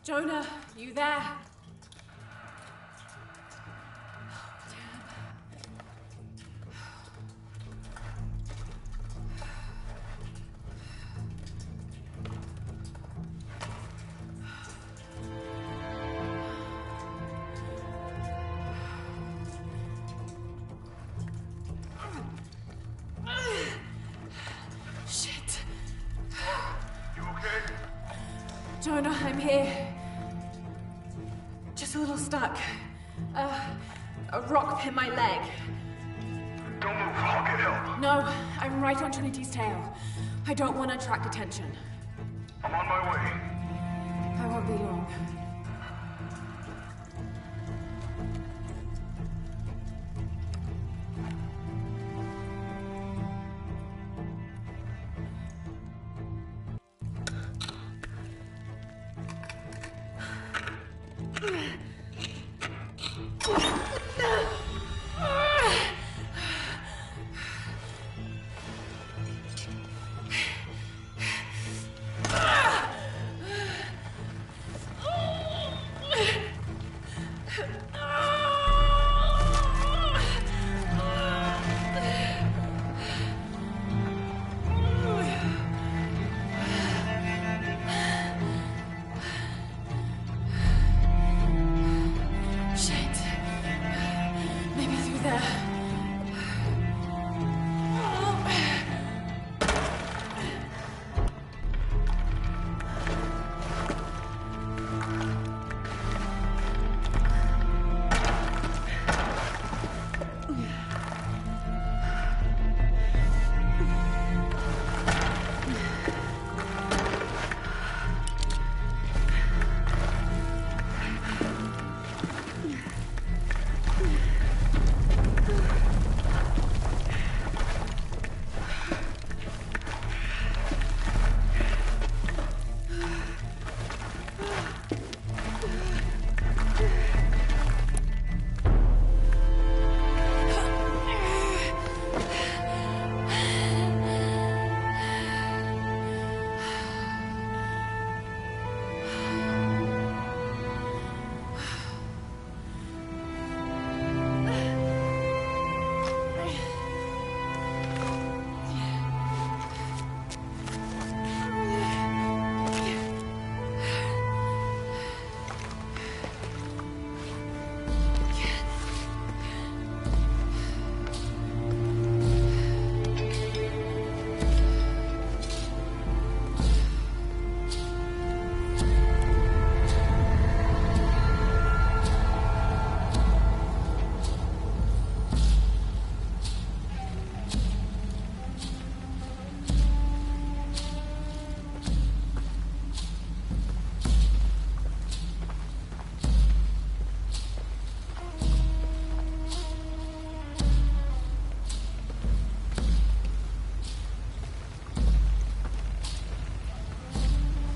Jonah, you there? Shit. You okay? Jonah, I'm here. Just a little stuck. A rock hit my leg. Don't move, I'll get help. No, I'm right on Trinity's tail. I don't want to attract attention. I'm on my way. I won't be long.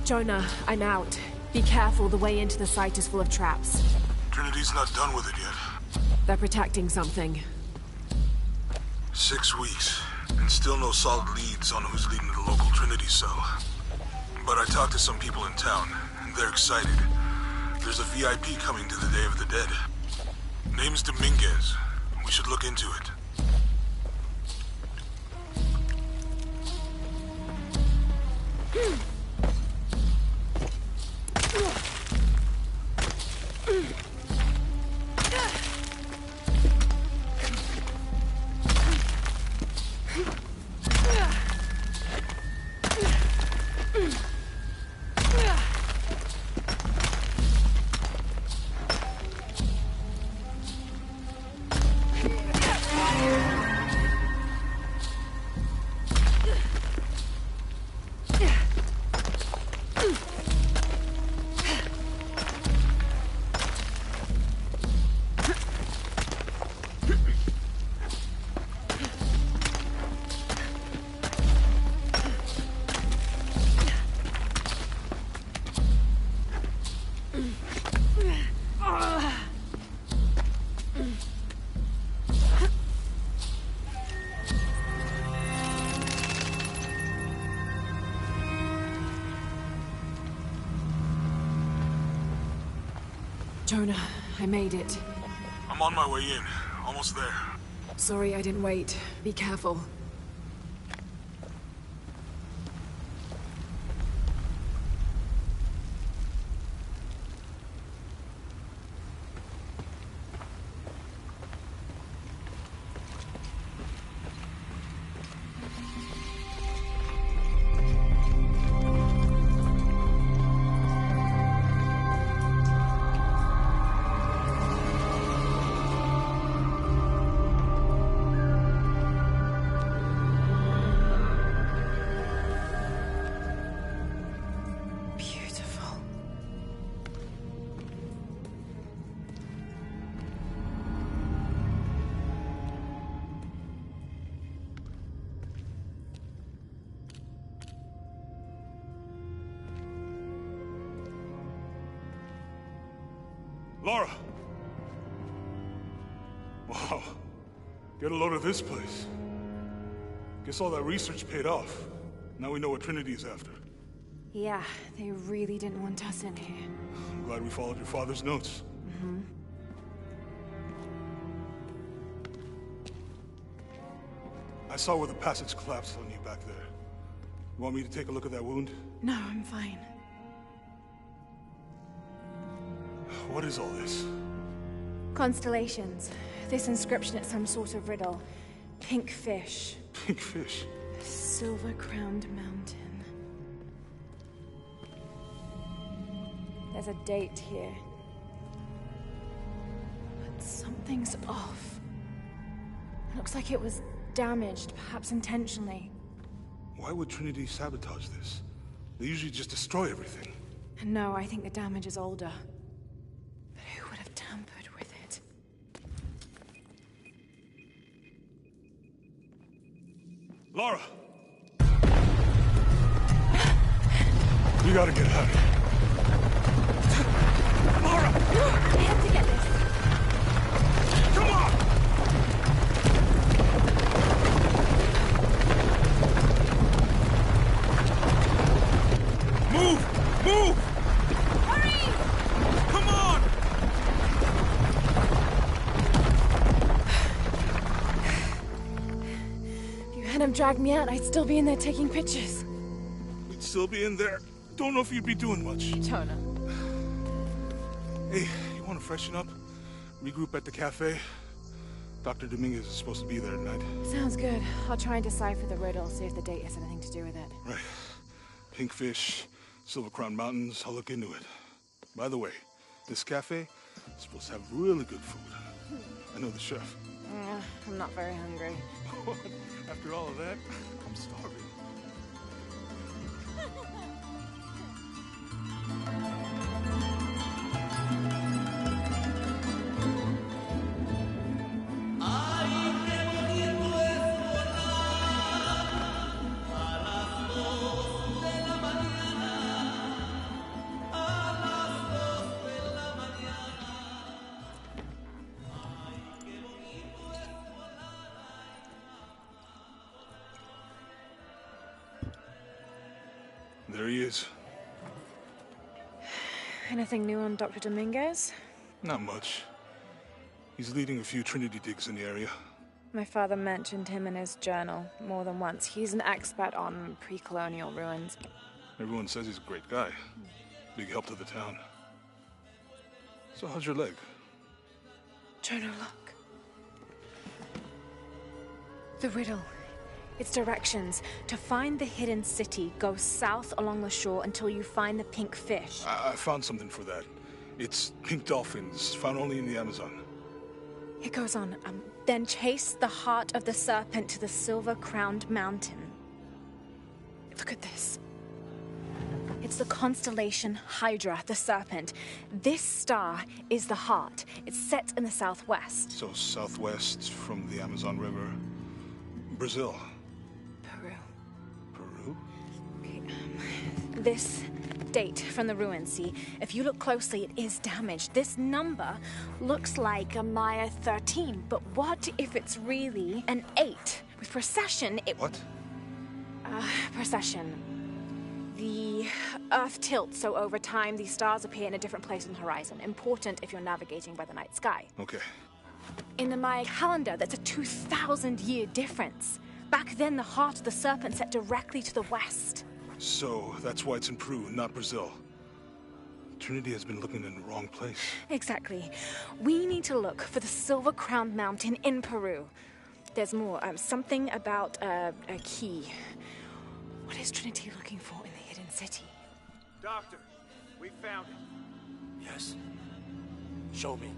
Jonah, I'm out. Be careful, the way into the site is full of traps. Trinity's not done with it yet. They're protecting something. 6 weeks, and still no solid leads on who's leading the local Trinity cell. But I talked to some people in town, and they're excited. There's a VIP coming to the Day of the Dead. Name's Dominguez. We should look into it. Jonah, I made it. I'm on my way in. Almost there. Sorry I didn't wait. Be careful. Laura! Wow. Get a load of this place. Guess all that research paid off. Now we know what Trinity is after. Yeah, they really didn't want us in here. I'm glad we followed your father's notes. Mm-hmm. I saw where the passage collapsed on you back there. You want me to take a look at that wound? No, I'm fine. What is all this? Constellations. This inscription is some sort of riddle. Pink fish. Pink fish? Silver-crowned mountain. There's a date here. But something's off. It looks like it was damaged, perhaps intentionally. Why would Trinity sabotage this? They usually just destroy everything. No, I think the damage is older. But who would have tampered with it? Laura! You gotta get out of here. Laura! I have to get this. Come on! Move! Move! Hurry! Come on! If you hadn't dragged me out, I'd still be in there taking pictures. We'd still be in there. Don't know if you'd be doing much. Jonah. Hey, you want to freshen up? Regroup at the cafe? Dr. Dominguez is supposed to be there tonight. Sounds good. I'll try and decipher the riddle, see if the date has anything to do with it. Right. Pink fish, Silver Crown Mountains, I'll look into it. By the way, this cafe is supposed to have really good food. I know the chef. I'm not very hungry. What? After all of that, I'm starving. There he is. Anything new on Dr. Dominguez? Not much. He's leading a few Trinity digs in the area. My father mentioned him in his journal more than once. He's an expert on pre-colonial ruins. Everyone says he's a great guy. Big help to the town. So how's your leg? Jonah, look. The riddle. Its directions. To find the hidden city, go south along the shore until you find the pink fish. I found something for that. It's pink dolphins, found only in the Amazon. It goes on. Then chase the heart of the serpent to the silver-crowned mountain. Look at this. It's the constellation Hydra, the serpent. This star is the heart. It's set in the southwest. So southwest from the Amazon River. Brazil. Peru. Peru? Okay, this date from the ruins, see? If you look closely, it is damaged. This number looks like a Maya 13, but what if it's really an 8? With precession, it... What? Precession. The Earth tilts, so over time, these stars appear in a different place on the horizon. Important if you're navigating by the night sky. Okay. In the Maya calendar, that's a 2,000-year difference. Back then, the heart of the serpent set directly to the west. So, that's why it's in Peru, not Brazil. Trinity has been looking in the wrong place. Exactly. We need to look for the silver-crowned mountain in Peru. There's more. Something about a key. What is Trinity looking for in the hidden city? Doctor, we found it. Yes. Show me.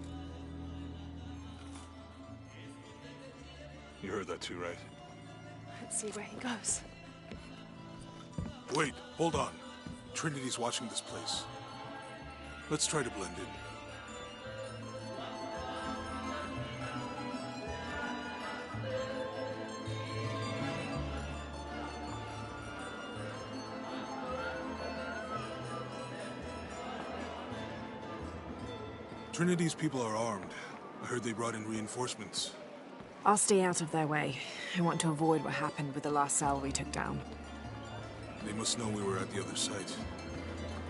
You heard that too, right? Let's see where he goes. Wait, hold on. Trinity's watching this place. Let's try to blend in. Trinity's people are armed. I heard they brought in reinforcements. I'll stay out of their way. I want to avoid what happened with the last cell we took down. They must know we were at the other site.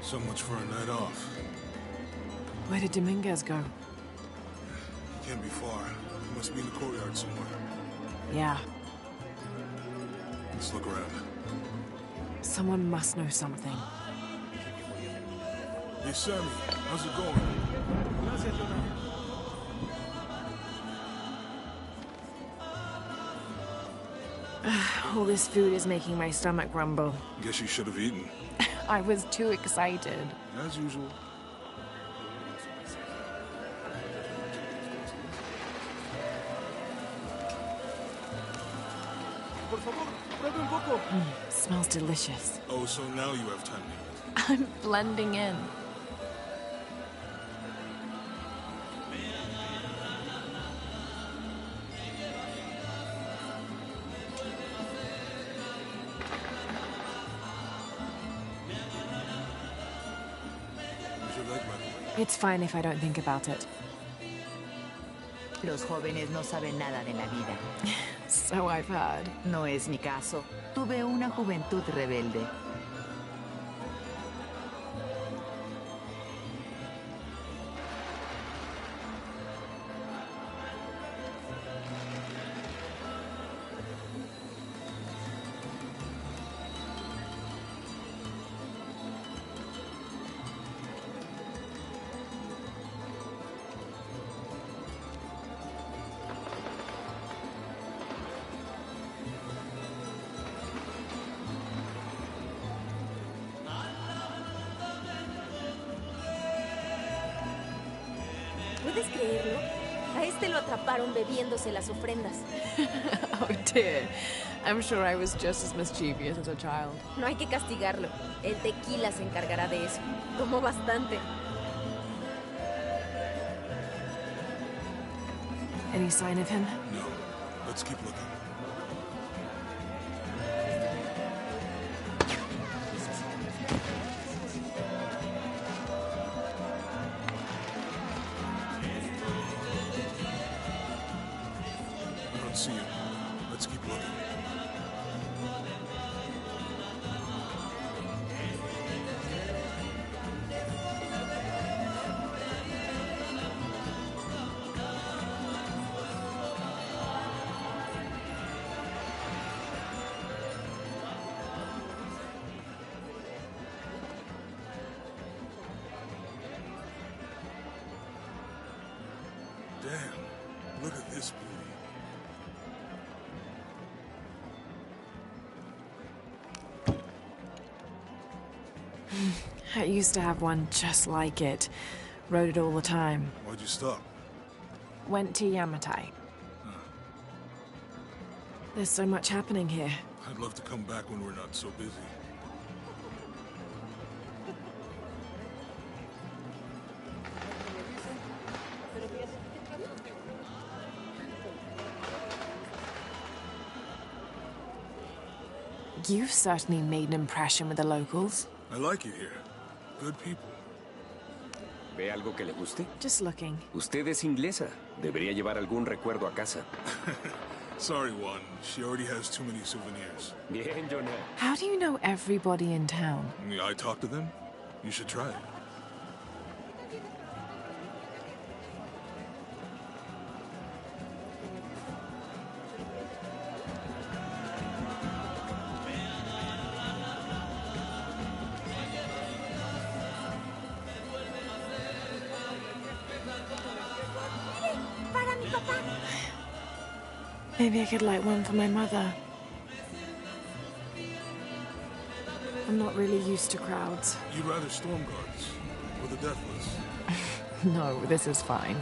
So much for a night off. Where did Dominguez go? He can't be far. He must be in the courtyard somewhere. Yeah. Let's look around. Someone must know something. Hey, Sammy, how's it going? All this food is making my stomach rumble. Guess you should have eaten. I was too excited. As usual. Smells delicious. Oh, so now you have time to eat. I'm blending in. How's your leg, by the way? It's fine if I don't think about it. Los jóvenes no saben nada de la vida. So I've heard. No es mi caso. Tuve una juventud rebelde. ¿Puedes creerlo? A este lo atraparon bebiéndose las ofrendas. Oh dear. I'm sure I was just as mischievous as a child. No hay que castigarlo. El tequila se encargará de eso. Tomó bastante. Any sign of him? No. Let's keep looking. I don't see him. Let's keep looking. Damn, look at this beauty. I used to have one just like it. Rode it all the time. Why'd you stop? Went to Yamatai. There's so much happening here. I'd love to come back when we're not so busy. You've certainly made an impression with the locals. I like it here. Good people. ¿Ve algo que le guste? Just looking. Usted es inglesa. Debería llevar algún recuerdo a casa. Sorry, Juan. She already has too many souvenirs. Bien, Jonah. How do you know everybody in town? Yeah, I talked to them. You should try it. Maybe I could light one for my mother. I'm not really used to crowds. You'd rather storm guards or the deathless? No, this is fine.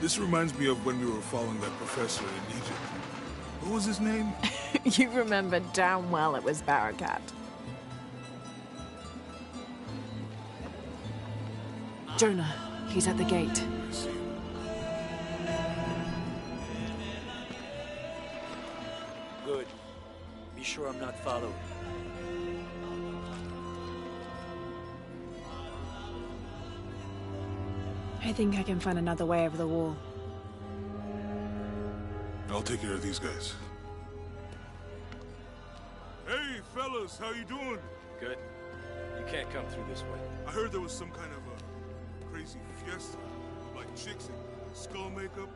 This reminds me of when we were following that professor in Egypt. What was his name? You remember damn well it was Barakat. Jonah, he's at the gate. I see. Good. Be sure I'm not followed. I think I can find another way over the wall. I'll take care of these guys. Hey, fellas, how you doing? Good. You can't come through this way. I heard there was some kind of a crazy fiesta, like chicks in skull makeup.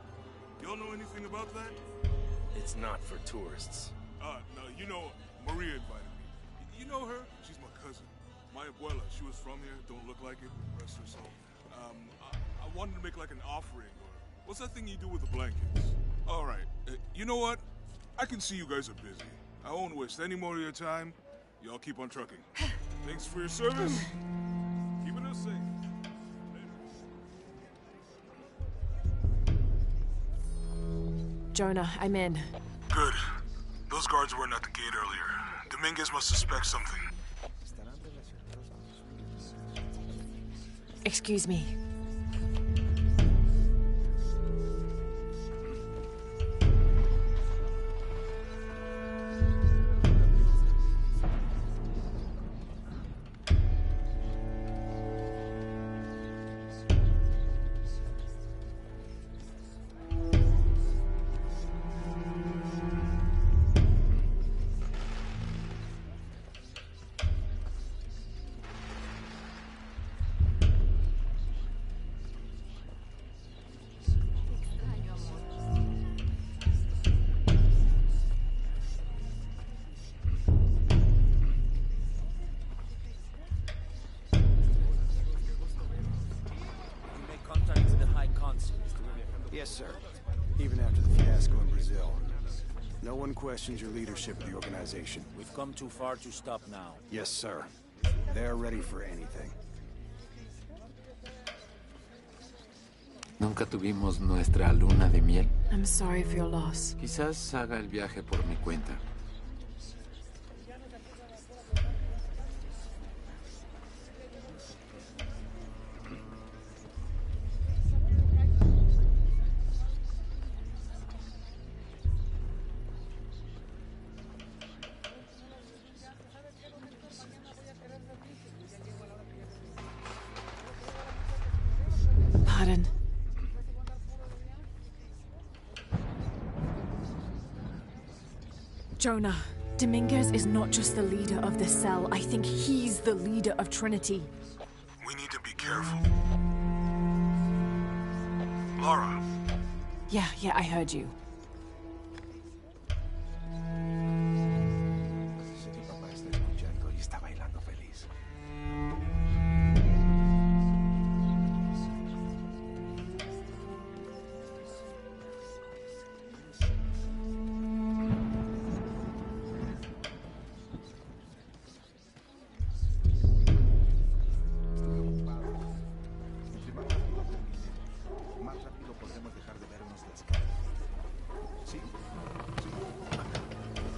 Y'all know anything about that? It's not for tourists. No, you know, Maria invited me. You know her? She's my cousin. My abuela, she was from here, don't look like it, rest her soul. I wanted to make like an offering, or what's that thing you do with the blankets? All right, you know what? I can see you guys are busy. I won't waste any more of your time. Y'all keep on trucking. Thanks for your service. Keeping us safe. Jonah, I'm in. Good. Those guards weren't at the gate earlier. Dominguez must suspect something. Excuse me. Yes, sir. Even after the fiasco in Brazil. No one questions your leadership of the organization. We've come too far to stop now. Yes, sir. They're ready for anything. Nunca tuvimos nuestra luna de miel. I'm sorry for your loss. Quizás haga el viaje por mi cuenta. Pardon. Jonah, Dominguez is not just the leader of this cell. I think he's the leader of Trinity. We need to be careful. Laura. Yeah, I heard you.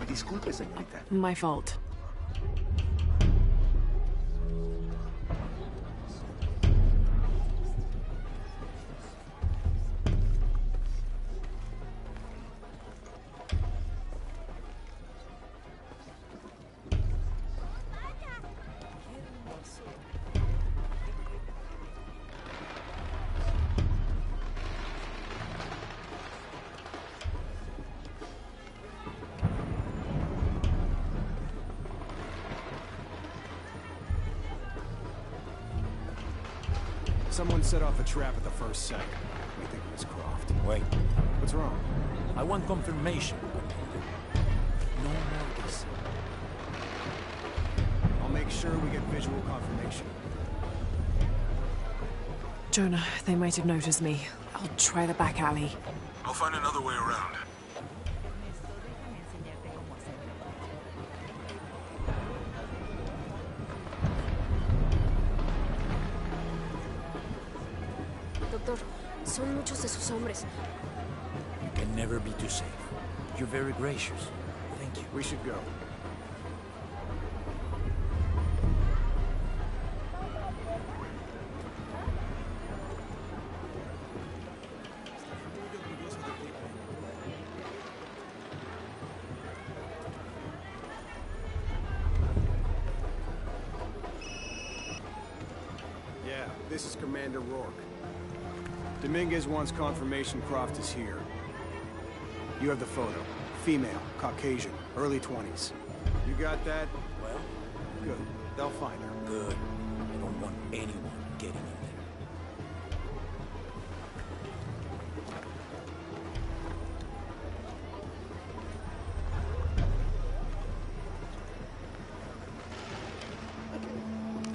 Disculpe, señorita. My fault. Someone set off a trap at the first second. We think it was Croft. Wait, What's wrong? I want confirmation. No more guessing. I'll make sure we get visual confirmation. Jonah, they might have noticed me. I'll try the back alley. I'll find another way around. Doctor, son muchos de sus hombres. You can never be too safe. You're very gracious. Thank you. We should go. Yeah, this is Commander Rourke. Dominguez wants confirmation Croft is here. You have the photo. Female, Caucasian, early 20s. You got that? Well, Good. They'll find her. good. I don't want anyone getting in there.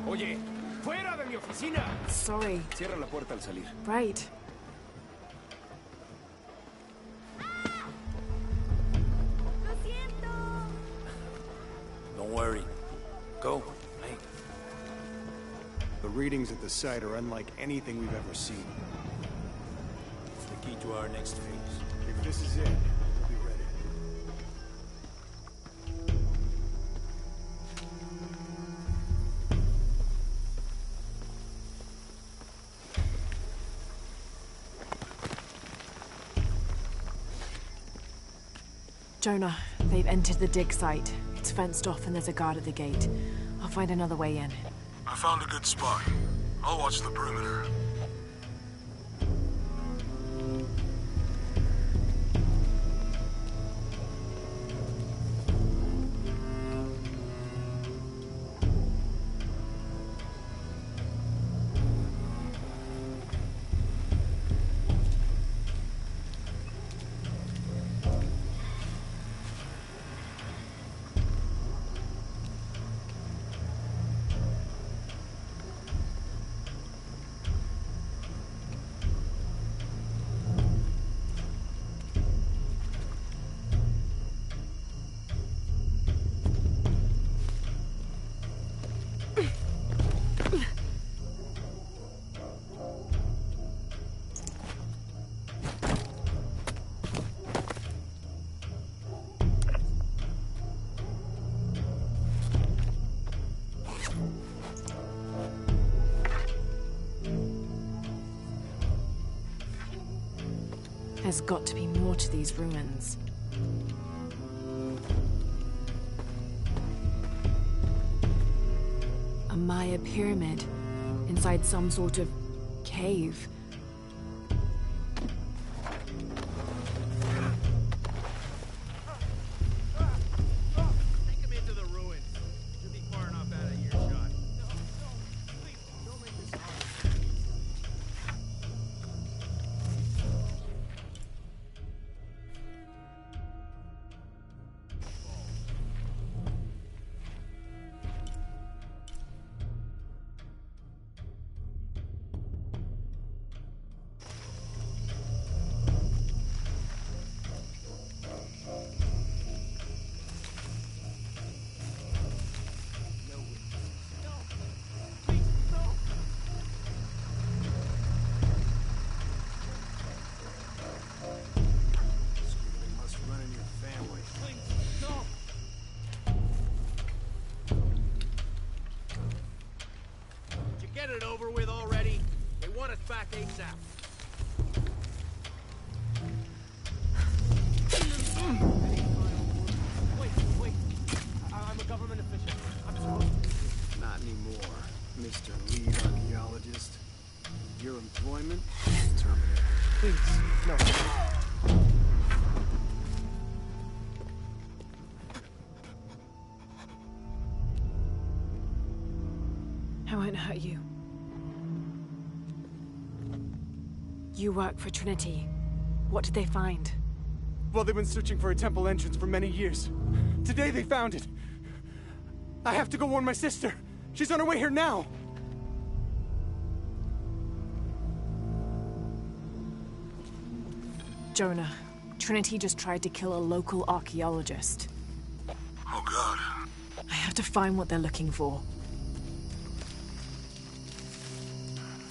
Oye, fuera de mi oficina. Sorry. Cierra la puerta al salir. Right. Don't worry. Go. Hey. The readings at the site are unlike anything we've ever seen. It's the key to our next phase. If this is it, we'll be ready. Jonah, they've entered the dig site. It's fenced off and there's a guard at the gate. I'll find another way in. I found a good spot. I'll watch the perimeter. There's got to be more to these ruins. A Maya pyramid inside some sort of cave. Take him into the ruins. Should be far enough out of earshot. Please, don't make this hard. They must run in your family. Please, no. Did you get it over with already? They want us back ASAP. Wait. I'm a government official. I'm supposed to... Not anymore, Mr. Lead Archaeologist. Your employment is terminated. Please, no. I won't hurt you. You work for Trinity. What did they find? Well, they've been searching for a temple entrance for many years. Today they found it. I have to go warn my sister. She's on her way here now. Jonah, Trinity just tried to kill a local archaeologist. Oh, God. I have to find what they're looking for.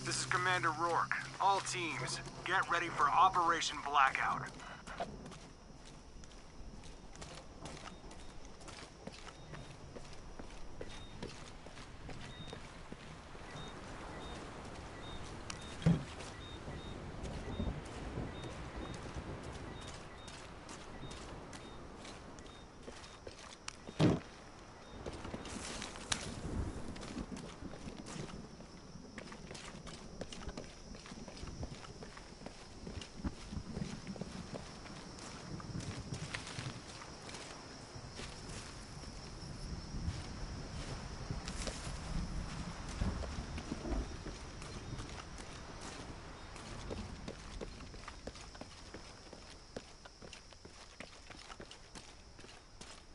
This is Commander Rourke. All teams, get ready for Operation Blackout.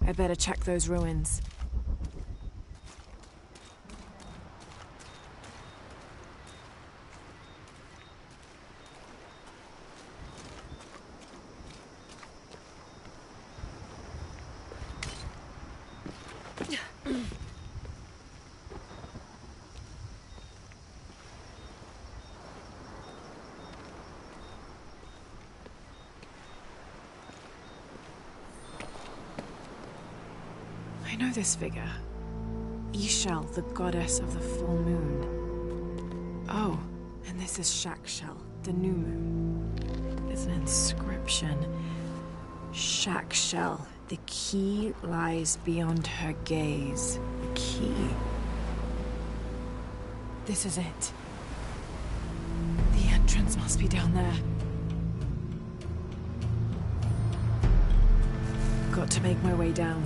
I better check those ruins. I know this figure. Ishel, the goddess of the full moon. Oh, and this is Shakshel, the new moon. There's an inscription. Shakshel, the key lies beyond her gaze. The key. This is it. The entrance must be down there. Got to make my way down.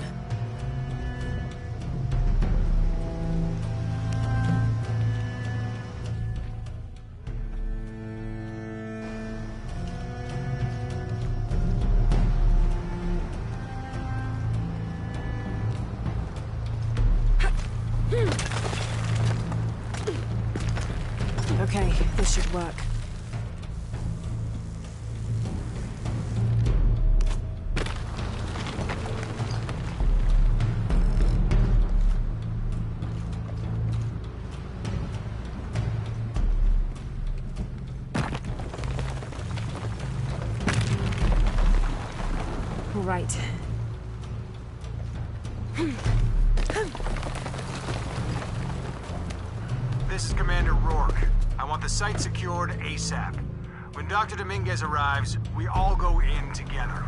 Okay, this should work. All right. This is Commander Rourke. I want the site secured ASAP. When Dr. Dominguez arrives, we all go in together.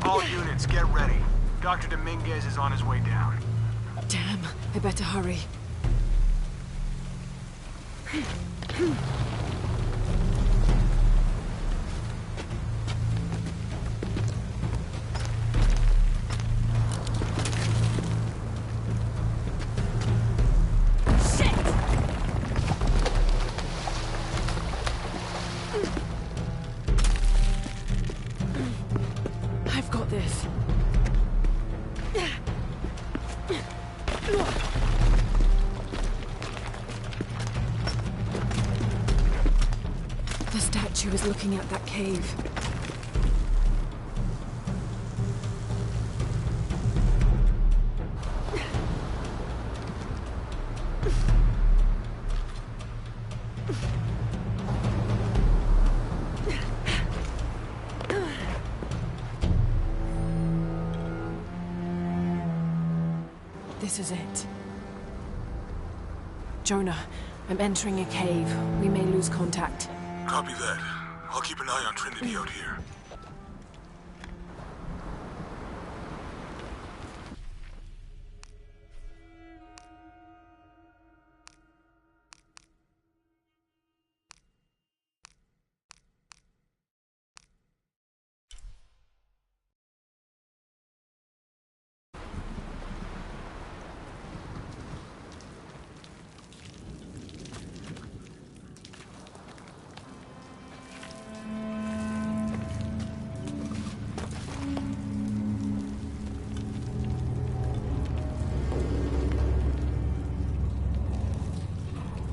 All units, get ready. Dr. Dominguez is on his way down. Damn, I better hurry. I've got this. The statue is looking at that cave. this is it. Jonah, I'm entering a cave. We may lose contact. Copy that. I'll keep an eye on Trinity out here.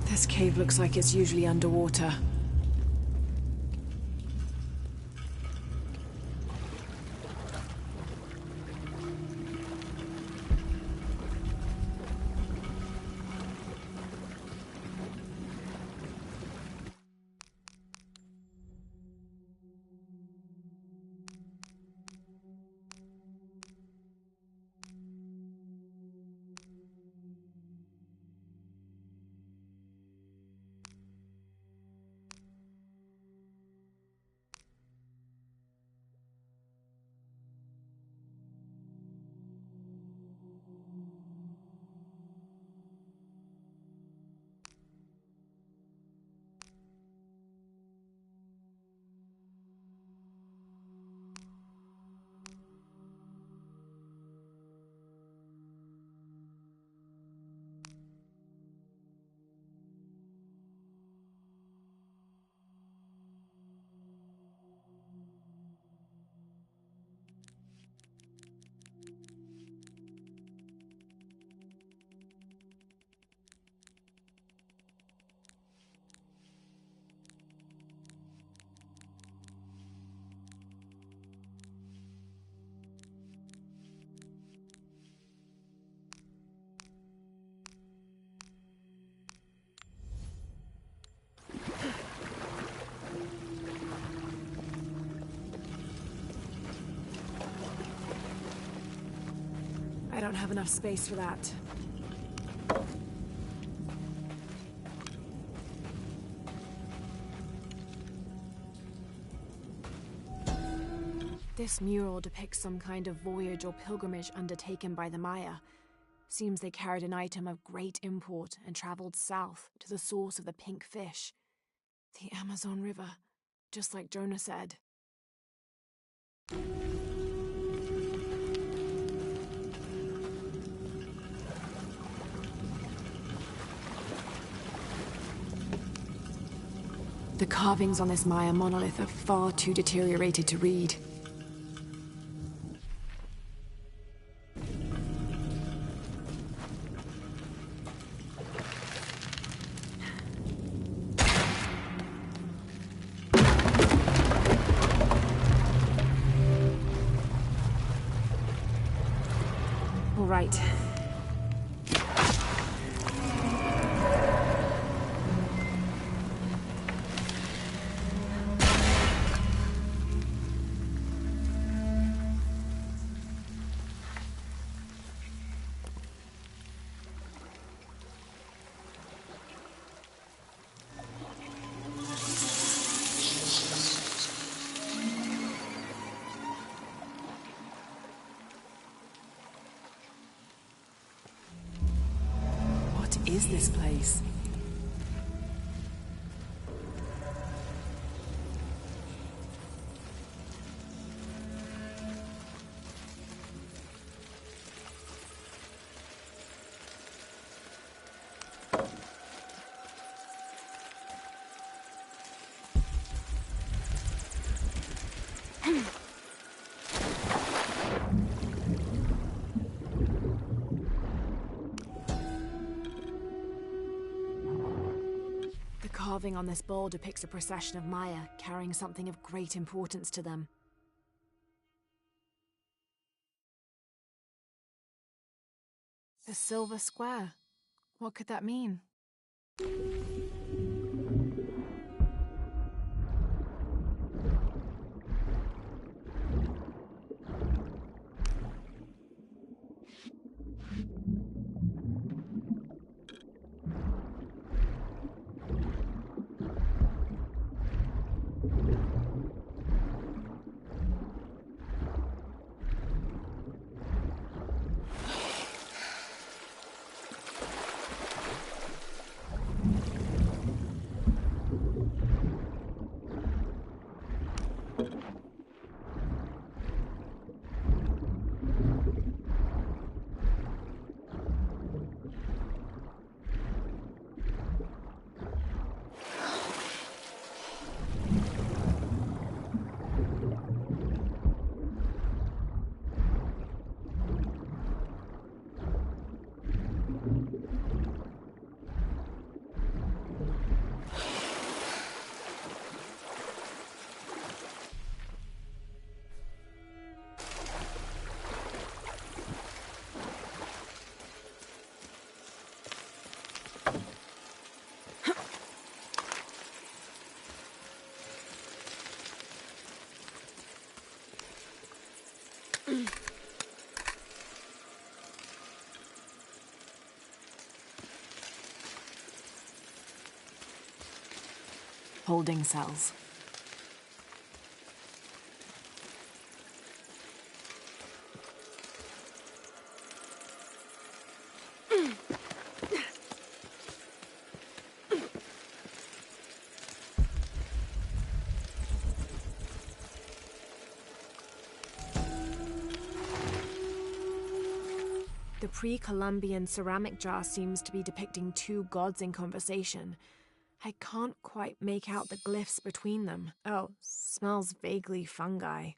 This cave looks like it's usually underwater. I don't have enough space for that. This mural depicts some kind of voyage or pilgrimage undertaken by the Maya. Seems they carried an item of great import and traveled south to the source of the pink fish. The Amazon River, just like Jonah said. The carvings on this Maya monolith are far too deteriorated to read. All right. What is this place? The carving on this bowl depicts a procession of Maya carrying something of great importance to them. The silver square. What could that mean? holding cells. The pre-Columbian ceramic jar seems to be depicting two gods in conversation. I can't quite make out the glyphs between them. Oh, smells vaguely fungi.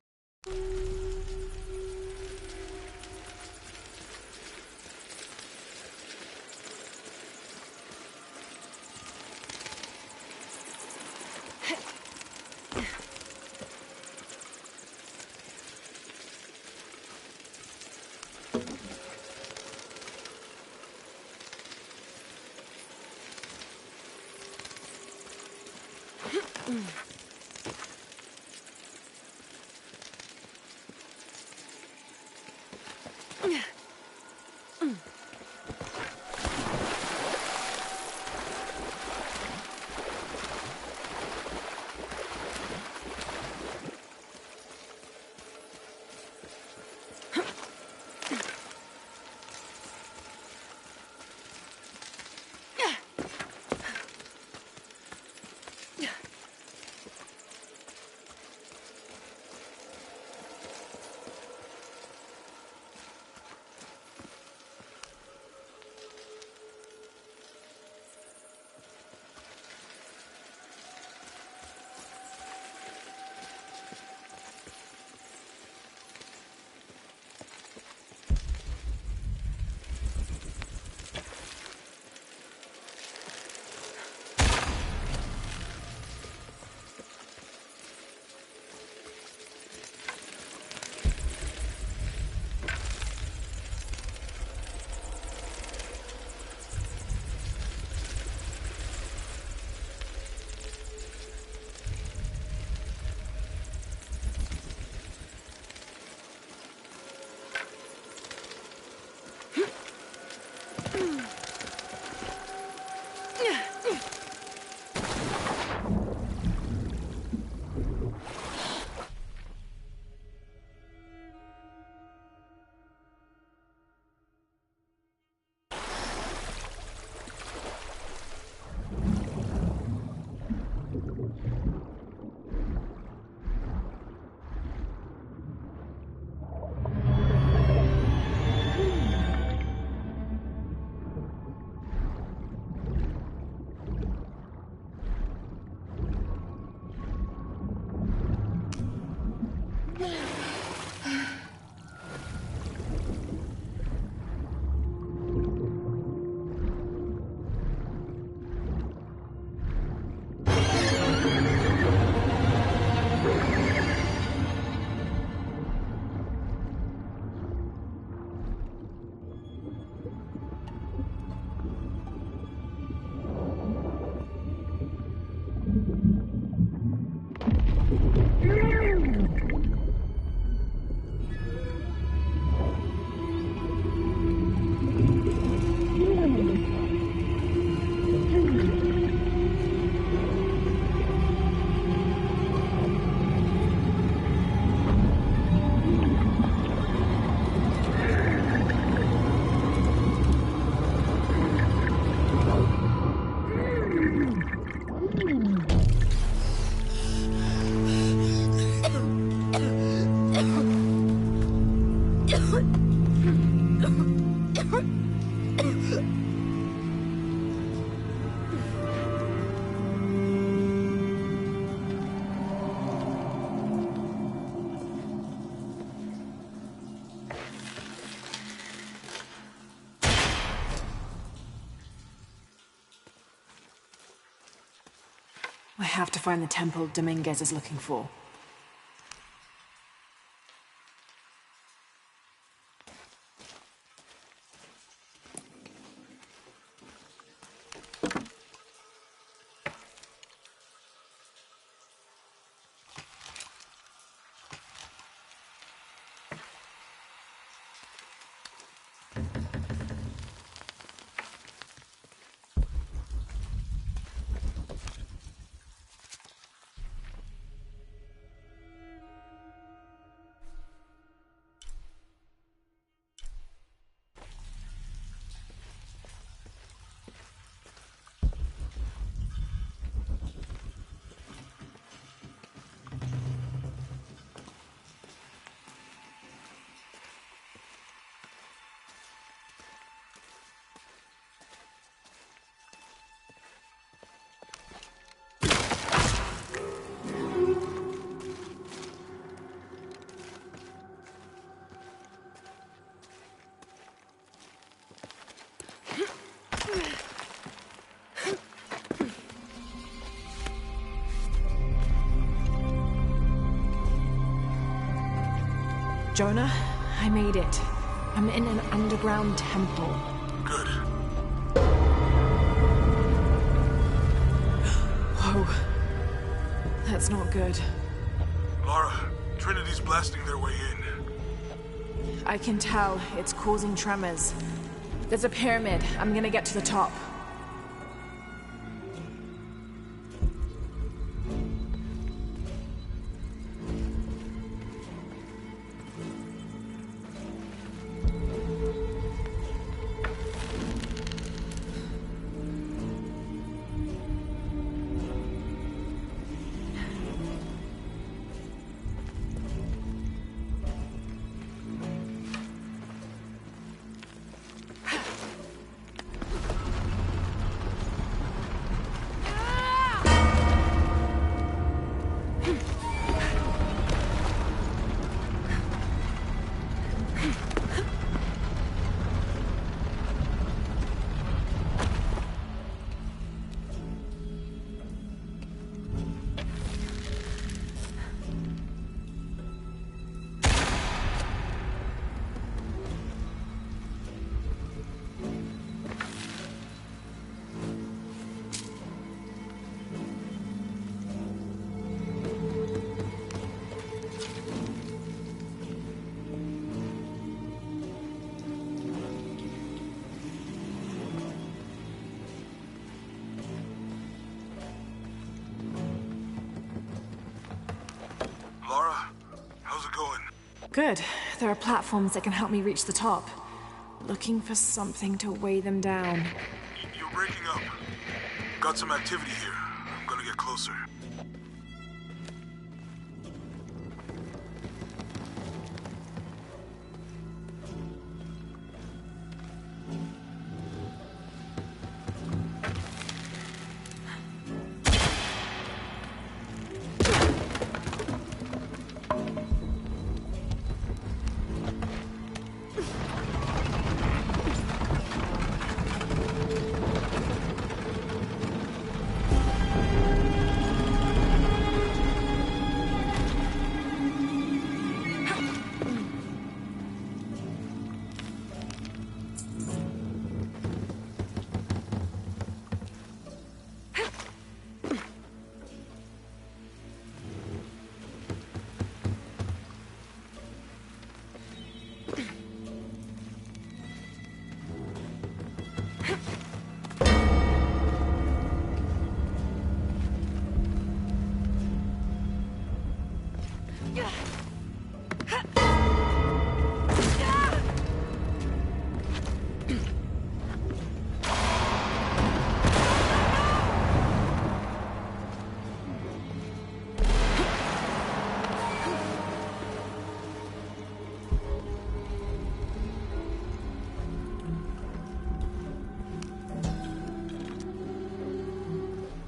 I have to find the temple Dominguez is looking for. Jonah, I made it. I'm in an underground temple. Good. Whoa. That's not good. Lara, Trinity's blasting their way in. I can tell. It's causing tremors. There's a pyramid. I'm gonna get to the top. Lara, how's it going? Good. There are platforms that can help me reach the top. Looking for something to weigh them down. You're breaking up. Got some activity here. I'm gonna get closer.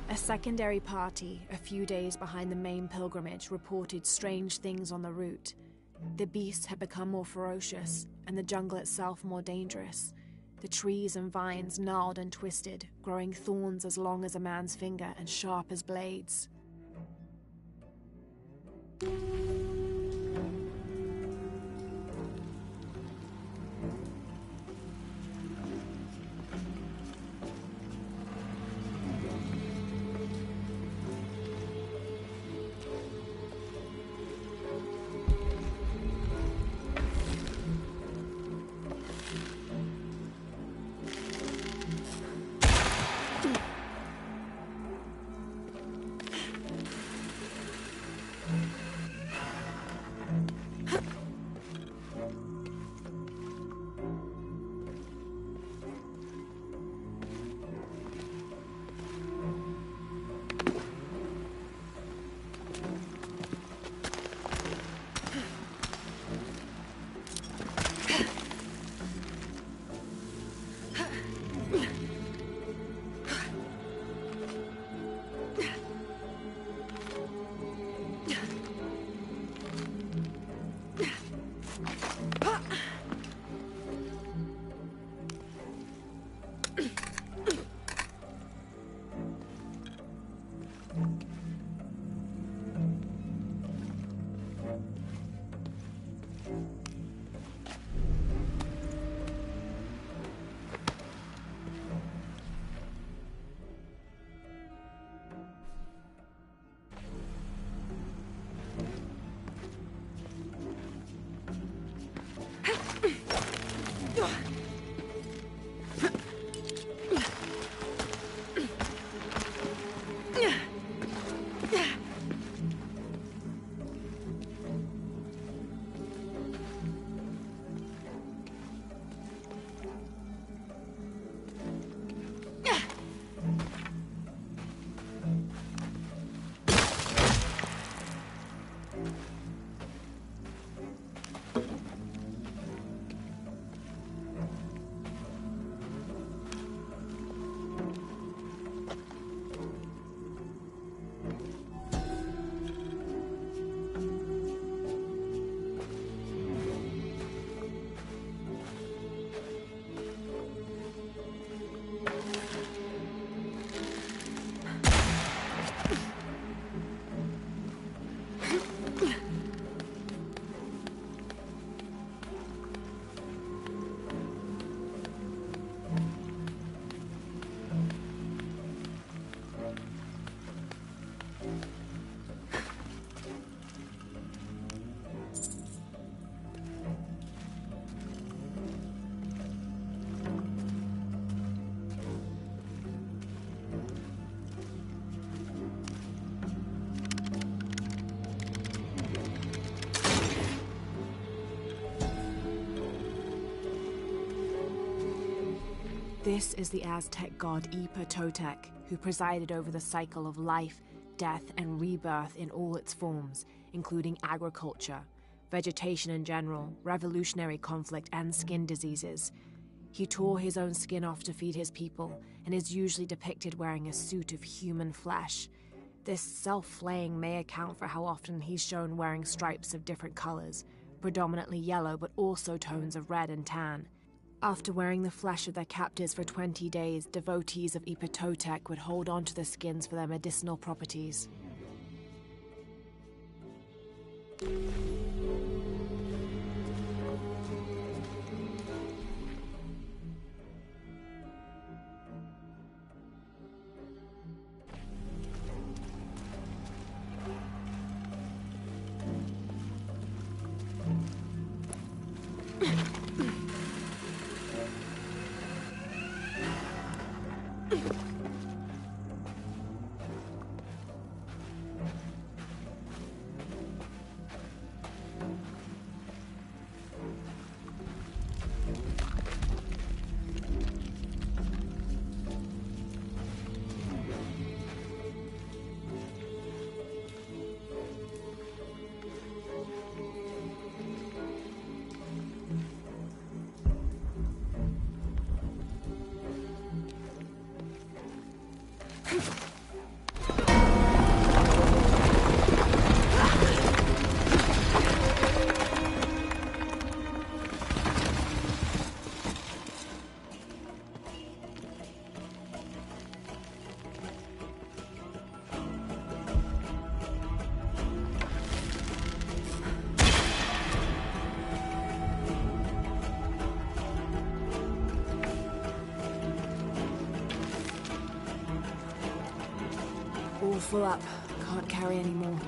A secondary party, a few days behind the main pilgrimage, reported strange things on the route. The beasts had become more ferocious, and the jungle itself more dangerous. The trees and vines gnarled and twisted, growing thorns as long as a man's finger and sharp as blades. This is the Aztec god Totec, who presided over the cycle of life, death, and rebirth in all its forms, including agriculture, vegetation in general, revolutionary conflict, and skin diseases. He tore his own skin off to feed his people, and is usually depicted wearing a suit of human flesh. This self-flaying may account for how often he's shown wearing stripes of different colors, predominantly yellow but also tones of red and tan. After wearing the flesh of their captives for 20 days, devotees of Totec would hold on to the skins for their medicinal properties. All full up. Can't carry any more.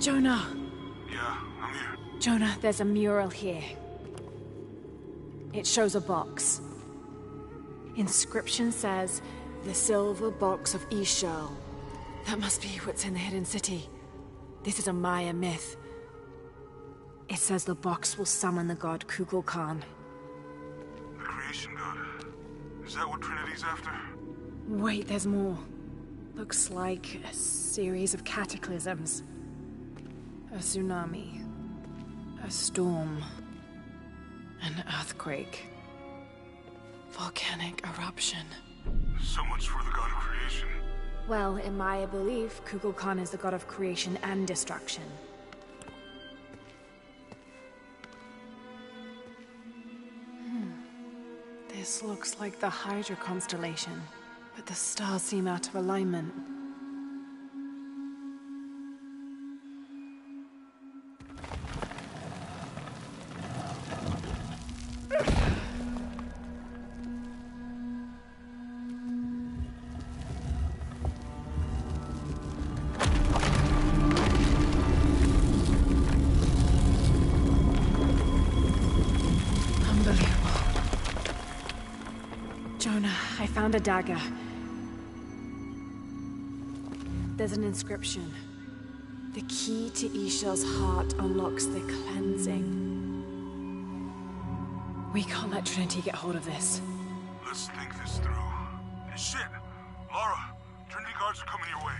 Jonah! Yeah, I'm here. Jonah, there's a mural here. It shows a box. Inscription says, "The silver box of Ishal." That must be what's in the hidden city. This is a Maya myth. It says the box will summon the god Kukulkan. The creation god. Is that what Trinity's after? Wait, there's more. Looks like a series of cataclysms. A tsunami. A storm. An earthquake. Volcanic eruption. So much for the god of creation. Well, in Maya belief, Kukulkan is the god of creation and destruction. This looks like the Hydra constellation, but the stars seem out of alignment. Jonah, I found a dagger. There's an inscription. The key to Ishel's heart unlocks the cleansing. We can't let Trinity get hold of this. Let's think this through. Hey, shit! Laura, Trinity guards are coming your way.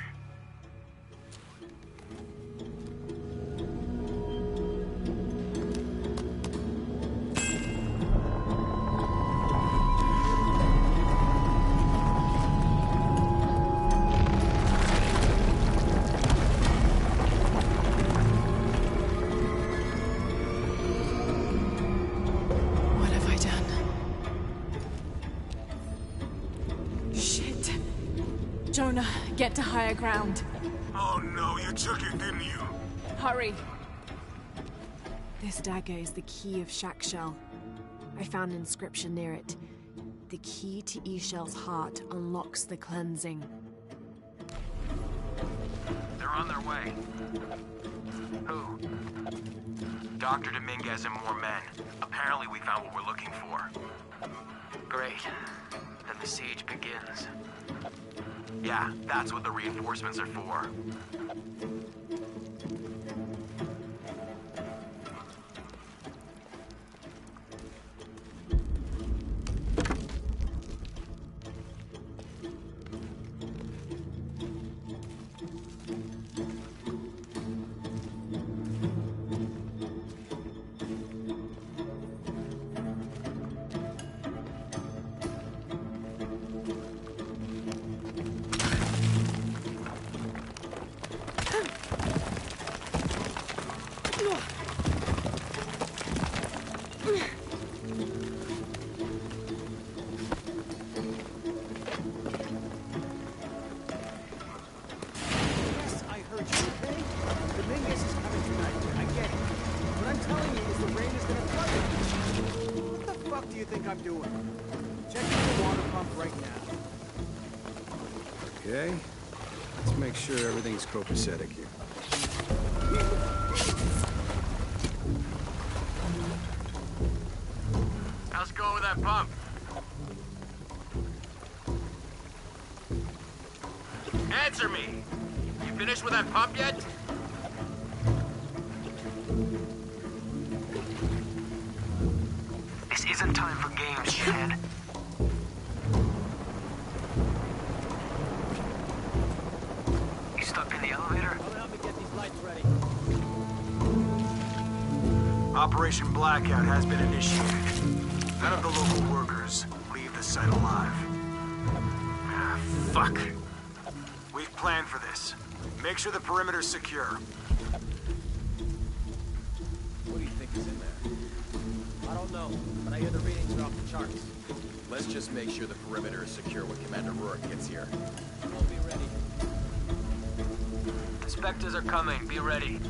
Jonah, get to higher ground. Oh no, you took it, didn't you? Hurry. This dagger is the key of Shakshel. I found an inscription near it. The key to Ishel's heart unlocks the cleansing. They're on their way. Who? Dr. Dominguez and more men. Apparently we found what we're looking for. Great. Then the siege begins. Yeah, that's what the reinforcements are for. Okay, let's make sure everything's copacetic here. How's it going with that pump? Answer me! You finished with that pump yet? This isn't time for games, shithead. You stuck in the elevator? I'll help me get these lights ready. Operation Blackout has been initiated. None of the local workers leave the site alive. Ah, fuck. We've planned for this. Make sure the perimeter's secure. What do you think is in there? I don't know, but I hear the readings are off the charts. Let's just make sure the perimeter is secure when Commander Rourke gets here. I'll be ready. Inspectors are coming. Be ready.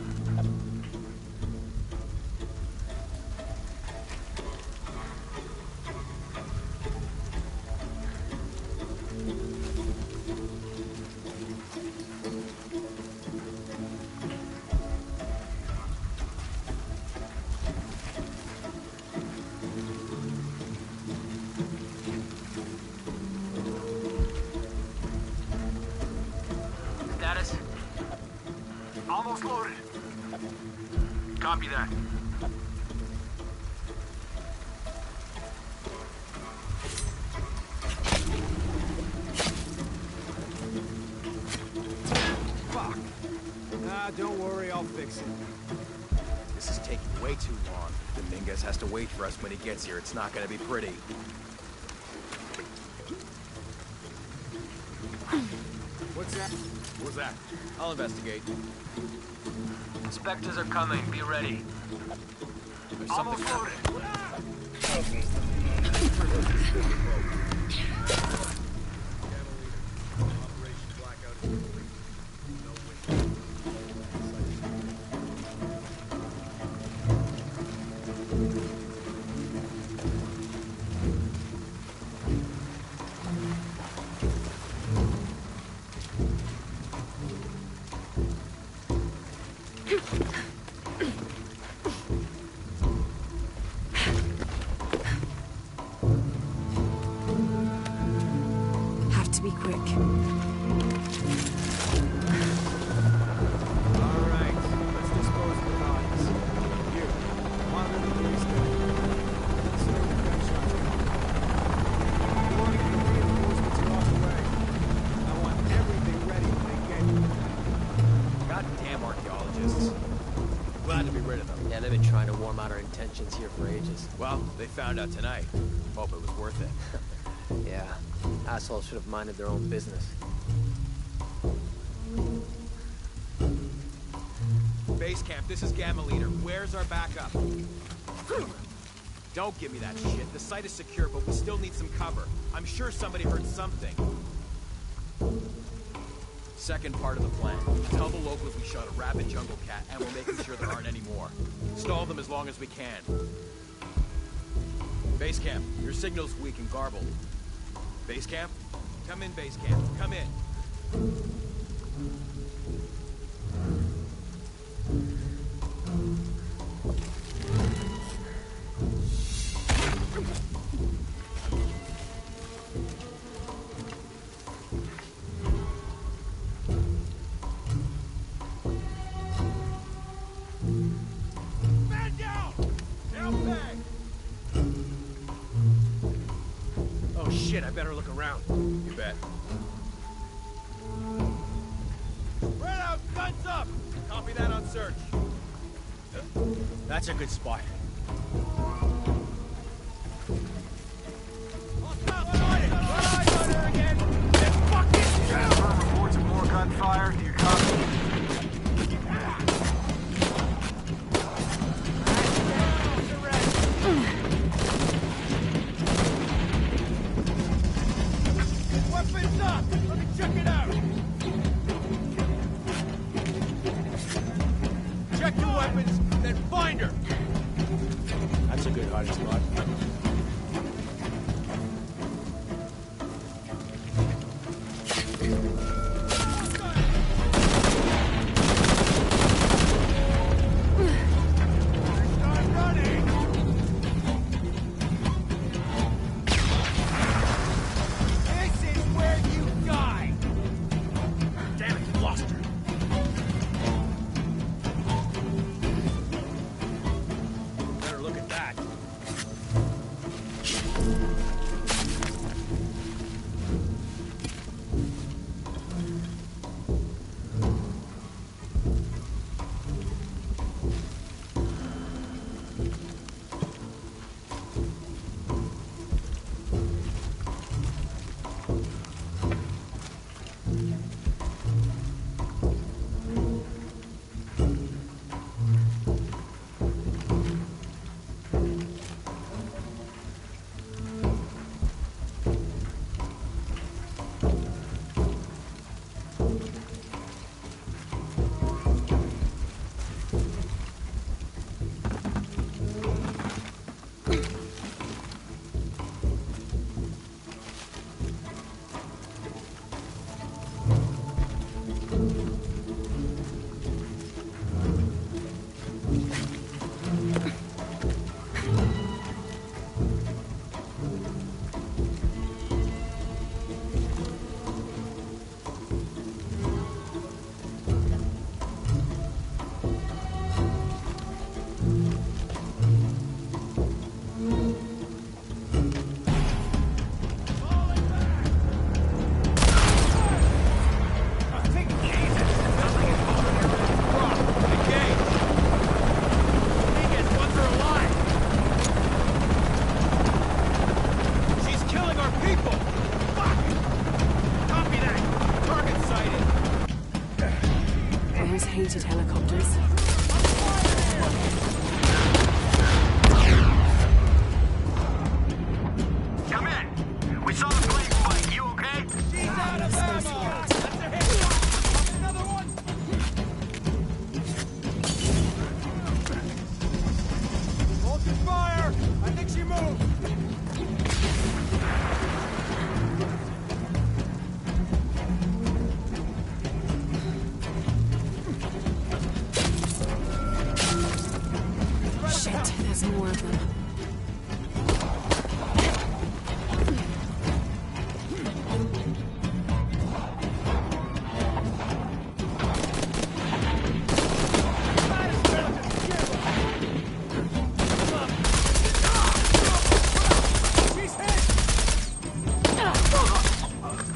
Almost loaded. Copy that. Fuck. Nah, don't worry, I'll fix it. This is taking way too long. Dominguez has to wait for us when he gets here. It's not gonna be pretty. What's that? What's that? I'll investigate. Inspectors are coming. Be ready. There's something happening. Operation Blackout is complete. No witness. Have to be quick. All right, let's dispose of the bodies. You, monitor the police station. Consider the gunshots coming. You want to get the reinforcements along the way. I want everything ready when they get here. Goddamn archaeologists. Glad to be rid of them. Yeah, they've been trying to warm out our intentions here for ages. Well, they found out tonight. Hope it was worth it. Yeah, assholes should have minded their own business. Base camp, this is Gamma Leader. Where's our backup? Don't give me that shit. The site is secure, but we still need some cover. I'm sure somebody heard something. Second part of the plan. Tell the locals we shot a rabid jungle cat, and we're making sure there aren't any more. Stall them as long as we can. Base camp, your signal's weak and garbled. Base camp? Come in, base camp. Come in. Man down! Down bag! Oh shit, I better look around. You bet. Spread out, guns up! Copy that on search. That's a good spot. Reports of more gunfire. Do you copy? Weapons up! Let me check it out! Check your weapons, then find her! That's a good hiding spot. Start running! This is where you die! Damn it, you lost her. Better look at that. automated helicopters. Come in. We saw the plane spike. You okay? She's out of ammo! That's a hit! Another one! Hold your fire! I think she moved! Shit, there's more of them.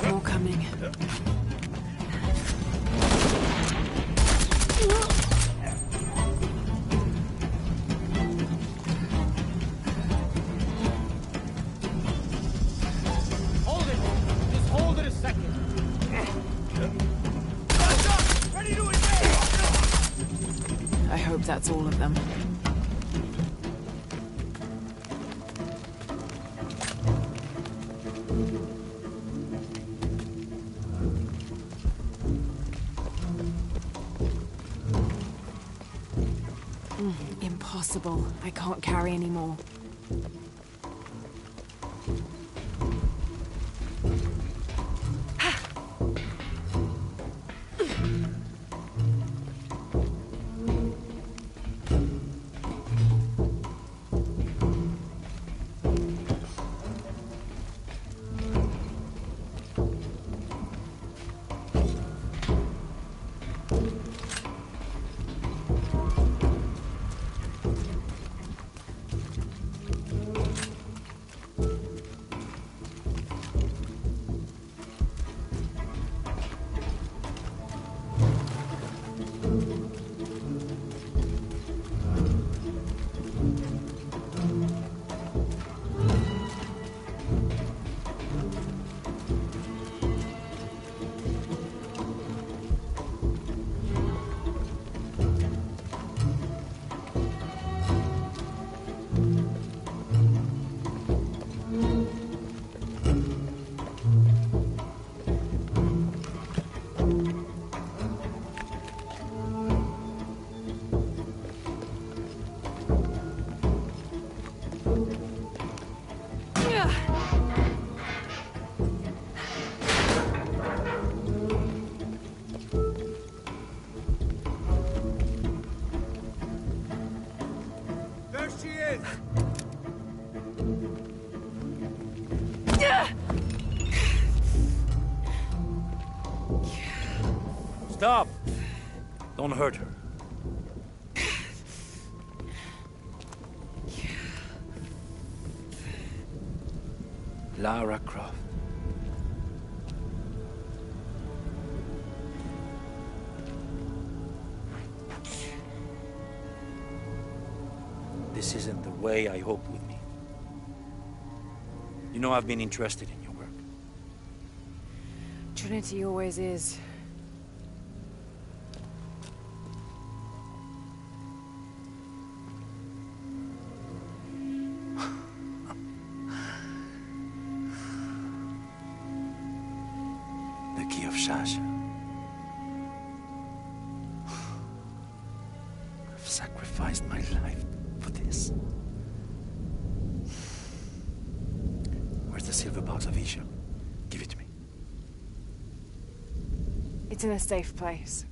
More coming. Hold it! Just hold it a second. Ready to engage! I hope that's all of them. Impossible. I can't carry any more. There she is! Stop! Don't hurt her. Lara Croft. This isn't the way I hoped with me. You know I've been interested in your work. Trinity always is. The key of Sasha. I've sacrificed my life for this. Where's the silver box of Isha? Give it to me. It's in a safe place.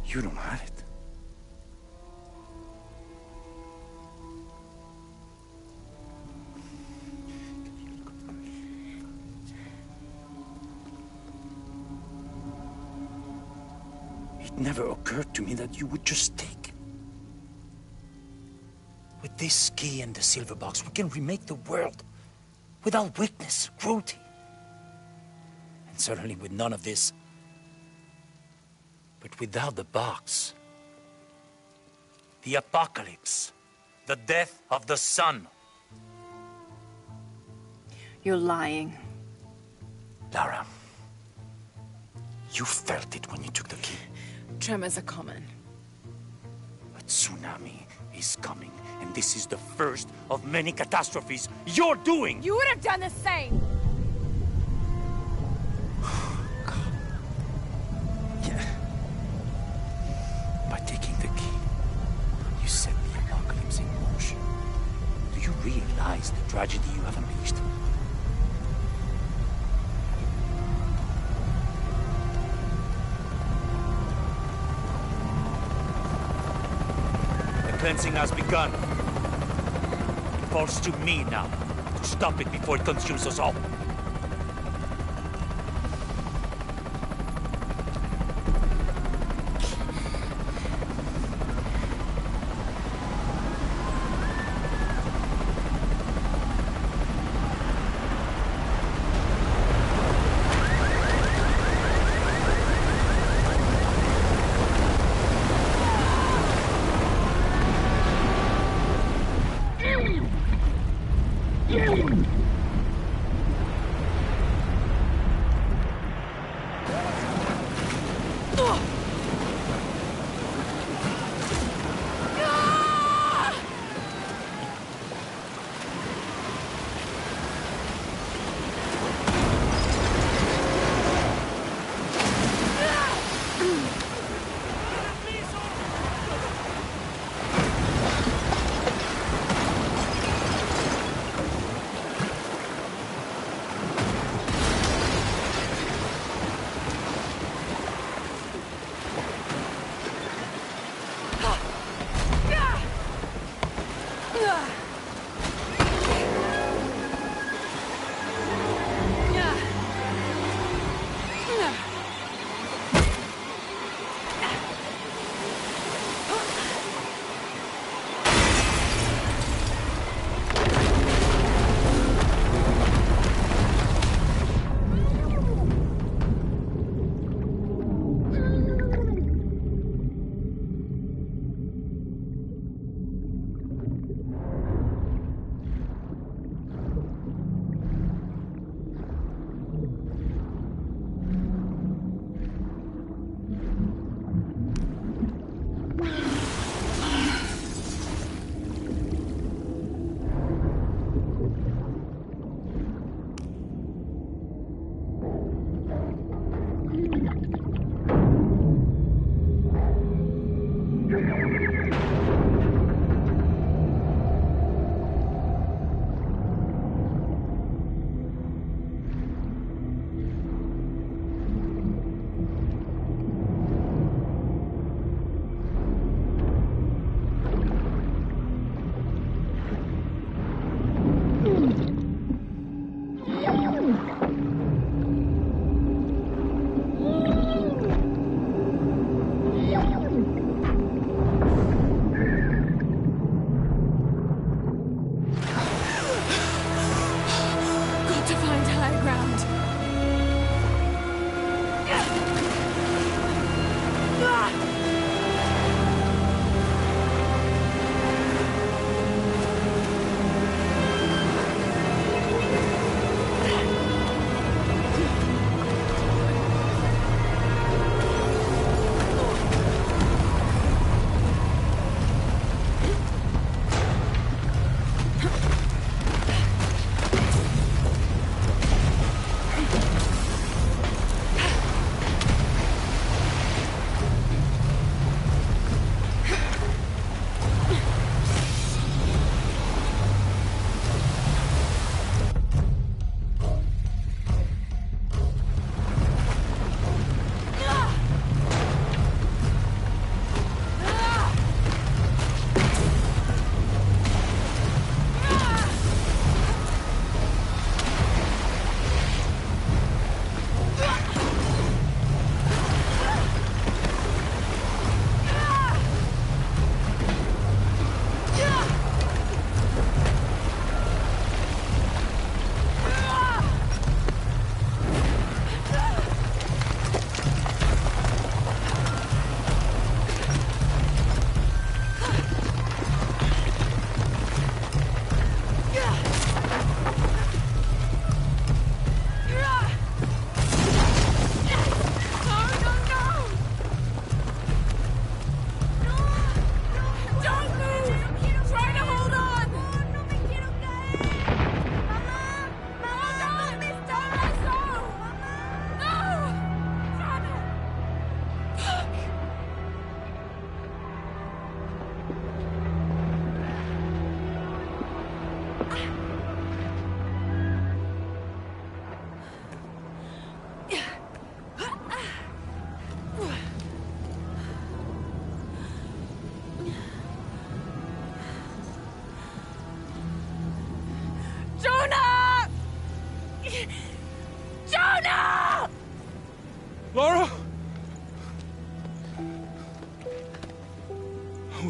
You don't have it. It never occurred to me that you would just take it. With this key and the silver box, we can remake the world without weakness, cruelty. And certainly with none of this. But without the box, the apocalypse, the death of the sun. You're lying. Lara, You felt it when you took the key. Tremors are common. A tsunami is coming, and this is the first of many catastrophes you're doing! You would have done the same! By taking the key, you set the apocalypse in motion. Do you realize the tragedy you have unleashed? The cleansing has begun. It falls to me now to stop it before it consumes us all.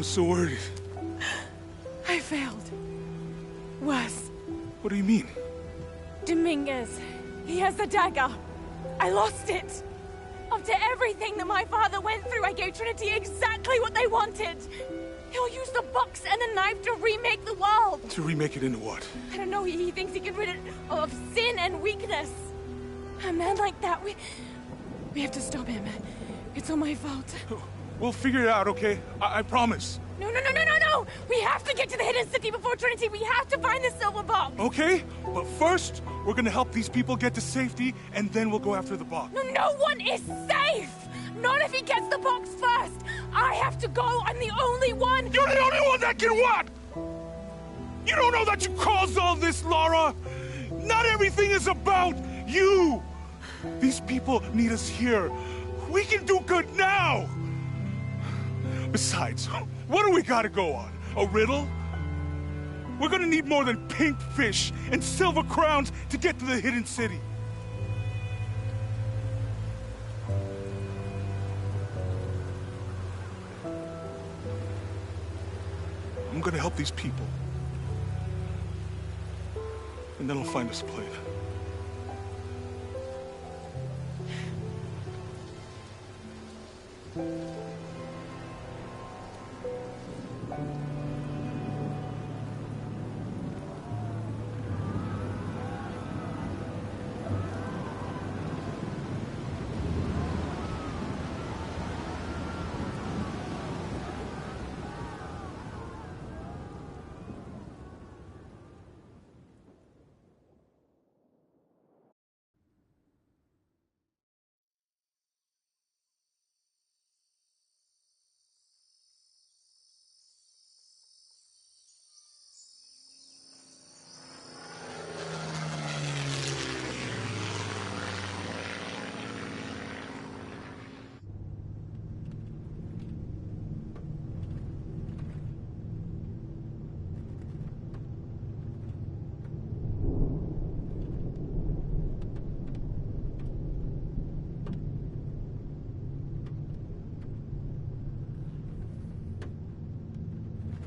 was so worried. I failed. Worse. What do you mean? Dominguez. He has the dagger. I lost it. After everything that my father went through, I gave Trinity exactly what they wanted. He'll use the box and the knife to remake the world. To remake it into what? I don't know. He thinks he can rid it of sin and weakness. A man like that, we have to stop him. It's all my fault. We'll figure it out, okay? I promise. No. We have to get to the hidden city before Trinity. We have to find the silver box. Okay, but first, we're gonna help these people get to safety, and then we'll go after the box. No one is safe! Not if he gets the box first! I have to go! I'm the only one! You're the only one that can what? You don't know that you caused all this, Lara! Not everything is about you! These people need us here. We can do good now! Besides, what do we gotta go on? A riddle? We're gonna need more than pink fish and silver crowns to get to the hidden city. I'm gonna help these people. And then I'll find us a plane.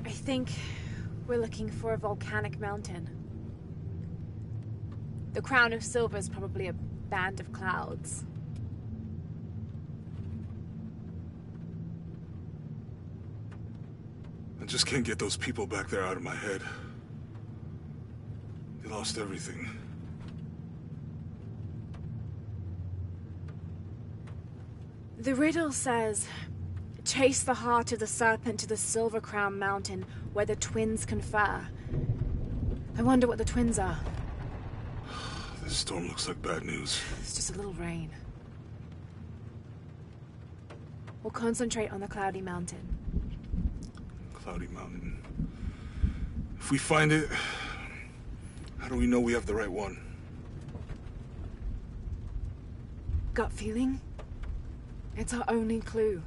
I think we're looking for a volcanic mountain. The crown of silver is probably a band of clouds. I just can't get those people back there out of my head. They lost everything. The riddle says, chase the heart of the serpent to the Silver Crown Mountain, where the twins confer. I wonder what the twins are. This storm looks like bad news. It's just a little rain. We'll concentrate on the Cloudy Mountain. Cloudy Mountain. If we find it, how do we know we have the right one? Gut feeling? It's our only clue.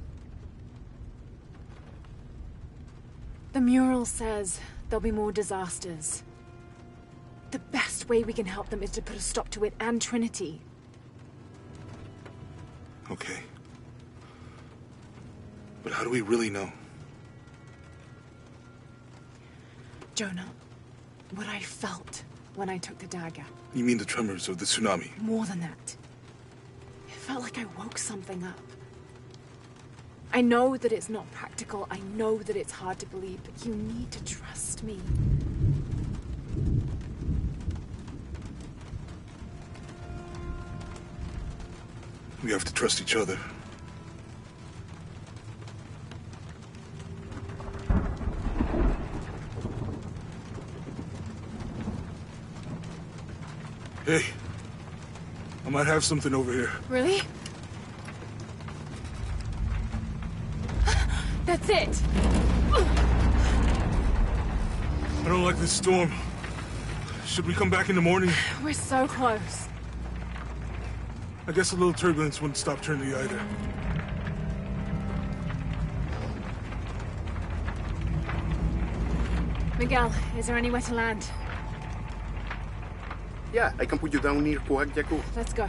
The mural says there'll be more disasters. The best way we can help them is to put a stop to it and Trinity. Okay. But how do we really know? Jonah, what I felt when I took the dagger. You mean the tremors of the tsunami? More than that. It felt like I woke something up. I know that it's not practical. I know that it's hard to believe, but you need to trust me. We have to trust each other. Hey, I might have something over here. Really? That's it! I don't like this storm. Should we come back in the morning? We're so close. I guess a little turbulence wouldn't stop Trinity either. Miguel, is there anywhere to land? Yeah, I can put you down near Coag Yaku. Let's go.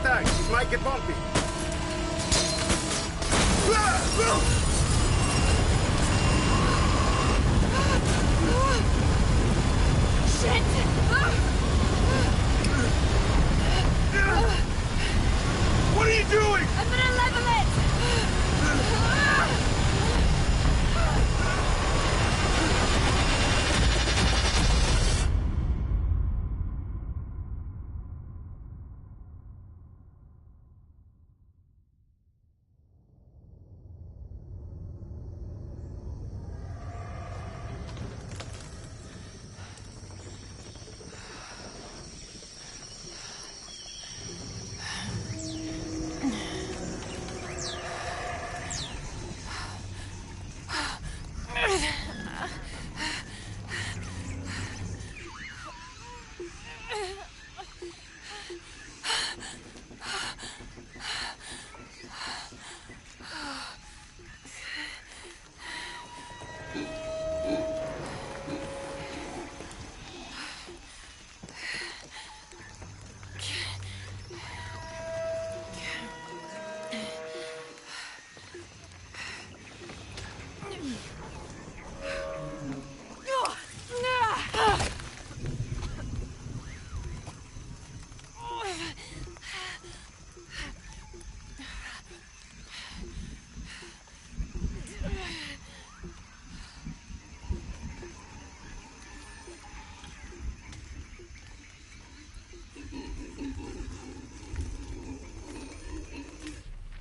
attack. It might get bumpy. Shit! What are you doing? I'm gonna level it!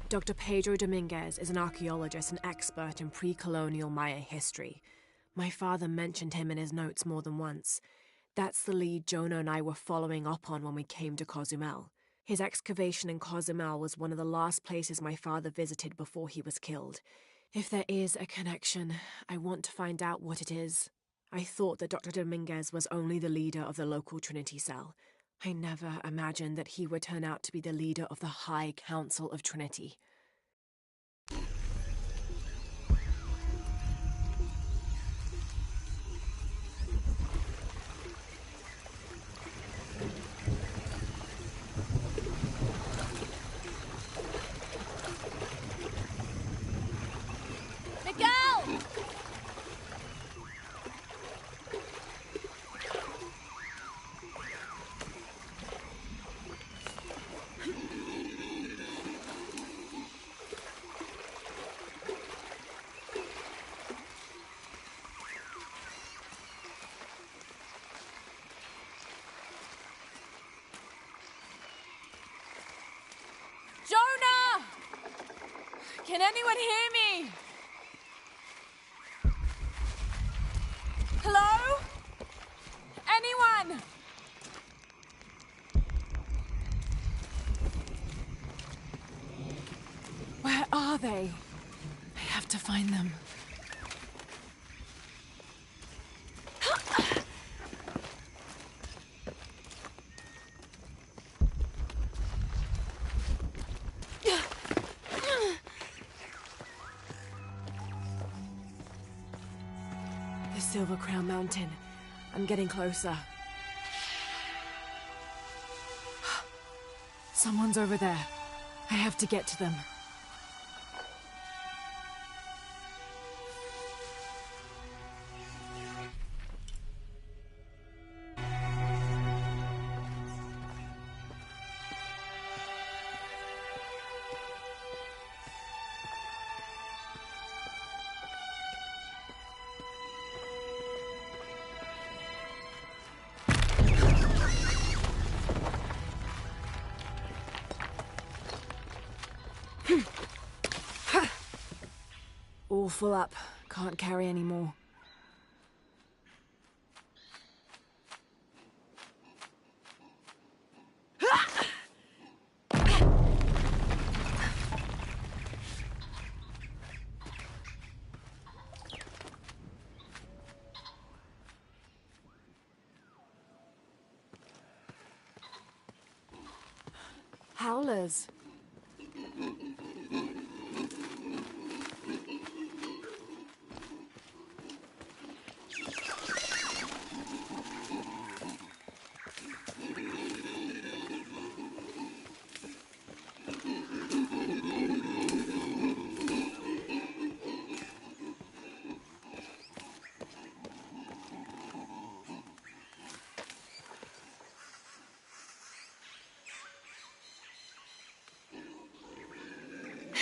Dr. Pedro Dominguez is an archaeologist and expert in pre-colonial Maya history. My father mentioned him in his notes more than once. That's the lead Jonah and I were following up on when we came to Cozumel. His excavation in Cozumel was one of the last places my father visited before he was killed. If there is a connection, I want to find out what it is. I thought that Dr. Dominguez was only the leader of the local Trinity cell. I never imagined that he would turn out to be the leader of the High Council of Trinity. Miguel! Jonah! Can anyone hear me? Hello? Anyone? Where are they? I have to find them. The Silver Crown Mountain. I'm getting closer. Someone's over there. I have to get to them. All full up. Can't carry any more. Howlers.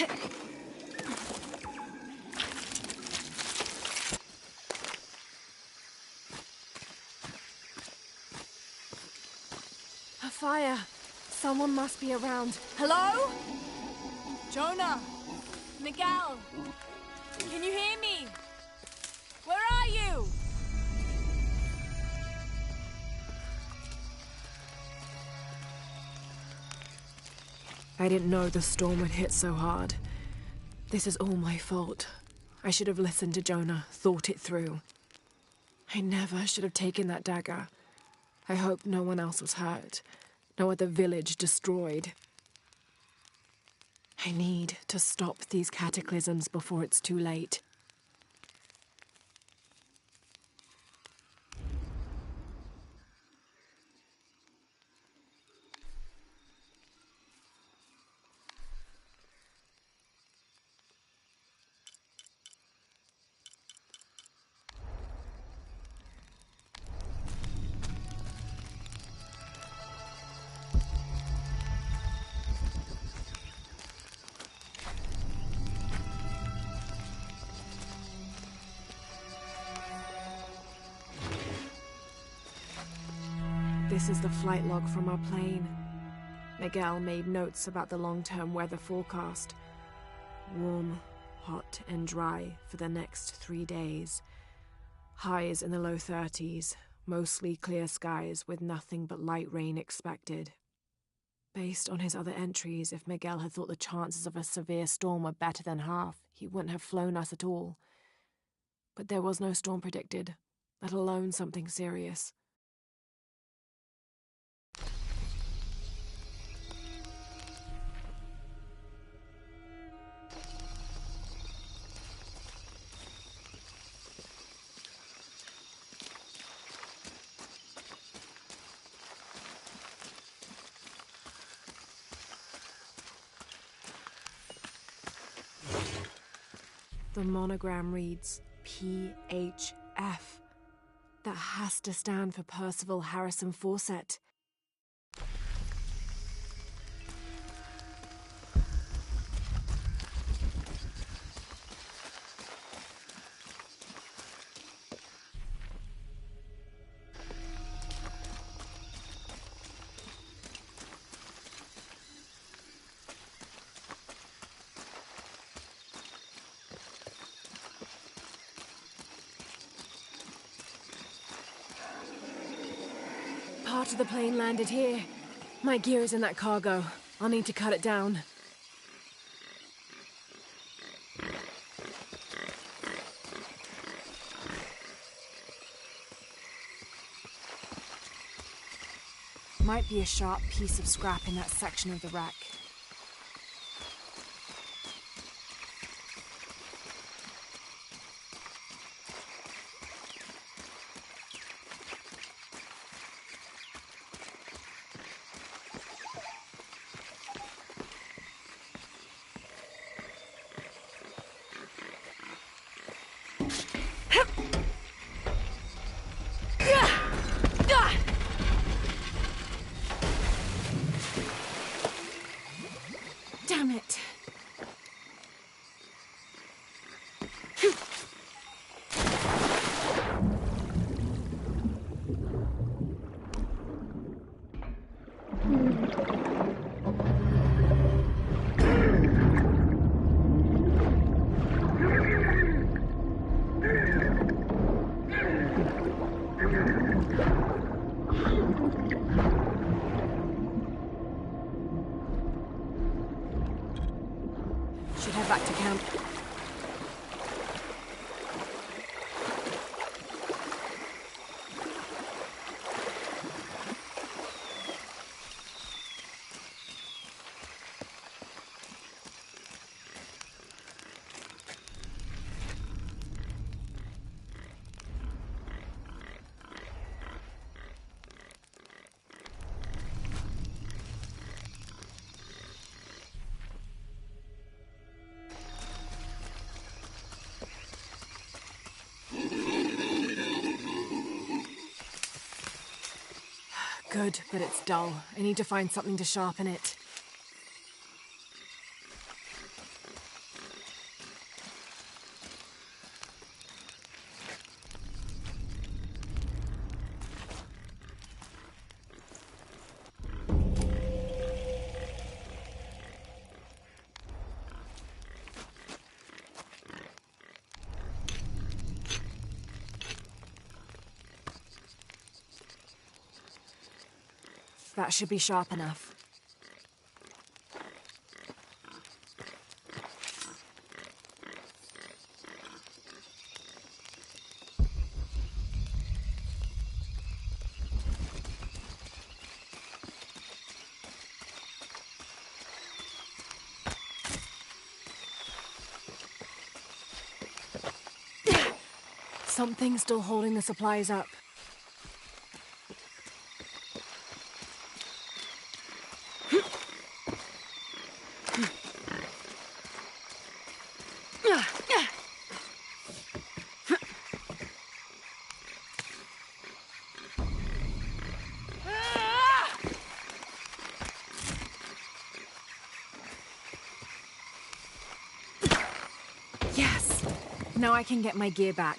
A fire. Someone must be around. Hello? Jonah? Miguel? Can you hear me? Where are you? I didn't know the storm would hit so hard. This is all my fault. I should have listened to Jonah, thought it through. I never should have taken that dagger. I hope no one else was hurt. No other village destroyed. I need to stop these cataclysms before it's too late. This is the flight log from our plane. Miguel made notes about the long-term weather forecast. Warm, hot, and dry for the next 3 days. Highs in the low 30s, mostly clear skies with nothing but light rain expected. Based on his other entries, if Miguel had thought the chances of a severe storm were better than half, he wouldn't have flown us at all. But there was no storm predicted, let alone something serious. The monogram reads PHF. That has to stand for Percival Harrison Fawcett. Part of the plane landed here. My gear is in that cargo. I'll need to cut it down. Might be a sharp piece of scrap in that section of the wreck. Damn it. Should head back to camp. Good, but it's dull. I need to find something to sharpen it. That should be sharp enough. Something's still holding the supplies up. Yes! Now I can get my gear back.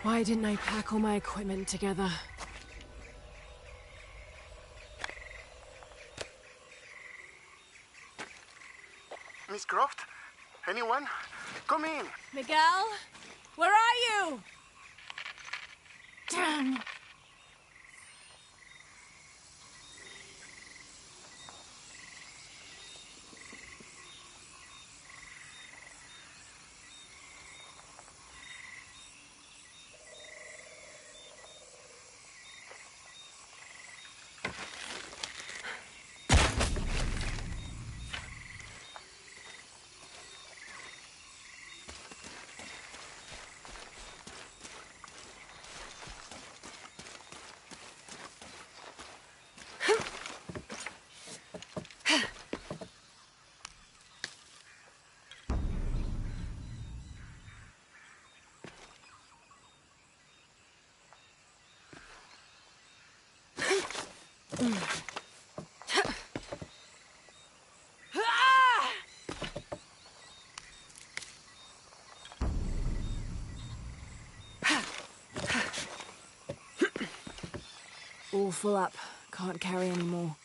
Why didn't I pack all my equipment together? Miss Croft? Anyone? Come in. Miguel? Where are you? Damn. All full up. Can't carry any more.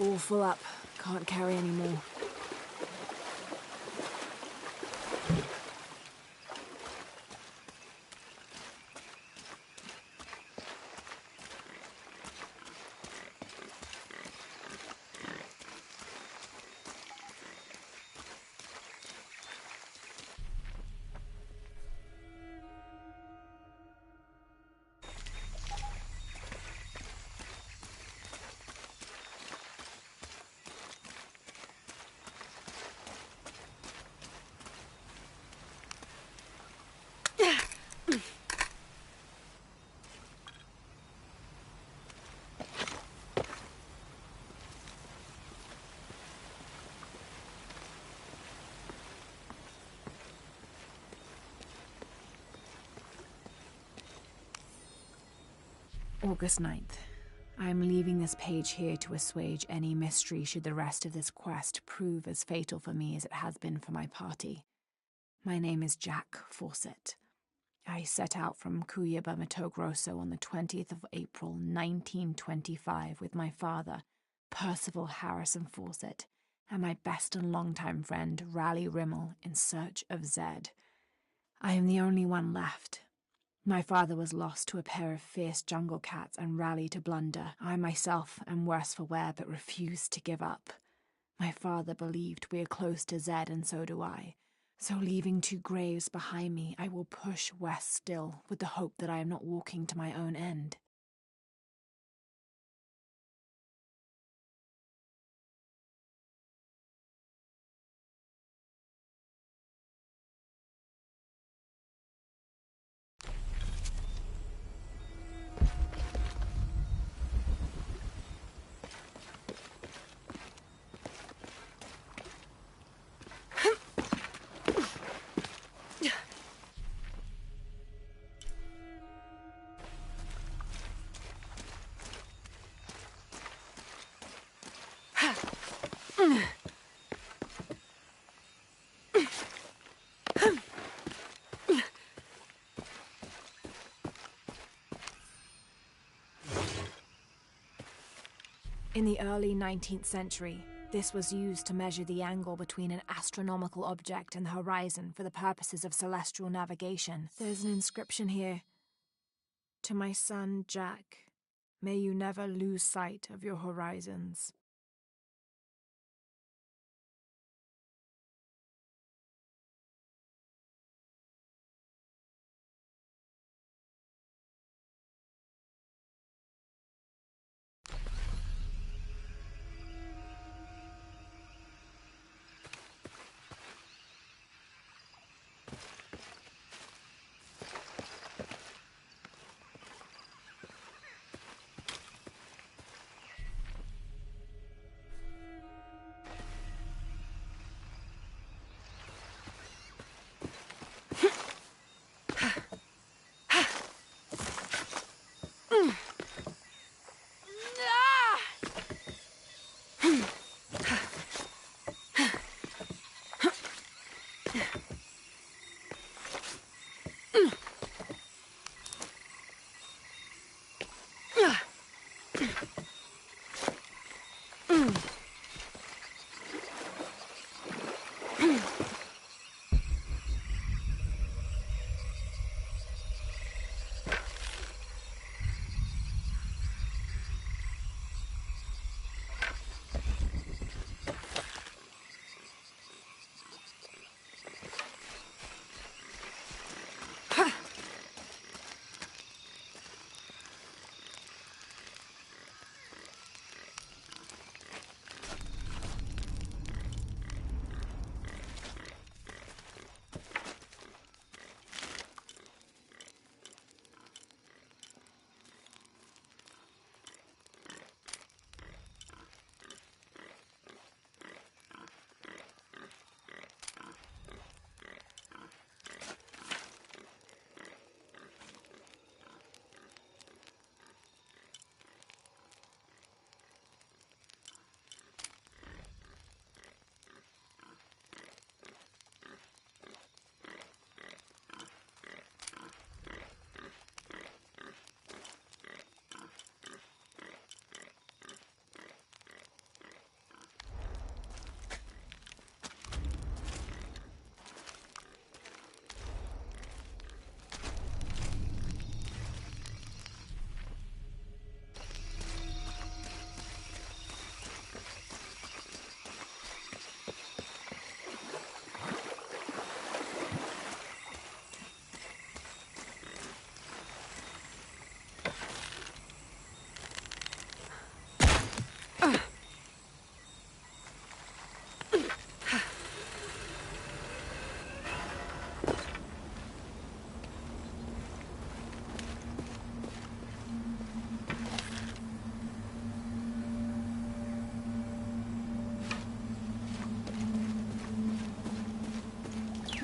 All full up. Can't carry any more. August 9th. I am leaving this page here to assuage any mystery should the rest of this quest prove as fatal for me as it has been for my party. My name is Jack Fawcett. I set out from Cuyaba, Mato Grosso on the 20th of April, 1925 with my father, Percival Harrison Fawcett, and my best and longtime friend, Raleigh Rimmel, in search of Zed. I am the only one left. My father was lost to a pair of fierce jungle cats and Raleigh to Blunder. I myself am worse for wear but refuse to give up. My father believed we are close to Zed, and so do I. So leaving two graves behind me, I will push west still, with the hope that I am not walking to my own end. In the early 19th century, this was used to measure the angle between an astronomical object and the horizon for the purposes of celestial navigation. There's an inscription here. To my son, Jack, may you never lose sight of your horizons.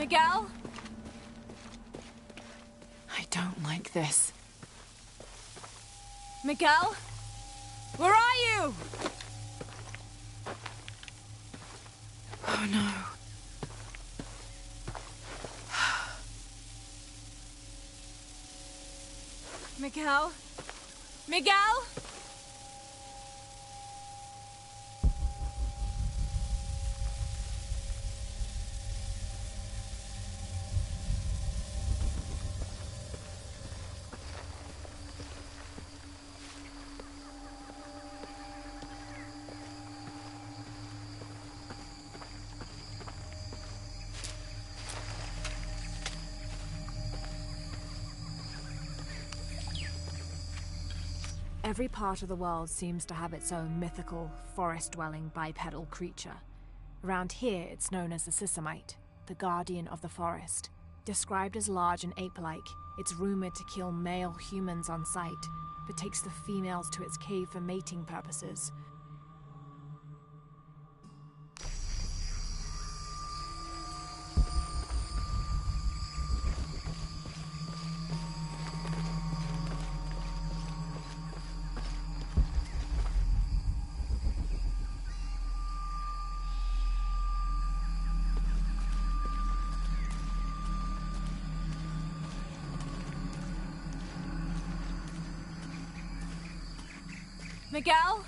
Miguel? I don't like this. Miguel? Where are you? Oh no. Miguel? Miguel? Every part of the world seems to have its own mythical, forest-dwelling bipedal creature. Around here, it's known as the Sisamite, the guardian of the forest. Described as large and ape-like, it's rumored to kill male humans on sight, but takes the females to its cave for mating purposes. Miguel?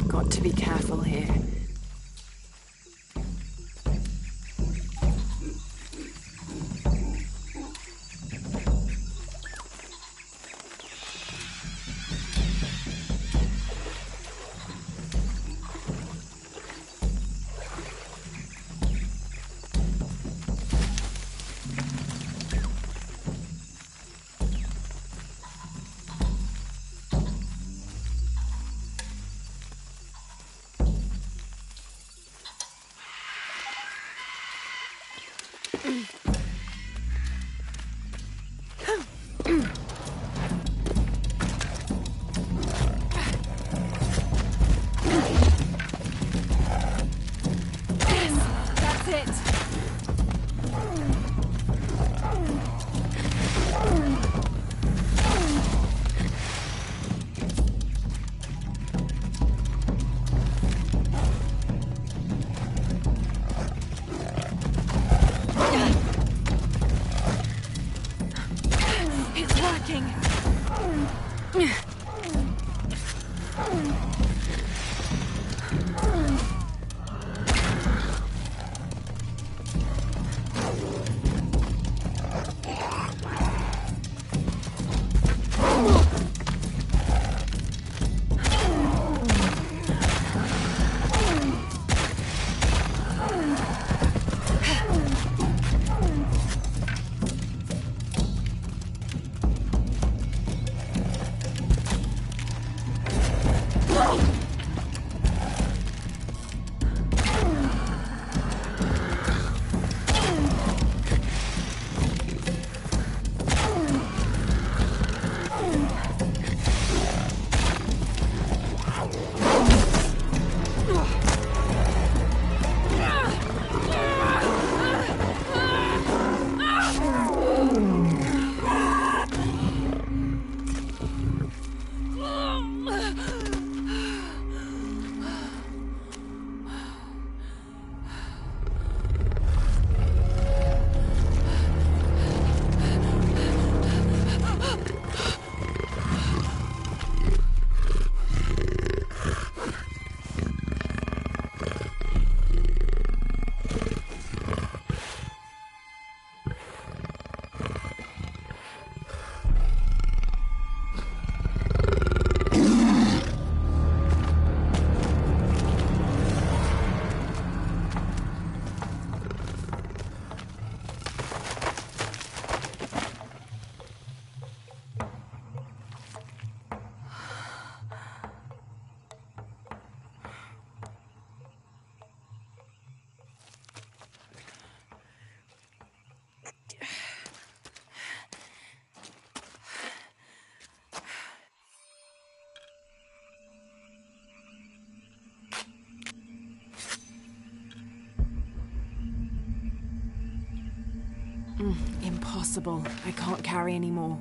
Got to be careful here. That's it. Impossible. I can't carry anymore.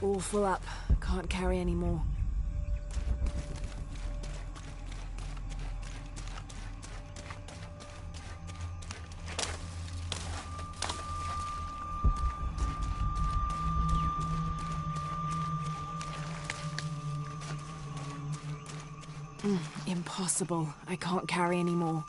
All full up. Can't carry anymore. Impossible. I can't carry anymore.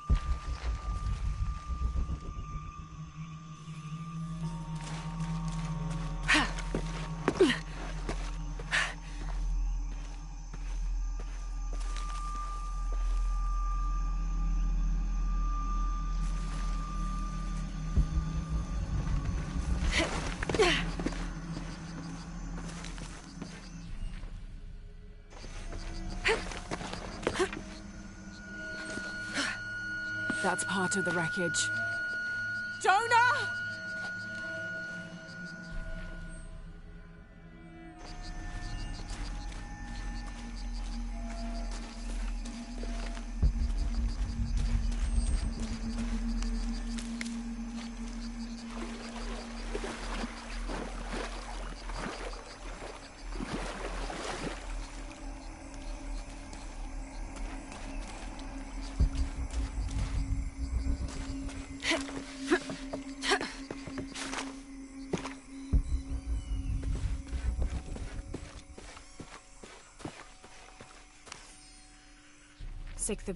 That's part of the wreckage. Jonah!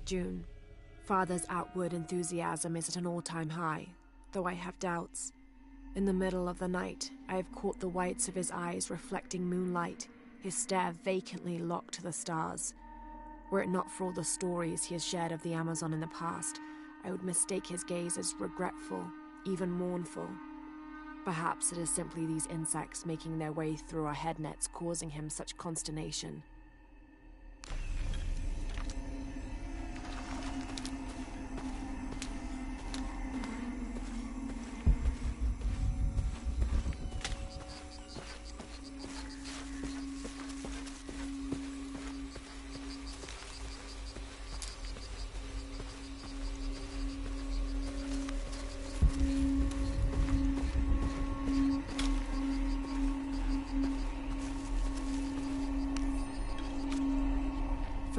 June. Father's outward enthusiasm is at an all-time high, though I have doubts. In the middle of the night, I have caught the whites of his eyes reflecting moonlight, his stare vacantly locked to the stars. Were it not for all the stories he has shared of the Amazon in the past, I would mistake his gaze as regretful, even mournful. Perhaps it is simply these insects making their way through our head nets causing him such consternation.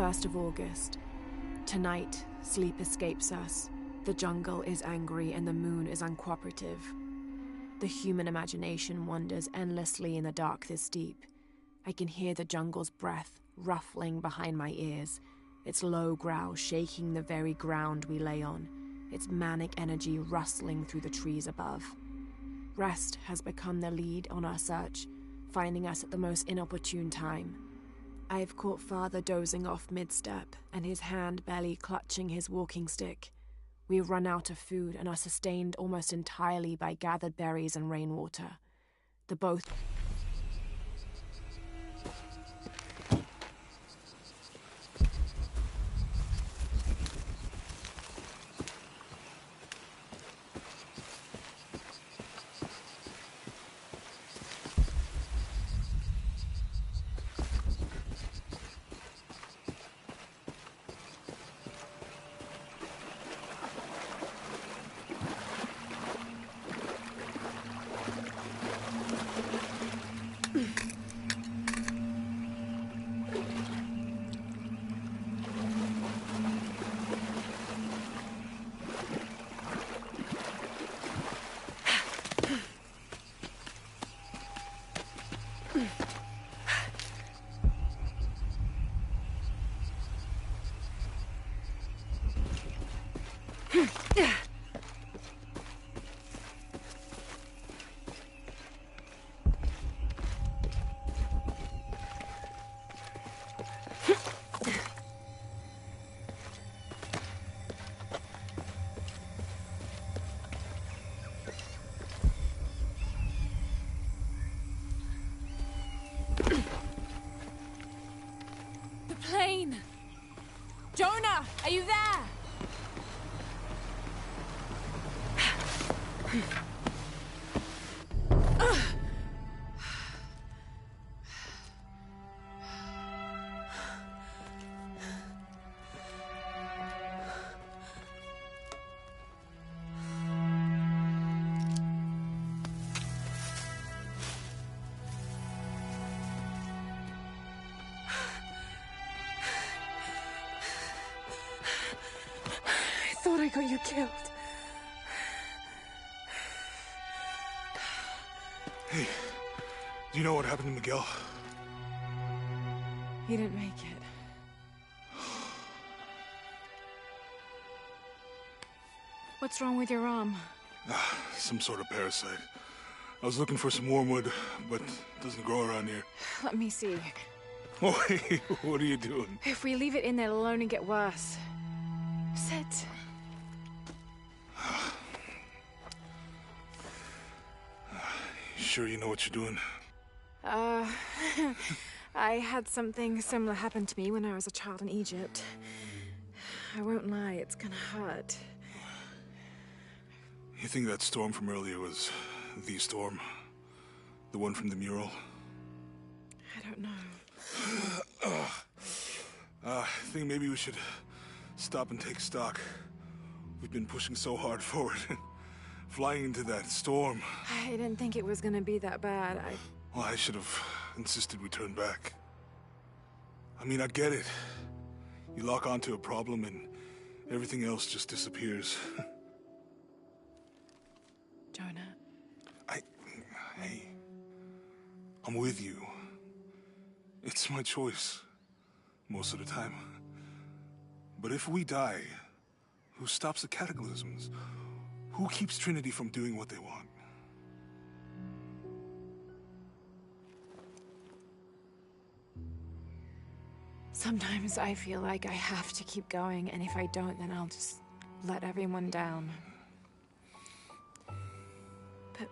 1st of August. Tonight, sleep escapes us. The jungle is angry and the moon is uncooperative. The human imagination wanders endlessly in the dark this deep. I can hear the jungle's breath ruffling behind my ears, its low growl shaking the very ground we lay on, its manic energy rustling through the trees above. Rest has become the lead on our search, finding us at the most inopportune time. I have caught Father dozing off mid-step, and his hand barely clutching his walking stick. We have run out of food and are sustained almost entirely by gathered berries and rainwater. The both... Plane! Jonah, are you there? I thought I got you killed. Hey, do you know what happened to Miguel? He didn't make it. What's wrong with your arm? Some sort of parasite. I was looking for some wormwood, but it doesn't grow around here. Let me see. Oh, hey, what are you doing? If we leave it in there, it'll only get worse. Sit. Sure you know what you're doing? I had something similar happen to me when I was a child in Egypt. I won't lie, it's gonna hurt. You think that storm from earlier was the storm? The one from the mural? I don't know. I think maybe we should stop and take stock. We've been pushing so hard forward. Flying into that storm. I didn't think it was gonna be that bad. Well, I should have insisted we turn back. I mean, I get it. You lock onto a problem and everything else just disappears. Jonah. Hey. I'm with you. It's my choice. Most of the time. But if we die, who stops the cataclysms? Who keeps Trinity from doing what they want? Sometimes I feel like I have to keep going, and if I don't, then I'll just let everyone down. But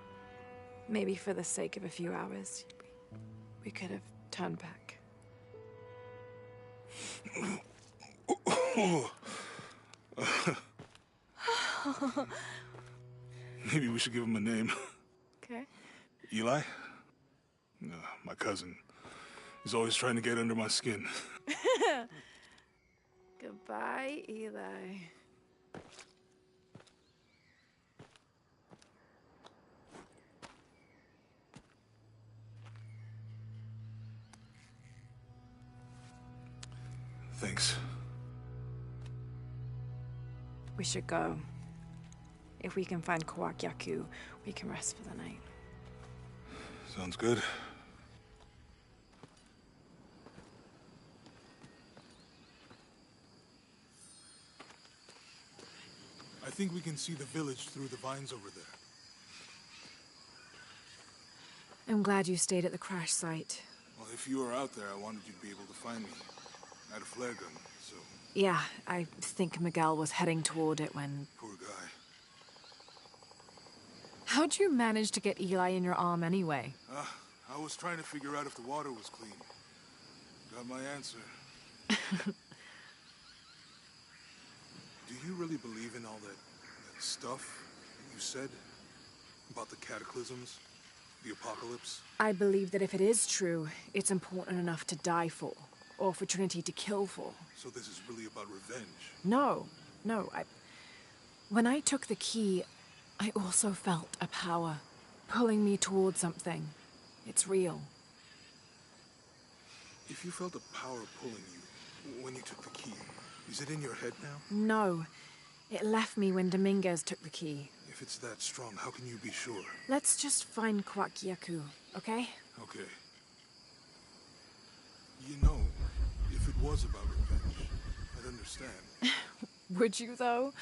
maybe for the sake of a few hours, we could have turned back. Maybe we should give him a name. Okay. Eli? My cousin. He's always trying to get under my skin. Goodbye, Eli. Thanks. We should go. If we can find Kawakyaku, we can rest for the night. Sounds good. I think we can see the village through the vines over there. I'm glad you stayed at the crash site. Well, if you were out there, I wanted you to be able to find me. I had a flare gun, so... Yeah, I think Miguel was heading toward it when... Poor guy. How'd you manage to get Eli in your arm anyway? I was trying to figure out if the water was clean. Got my answer. Do you really believe in all that stuff you said? About the cataclysms? The apocalypse? I believe that if it is true, it's important enough to die for. Or for Trinity to kill for. So this is really about revenge? No. When I took the key, I also felt a power pulling me toward something. It's real. If you felt a power pulling you when you took the key, is it in your head now? No. It left me when Dominguez took the key. If it's that strong, how can you be sure? Let's just find Kawakyaku, okay? Okay. You know, if it was about revenge, I'd understand. Would you, though?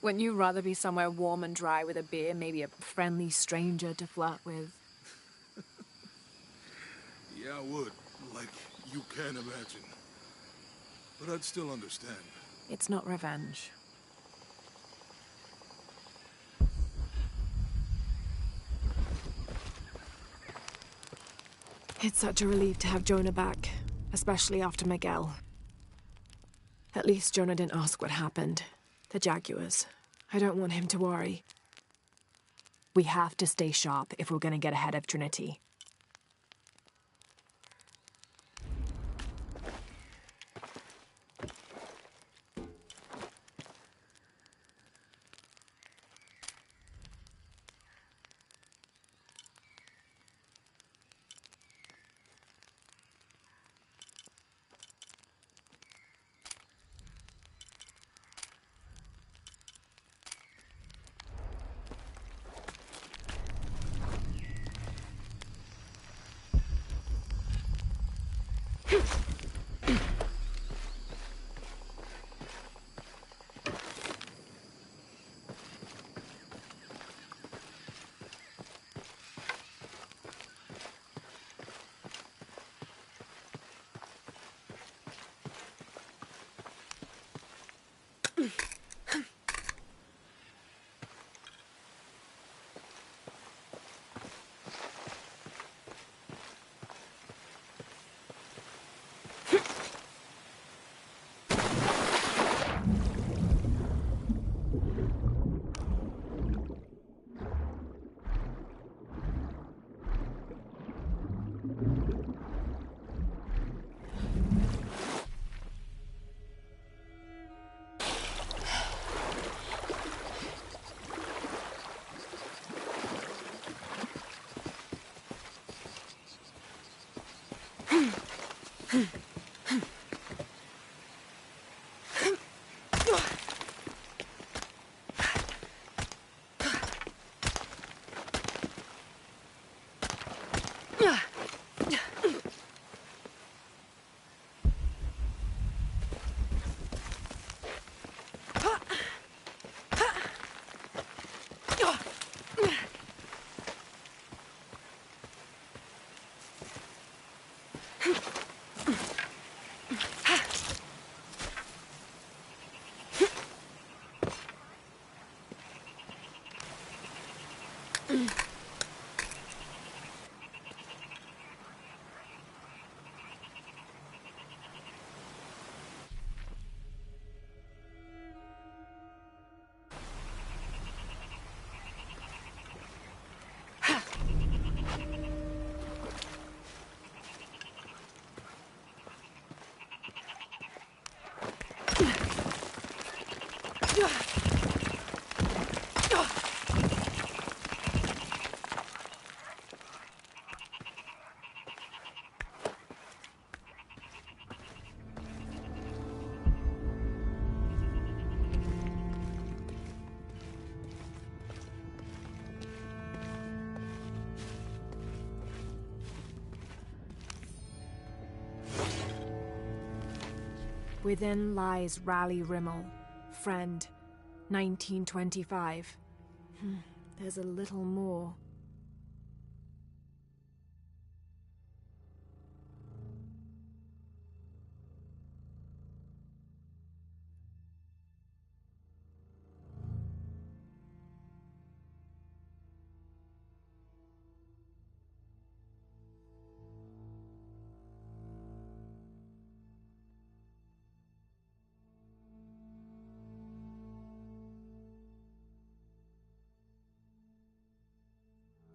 Wouldn't you rather be somewhere warm and dry with a beer, maybe a friendly stranger to flirt with? Yeah, I would. Like you can imagine. But I'd still understand. It's not revenge. It's such a relief to have Jonah back, especially after Miguel. At least Jonah didn't ask what happened. The Jaguars. I don't want him to worry. We have to stay sharp if we're gonna get ahead of Trinity. Within lies Raleigh Rimmel, friend, 1925. There's a little more.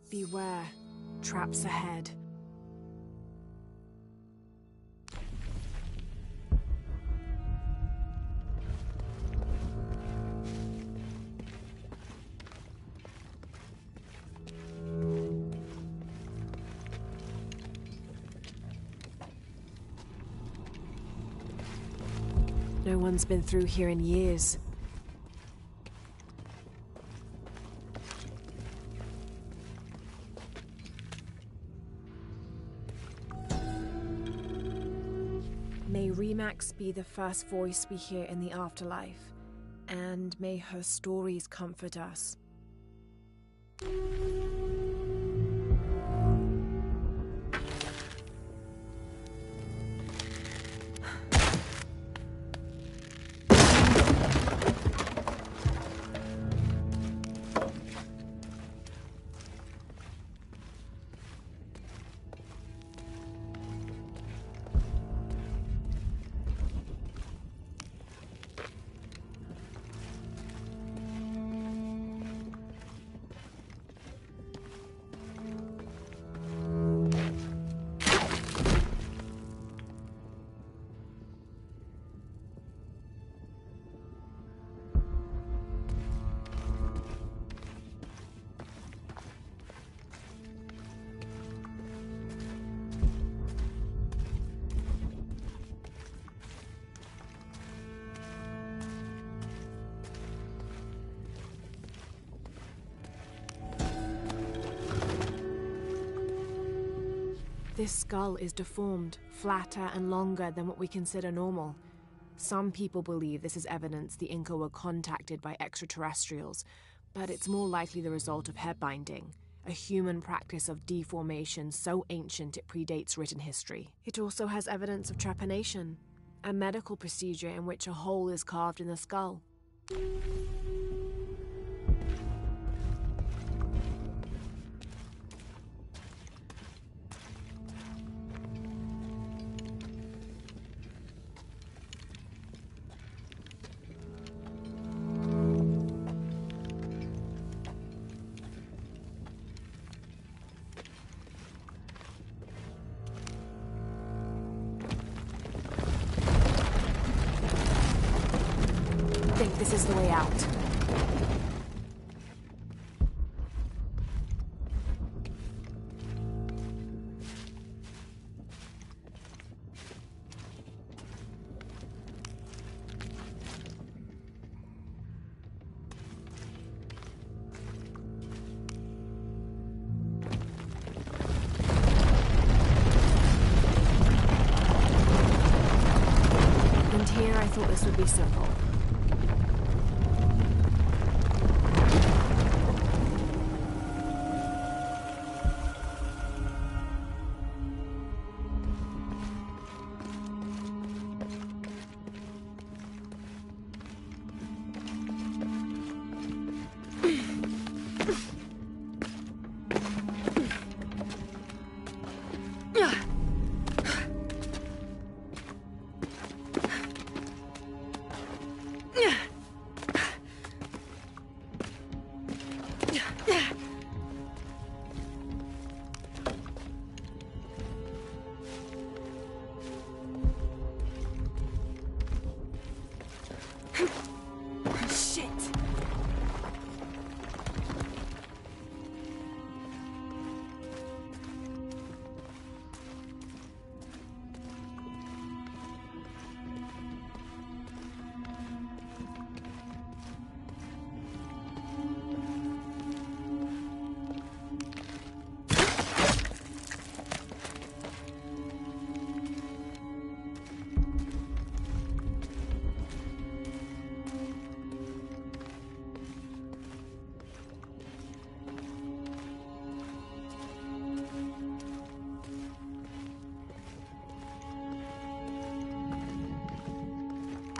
Beware, traps ahead. No one's been through here in years. May Remax be the first voice we hear in the afterlife, and may her stories comfort us. This skull is deformed, flatter and longer than what we consider normal. Some people believe this is evidence the Inca were contacted by extraterrestrials, but it's more likely the result of head binding, a human practice of deformation so ancient it predates written history. It also has evidence of trepanation, a medical procedure in which a hole is carved in the skull. I think this is the way out. And here I thought this would be simple.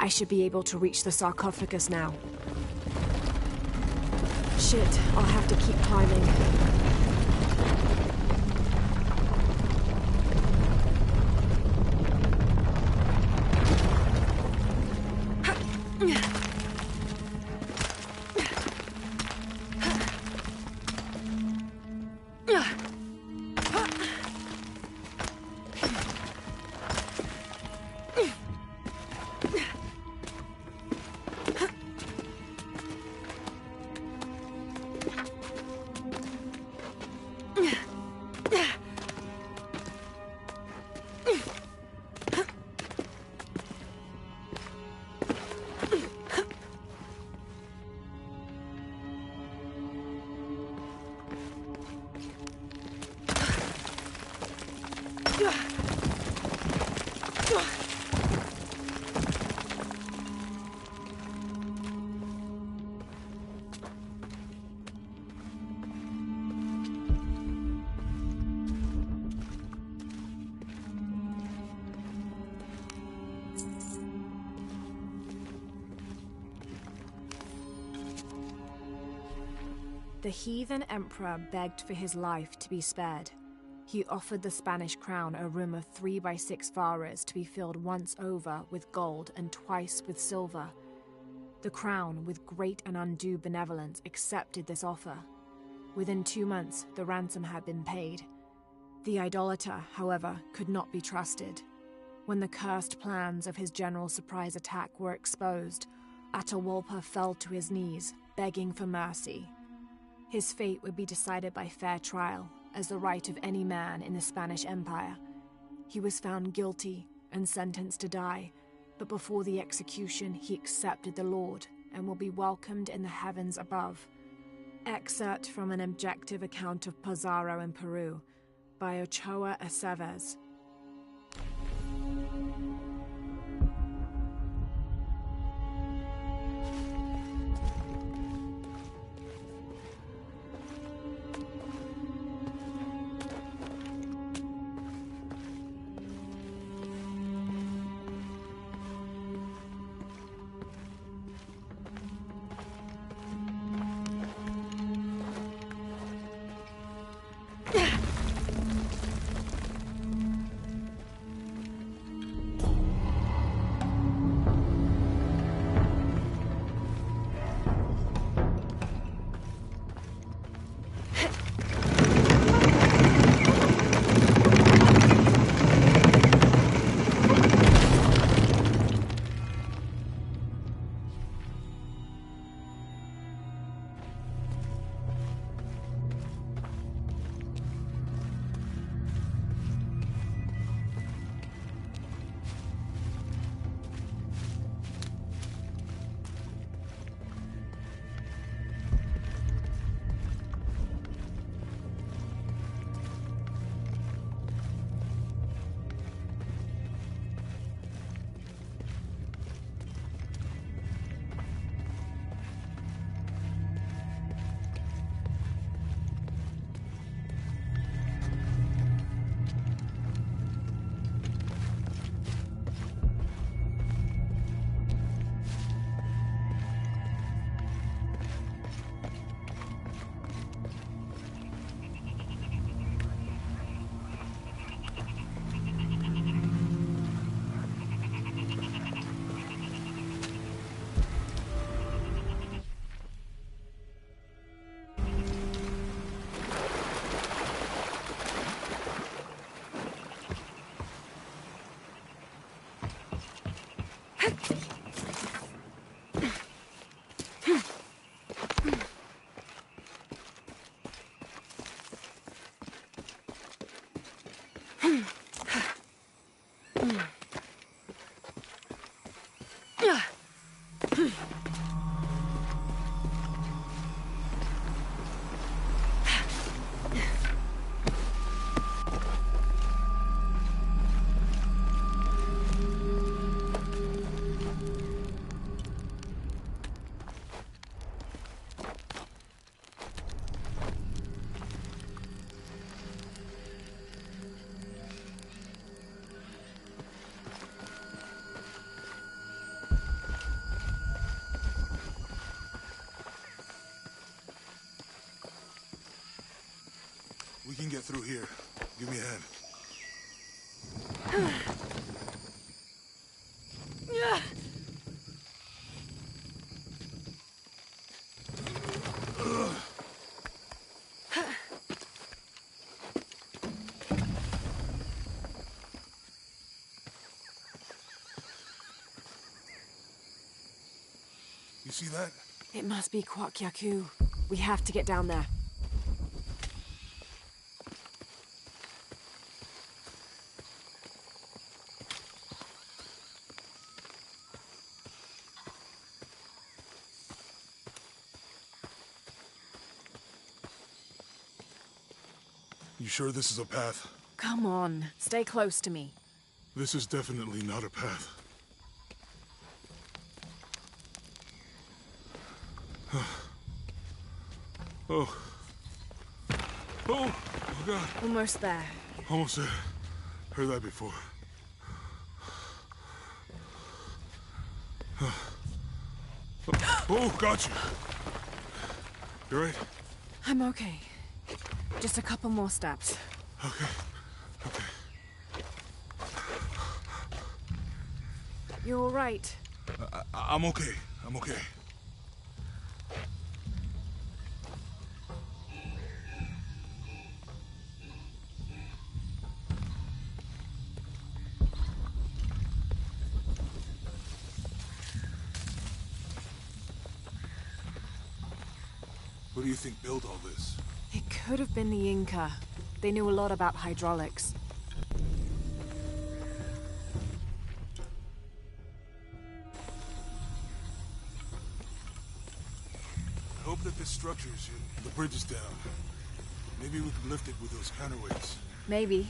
I should be able to reach the sarcophagus now. Shit, I'll have to keep climbing. The heathen emperor begged for his life to be spared. He offered the Spanish crown a room of 3x6 varas to be filled once over with gold and twice with silver. The crown, with great and undue benevolence, accepted this offer. Within 2 months, the ransom had been paid. The idolater, however, could not be trusted. When the cursed plans of his general surprise attack were exposed, Atahualpa fell to his knees, begging for mercy. His fate would be decided by fair trial, as the right of any man in the Spanish Empire. He was found guilty and sentenced to die, but before the execution he accepted the Lord and will be welcomed in the heavens above. Excerpt from an objective account of Pizarro in Peru by Ochoa Aceves. through here. Give me a hand. You see that? It must be Kwak Yaku. We have to get down there. You sure this is a path? Come on, stay close to me. This is definitely not a path. Oh. Oh, God. Almost there. Almost there. Heard that before. Oh, got you. You right? I'm okay. Just a couple more steps. Okay. Okay. You're all right. I'm okay. I'm okay. What do you think built all this? It could have been the Inca. They knew a lot about hydraulics. I hope that this structure is here. The bridge is down. Maybe we can lift it with those counterweights. Maybe.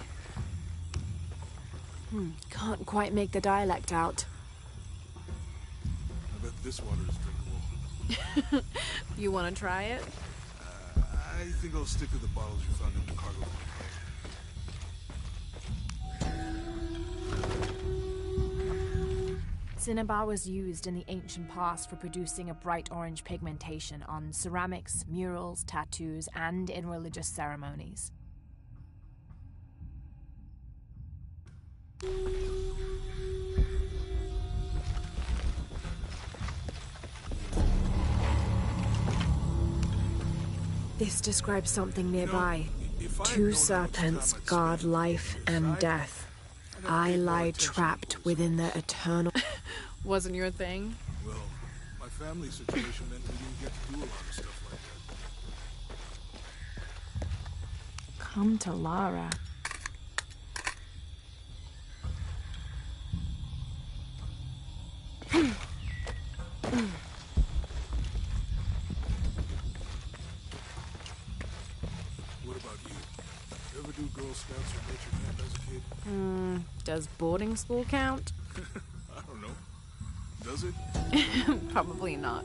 Can't quite make the dialect out. I bet this water is drinkable. You want to try it? I think I'll stick to the bottles you found in the cargo plane. Cinnabar was used in the ancient past for producing a bright orange pigmentation on ceramics, murals, tattoos, and in religious ceremonies. This describes something nearby. Two serpents guard life and death. I lie trapped within the eternal... Wasn't your thing? Well, my family situation meant we didn't get to do a lot of stuff like that. Come to Lara. What about you? You ever do Girl Scouts or nature camp as a kid? Does boarding school count? I don't know. Does it? Probably not.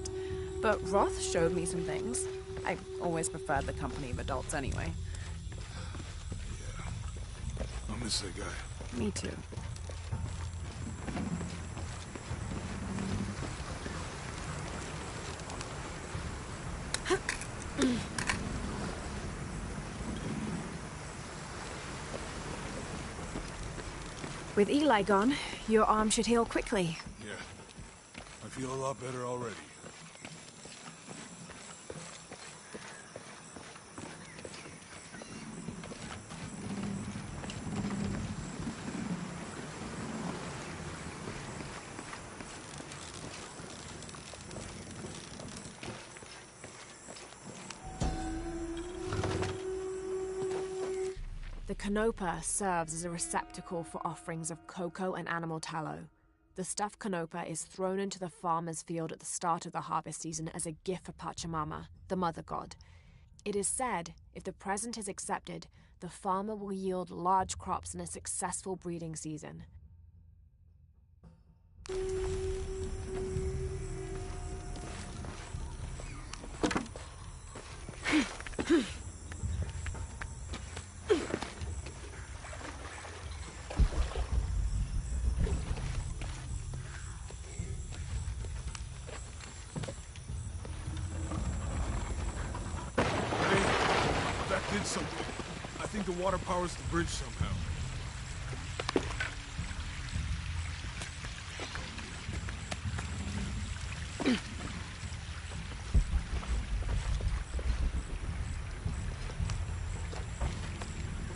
But Roth showed me some things. I always preferred the company of adults anyway. Yeah. I'll miss that guy. Me too. With Eli gone, your arm should heal quickly. Yeah. I feel a lot better already. The canopa serves as a receptacle for offerings of cocoa and animal tallow. The stuffed canopa is thrown into the farmer's field at the start of the harvest season as a gift for Pachamama, the mother god. It is said, if the present is accepted, the farmer will yield large crops in a successful breeding season. That did something. I think the the water powers the bridge somehow.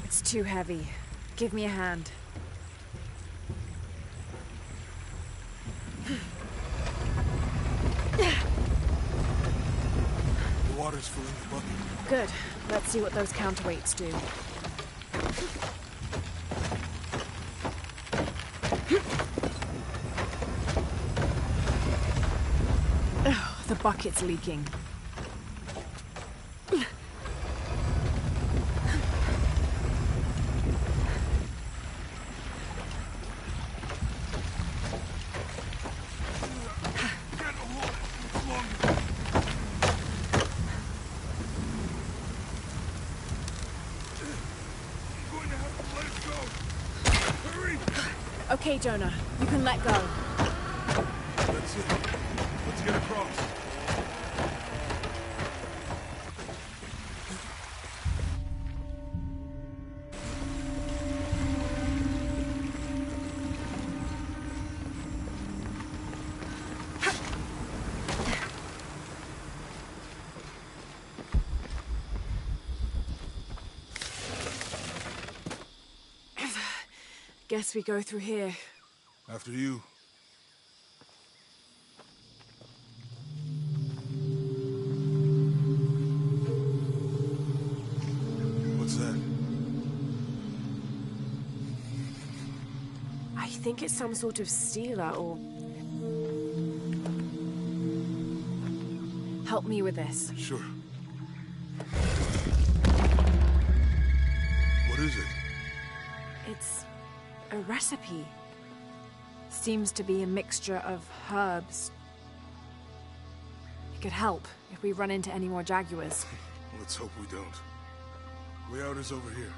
It's too heavy. Give me a hand. The water's filling the bucket. Good. Let's see what those counterweights do. Ugh, the bucket's leaking. Okay, Jonah. You can let go. That's it. Let's get across. Guess we go through here. After you. What's that? I think it's some sort of sealer or... Help me with this. Sure. What is it? It's a recipe. Seems to be a mixture of herbs. It could help if we run into any more jaguars. Let's hope we don't. Way out is over here.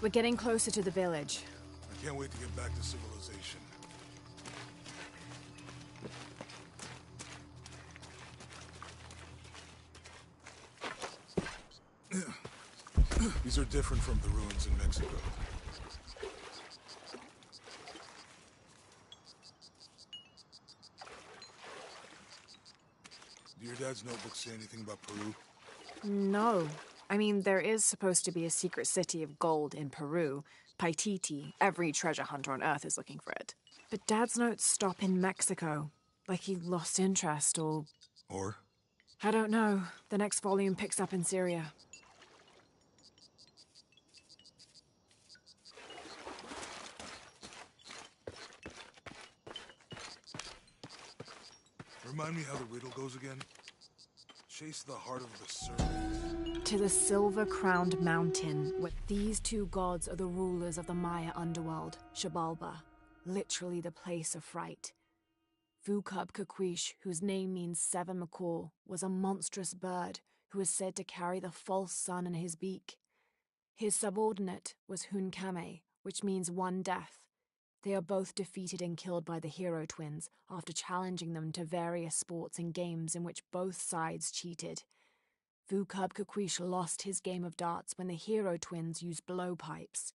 We're getting closer to the village. I can't wait to get back to civilization. These are different from the ruins in Mexico. Do your dad's notebooks say anything about Peru? No. I mean, there is supposed to be a secret city of gold in Peru. Paititi. Every treasure hunter on Earth is looking for it. But Dad's notes stop in Mexico. Like he lost interest or... Or? I don't know. The next volume picks up in Syria. Remind me how the riddle goes again? Chase the heart of the serpent. To the silver-crowned mountain, where these two gods are the rulers of the Maya underworld, Xibalba, literally the place of fright. Vucub-Caquish, whose name means seven macaw, was a monstrous bird who is said to carry the false sun in his beak. His subordinate was Hunkame, which means one death. They are both defeated and killed by the hero twins after challenging them to various sports and games in which both sides cheated. Vucub-Caquish lost his game of darts when the hero twins used blowpipes.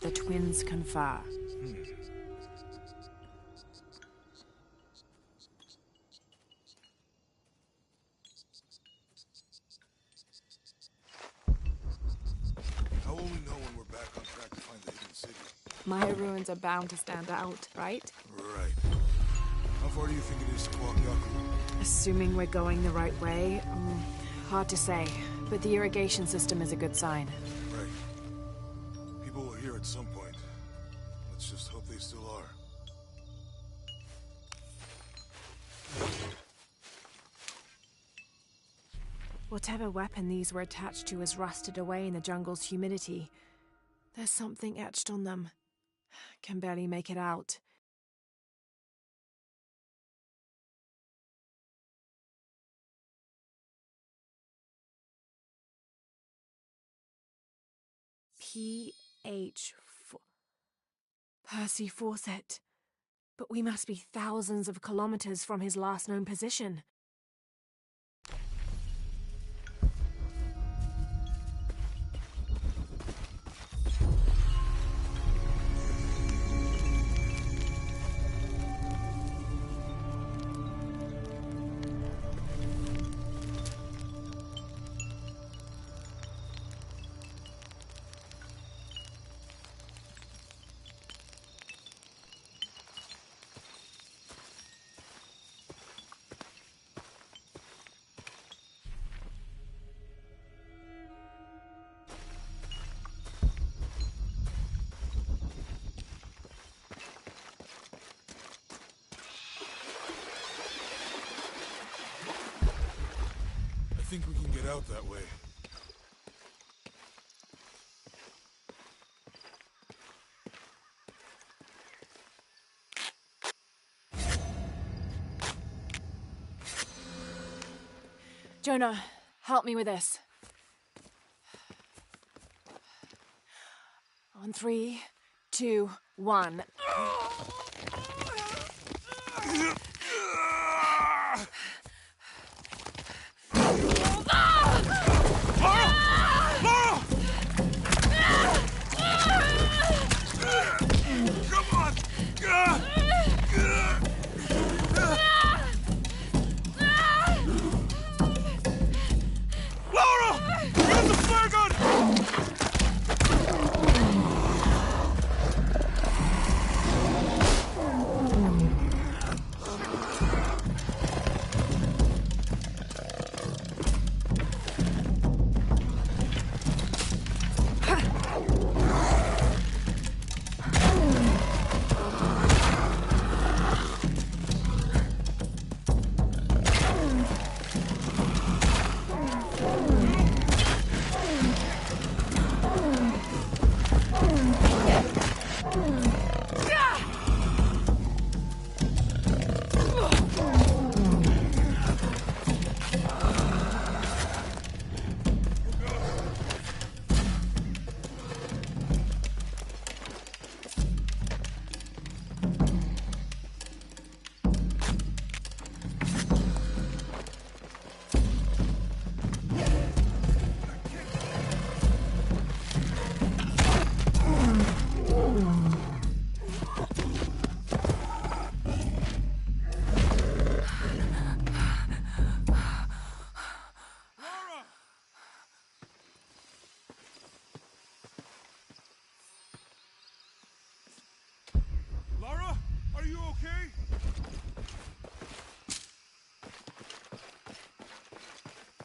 The twins confer. How will we know when we're back on track to find the hidden city? Maya ruins are bound to stand out, right? Right. How far do you think it is to Kwakyaku? Assuming we're going the right way, hard to say. But the irrigation system is a good sign. Right. People were here at some point. Let's just hope they still are. Whatever weapon these were attached to has rusted away in the jungle's humidity. There's something etched on them. Can barely make it out. P.H. Percy Fawcett. But we must be thousands of kilometers from his last known position. I think we can get out that way. Jonah, help me with this. On 3, 2, 1.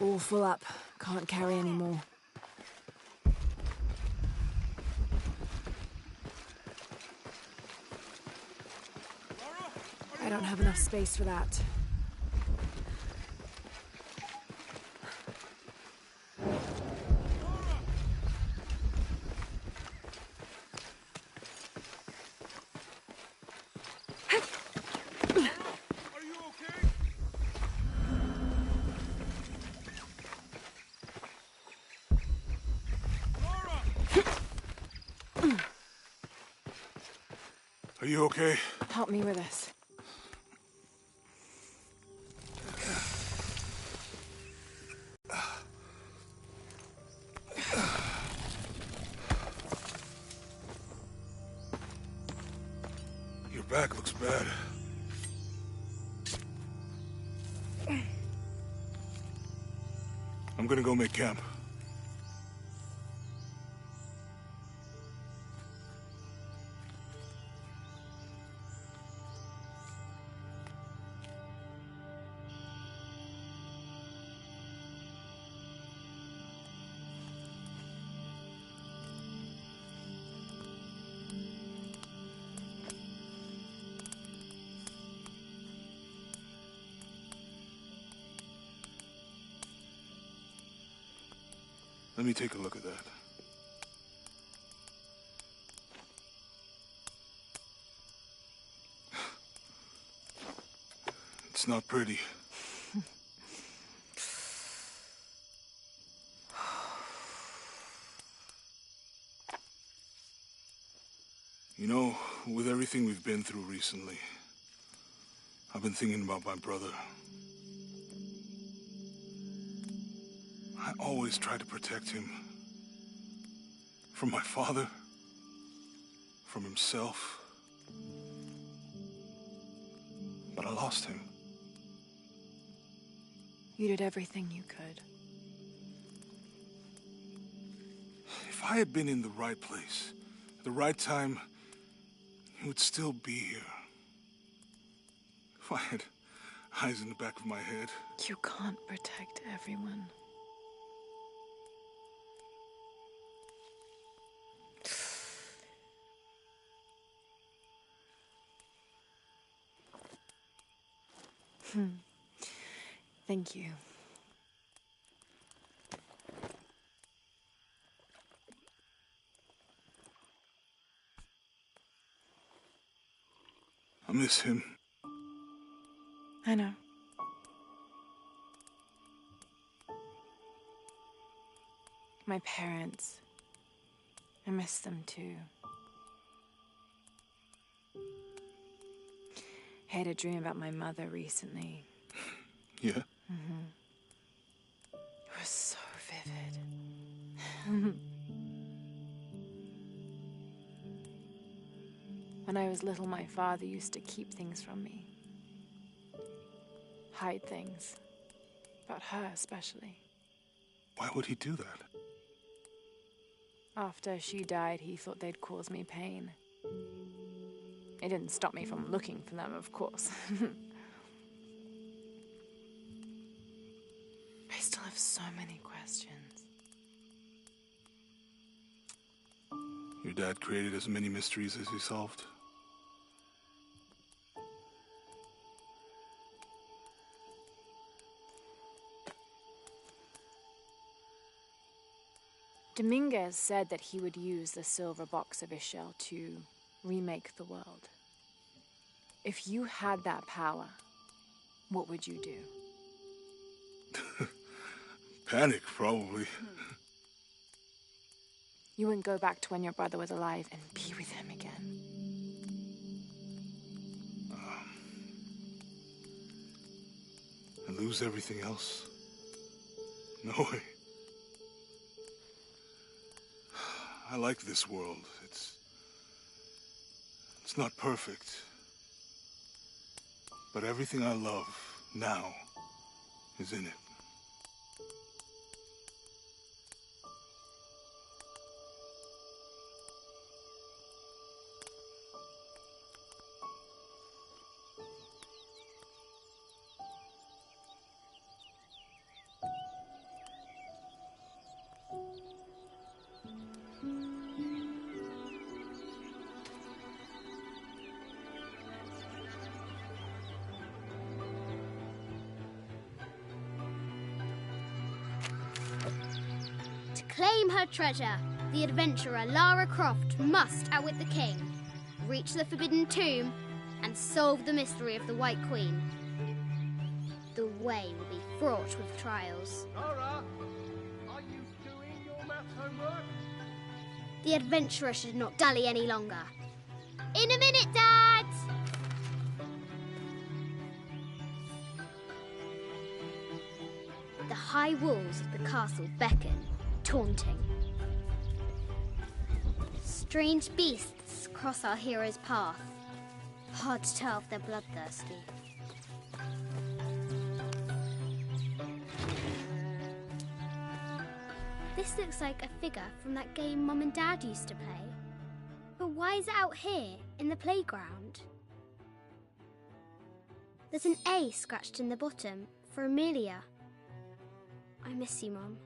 All full up. Can't carry any more. I don't have enough space for that. Are you okay? Help me with this. Your back looks bad. I'm gonna go make camp. Let me take a look at that. It's not pretty. You know, with everything we've been through recently, I've been thinking about my brother. I always try to protect him. From my father. From himself. But I lost him. You did everything you could. If I had been in the right place, at the right time, he would still be here. If I had eyes in the back of my head. You can't protect everyone. Thank you. I miss him. I know. My parents. I miss them too. I had a dream about my mother recently. Yeah? Mm-hmm. It was so vivid. When I was little, my father used to keep things from me. Hide things. About her, especially. Why would he do that? After she died, he thought they'd cause me pain. It didn't stop me from looking for them, of course. I still have so many questions. Your dad created as many mysteries as he solved. Dominguez said that he would use the silver box of Ishel to remake the world. If you had that power, what would you do? Panic, probably. You wouldn't go back to when your brother was alive and be with him again. And lose everything else? No way. I like this world. It's not perfect. But everything I love now is in it. Claim her treasure. The adventurer Lara Croft must outwit the king, reach the Forbidden Tomb, and solve the mystery of the White Queen. The way will be fraught with trials. Lara, are you doing your maths homework? The adventurer should not dally any longer. In a minute, Dad! The high walls of the castle beckon, taunting. Strange beasts cross our hero's path. Hard to tell if they're bloodthirsty. This looks like a figure from that game Mum and Dad used to play. But why is it out here, in the playground? There's an A scratched in the bottom, for Amelia. I miss you, Mum.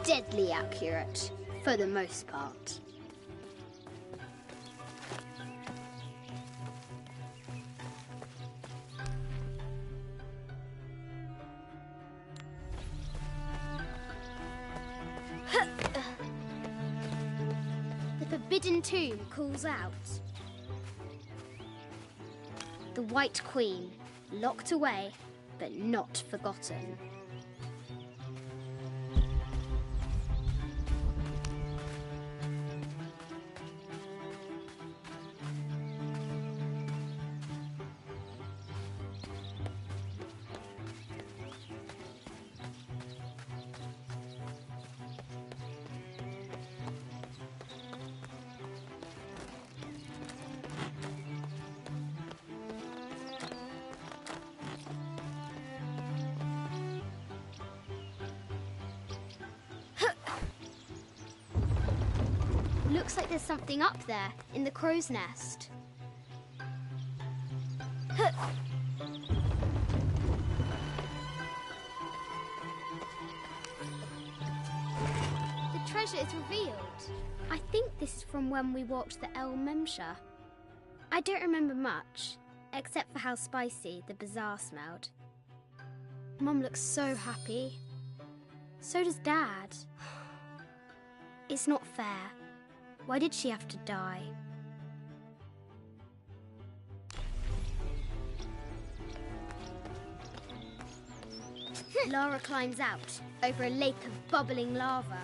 Deadly accurate, for the most part. The Forbidden Tomb calls out. The White Queen, locked away, but not forgotten. Looks like there's something up there, in the crow's nest. The treasure is revealed. I think this is from when we walked the El Memsha. I don't remember much, except for how spicy the bazaar smelled. Mum looks so happy. So does Dad. It's not fair. Why did she have to die? Lara climbs out over a lake of bubbling lava.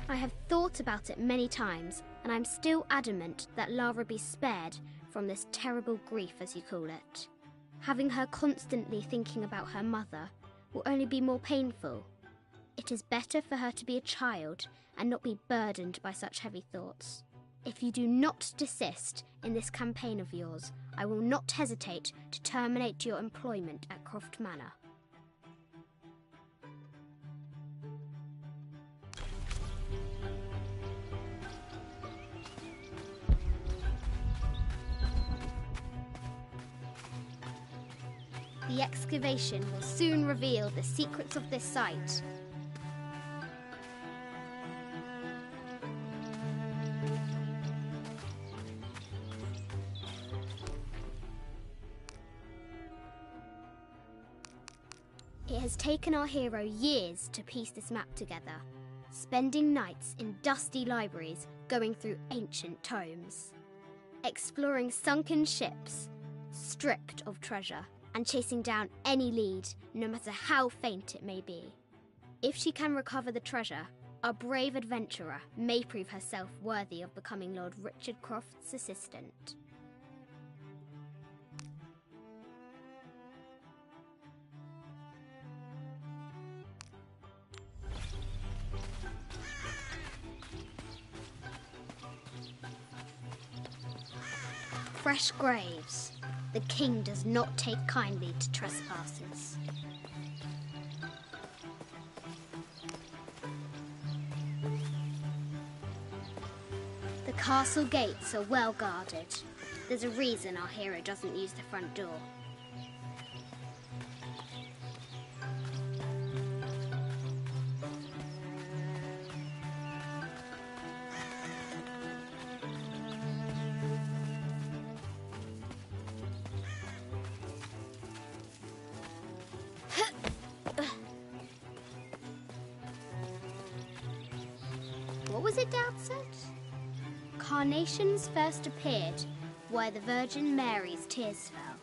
I have thought about it many times, and I'm still adamant that Lara be spared from this terrible grief, as you call it. Having her constantly thinking about her mother will only be more painful. It is better for her to be a child and not be burdened by such heavy thoughts. If you do not desist in this campaign of yours, I will not hesitate to terminate your employment at Croft Manor. The excavation will soon reveal the secrets of this site. It has taken our hero years to piece this map together, spending nights in dusty libraries going through ancient tomes, exploring sunken ships, stripped of treasure, and chasing down any lead, no matter how faint it may be. If she can recover the treasure, our brave adventurer may prove herself worthy of becoming Lord Richard Croft's assistant. Fresh graves. The king does not take kindly to trespassers. The castle gates are well guarded. There's a reason our hero doesn't use the front door. What was it Dad said? Carnations first appeared where the Virgin Mary's tears fell.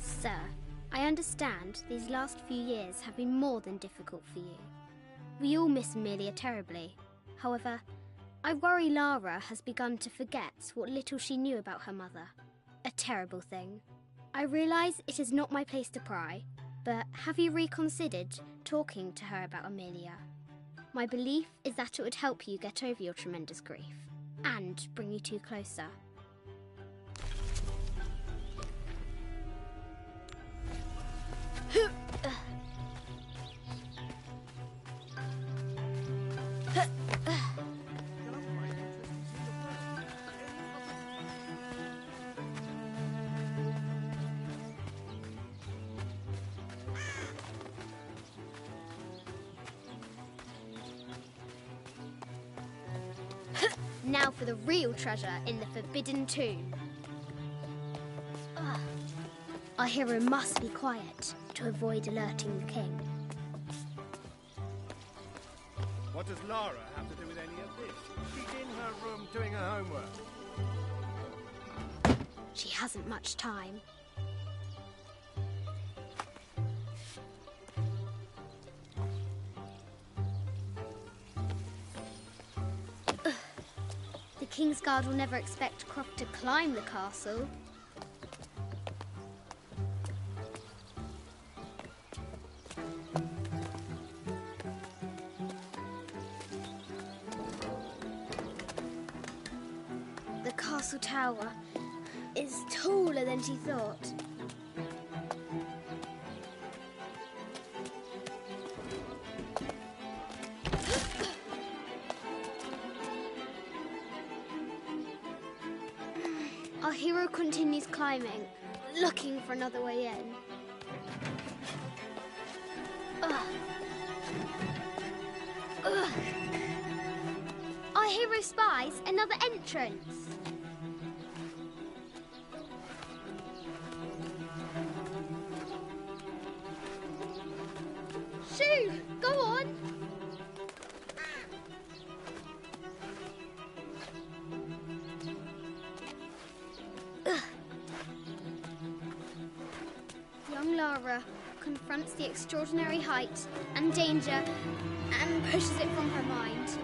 Sir, I understand these last few years have been more than difficult for you. We all miss Amelia terribly. However, I worry Lara has begun to forget what little she knew about her mother. A terrible thing. I realise it is not my place to pry, but have you reconsidered talking to her about Amelia? My belief is that it would help you get over your tremendous grief, and bring you two closer. Now for the real treasure in the Forbidden Tomb. Our hero must be quiet to avoid alerting the king. What does Lara have to do with any of this? She's in her room doing her homework. She hasn't much time. The Kingsguard will never expect Croft to climb the castle. The castle tower is taller than she thought. Our hero continues climbing, looking for another way in. Our hero spies another entrance. Shoo! Go on! Young Lara confronts the extraordinary height and danger and pushes it from her mind.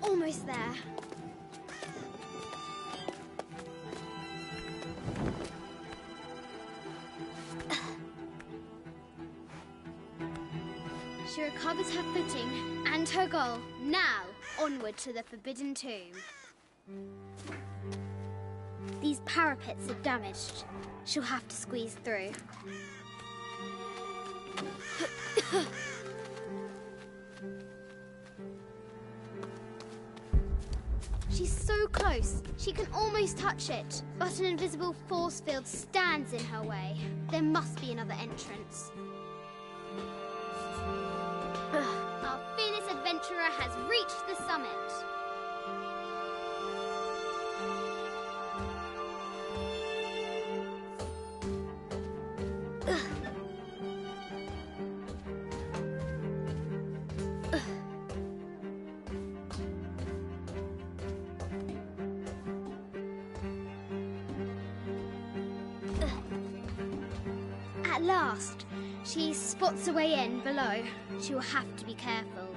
Almost there. She recovers her footing and her goal. Now, onward to the Forbidden Tomb. These parapets are damaged. She'll have to squeeze through. She's so close, she can almost touch it. But an invisible force field stands in her way. There must be another entrance. Our fearless adventurer has reached the summit. At last, she spots a way in below. She will have to be careful.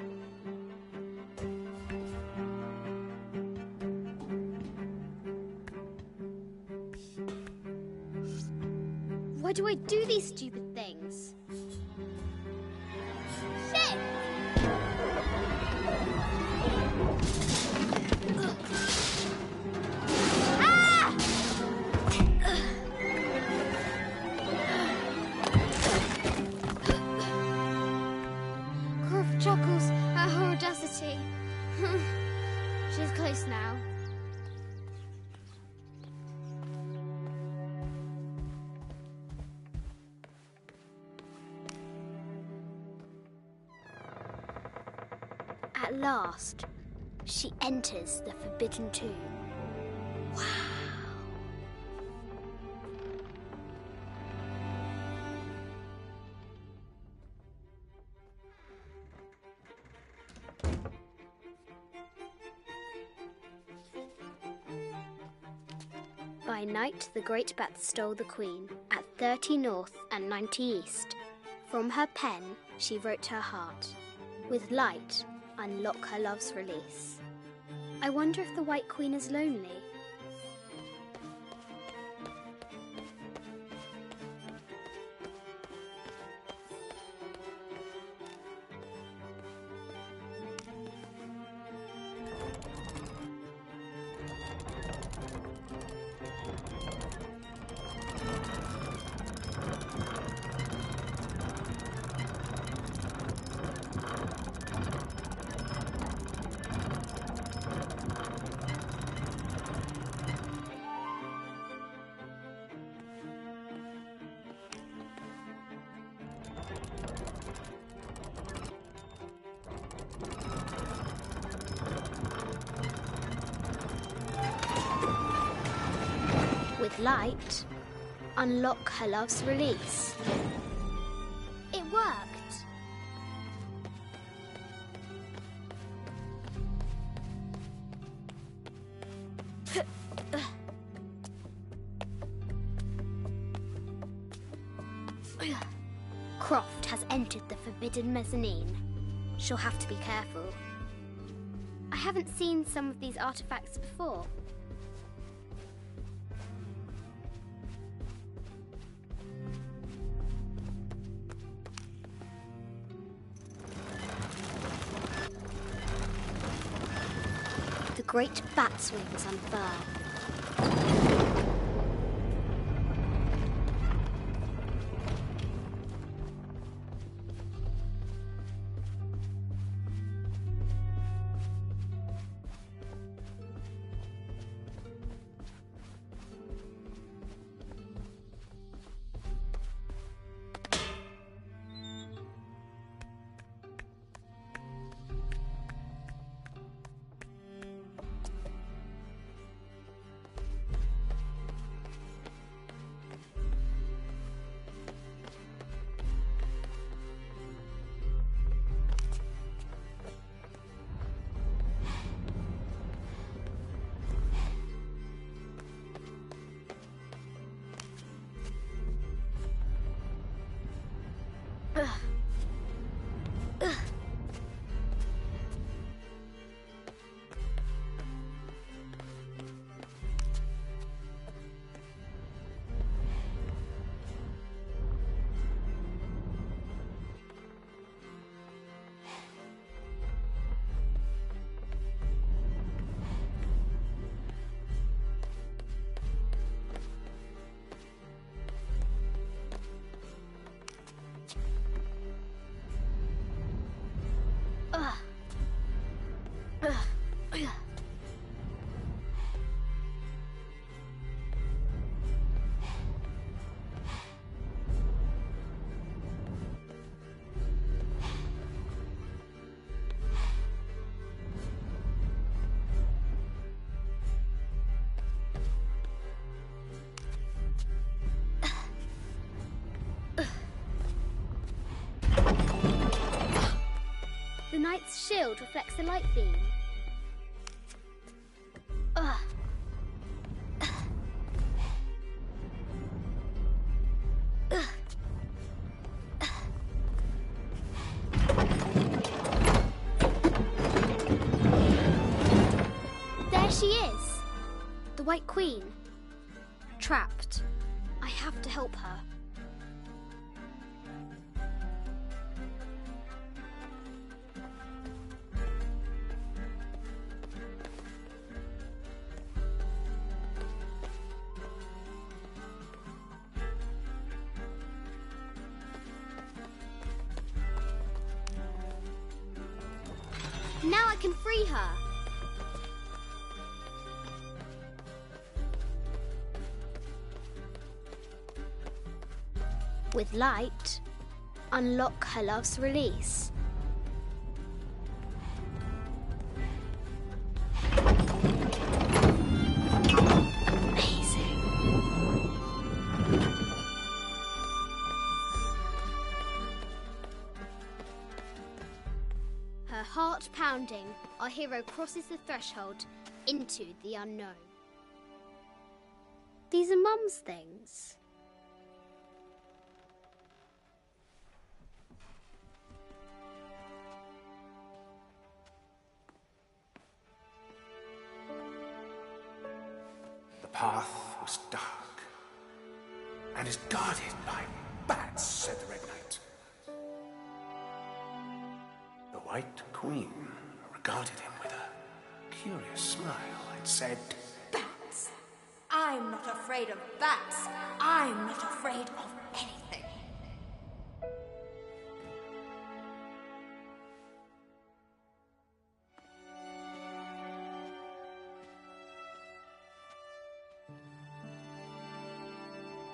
Why do I do these stupid things? Shit! Croft chuckles at her audacity. She's close now. At last, she enters the Forbidden Tomb. Wow. By night, the great bat stole the queen at 30 north and 90 east. From her pen, she wrote her heart. With light, unlock her love's release. I wonder if the White Queen is lonely. With light, unlock her love's release. It worked. Croft has entered the forbidden mezzanine. She'll have to be careful. I haven't seen some of these artifacts before. The great bat's wings unfurl. knight's shield reflects the light beam. Ugh. There she is. The White Queen. Trapped. I have to help her. Now I can free her. With light, unlock her love's release. Amazing. Her heart pounding, our hero crosses the threshold into the unknown. These are Mum's things. The path was dark and is guarded by bats, said the Red Knight. The White Queen regarded him with a curious smile and said, Bats! I'm not afraid of bats. I'm not afraid of anything.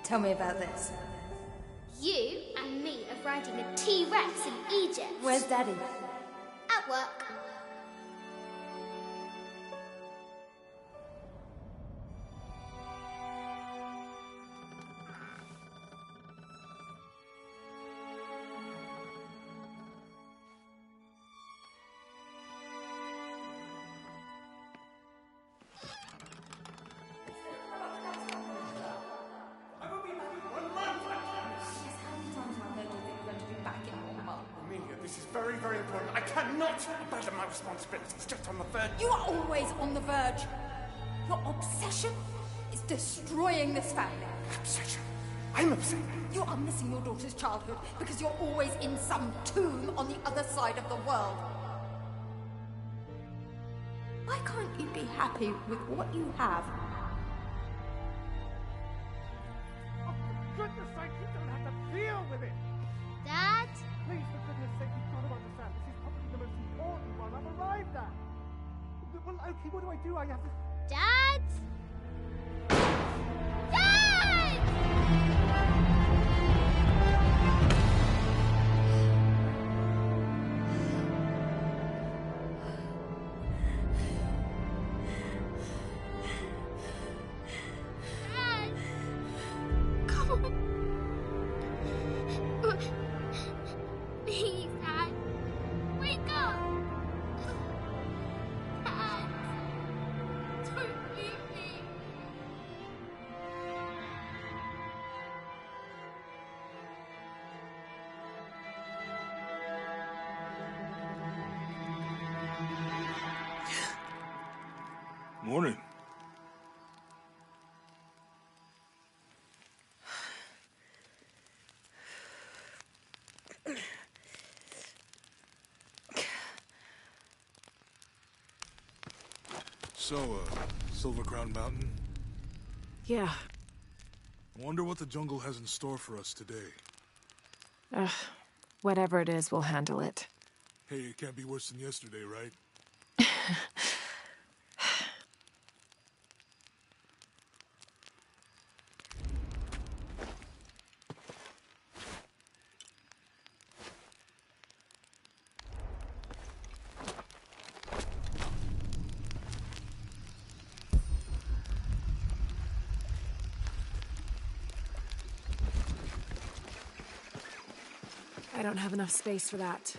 Tell me about this. You and me are riding a T-Rex in Egypt. Where's Daddy? At work. This is very, very important. I cannot abandon my responsibilities just on the verge. You are always on the verge. Your obsession is destroying this family. Obsession? I'm upset. You are missing your daughter's childhood because you're always in some tomb on the other side of the world. Why can't you be happy with what you have? Oh, for goodness sake, you don't have to deal with it. Dad? Please, for goodness sake, you've got to understand. This is probably the most important one I've arrived at. Well, okay, what do I do? I have to... Dad? Dad! Please, Dad. Wake up. Dad. Don't leave me. Morning. So, Silver Crown Mountain? Yeah. I wonder what the jungle has in store for us today. Whatever it is, we'll handle it. Hey, it can't be worse than yesterday, right? I don't have enough space for that.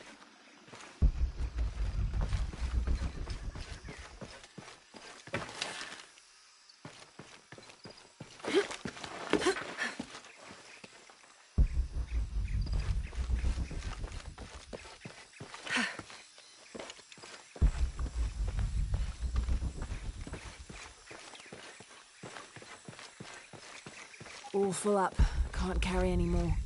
All full up. Can't carry any more.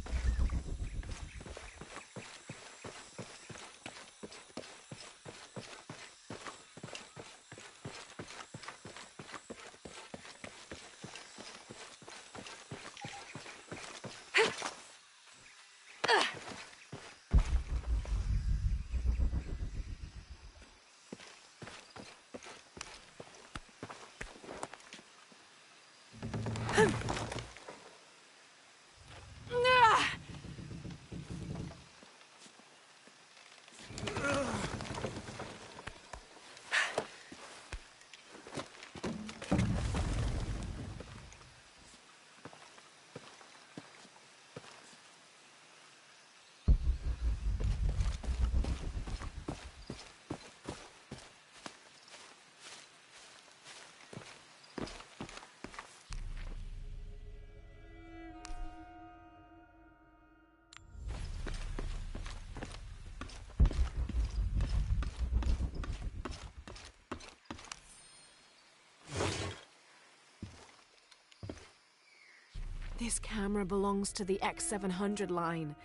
This camera belongs to the X700 line.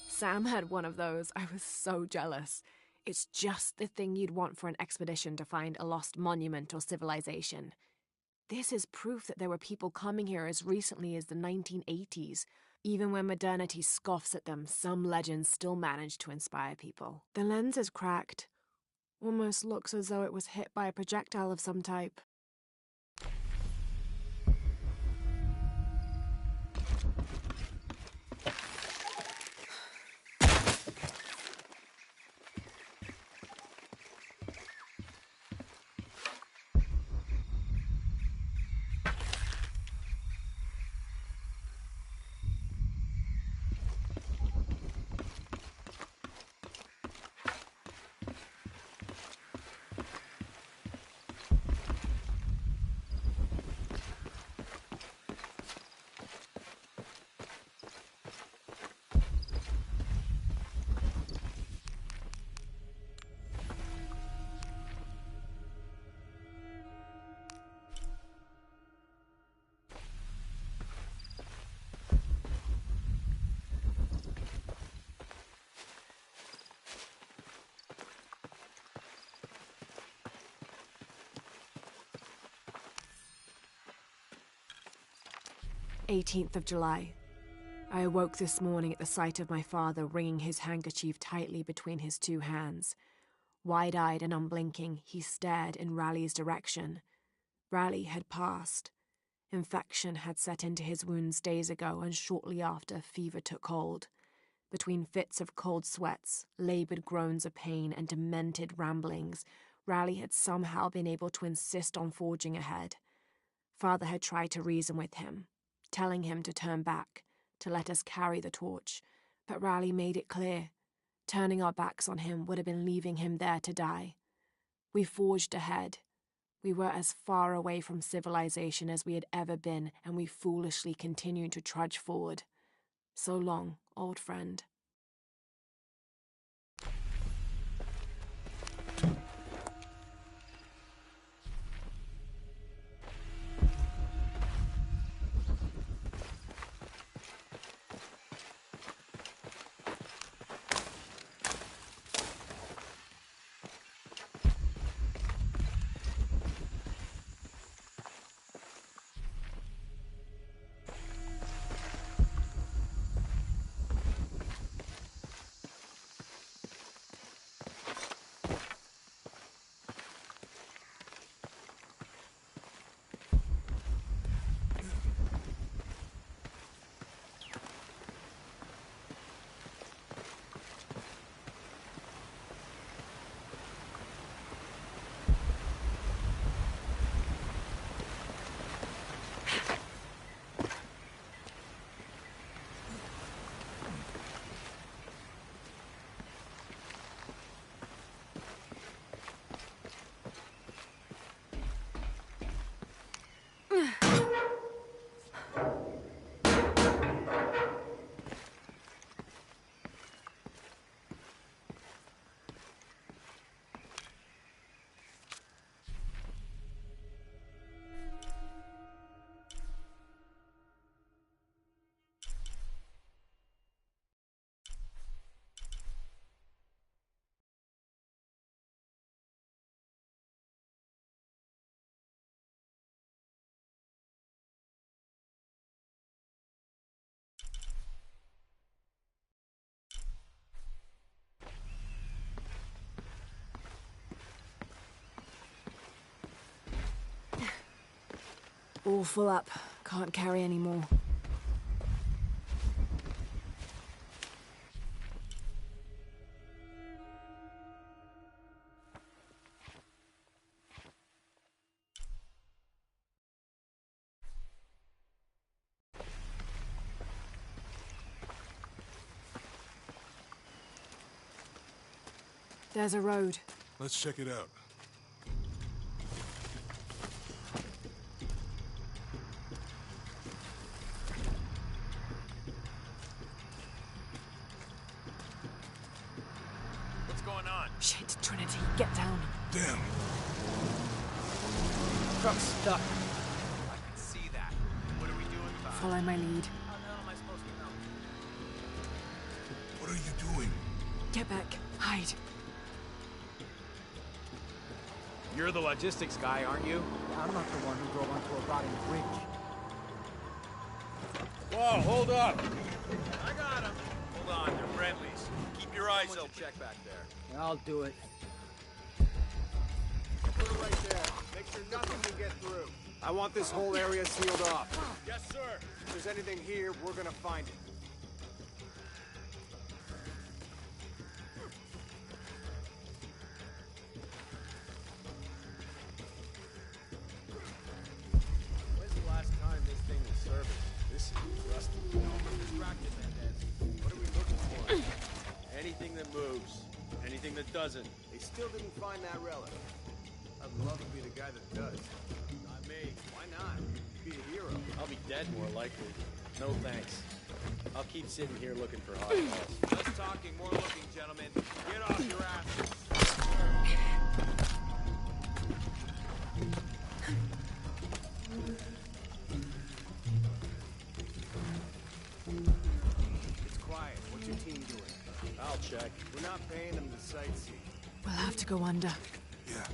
Sam had one of those. I was so jealous. It's just the thing you'd want for an expedition to find a lost monument or civilization. This is proof that there were people coming here as recently as the 1980s. Even when modernity scoffs at them, some legends still manage to inspire people. The lens is cracked. Almost looks as though it was hit by a projectile of some type. "18th of July. I awoke this morning at the sight of my father wringing his handkerchief tightly between his two hands. Wide-eyed and unblinking, he stared in Raleigh's direction. Raleigh had passed. Infection had set into his wounds days ago, and shortly after, fever took hold. Between fits of cold sweats, laboured groans of pain, and demented ramblings, Raleigh had somehow been able to insist on forging ahead. Father had tried to reason with him, telling him to turn back, to let us carry the torch, but Raleigh made it clear. Turning our backs on him would have been leaving him there to die. We forged ahead. We were as far away from civilization as we had ever been, and we foolishly continued to trudge forward. So long, old friend. All full up. Can't carry any more. There's a road. Let's check it out. What's going on? Shit, Trinity, get down. Damn. Truck's stuck. I can see that. What are we doing about it? Follow my lead. How the hell am I supposed to know? What are you doing? Get back. Hide. You're the logistics guy, aren't you? I'm not the one who drove onto a rotting bridge. Whoa, hold up! I got him. Hold on, they're friendlies. Keep your eyes Someone open. should check back there. I'll do it. Put it right there. Make sure nothing can get through. I want this whole area sealed off. Yes, sir. If there's anything here, we're gonna find it. When's the last time this thing was serviced? This is rusty. Distracted, Mendez. What are we looking for? Anything that moves. Anything that doesn't. They still didn't find that relic. I'd love to be the guy that does. Not me. Why not? Be a hero. I'll be dead more likely. No thanks. I'll keep sitting here looking for hot balls. Less talking, more looking, gentlemen. Get off your asses. It's quiet. What's your team doing? I'll check. We're not paying them to sightsee. We'll have to go under. Yeah.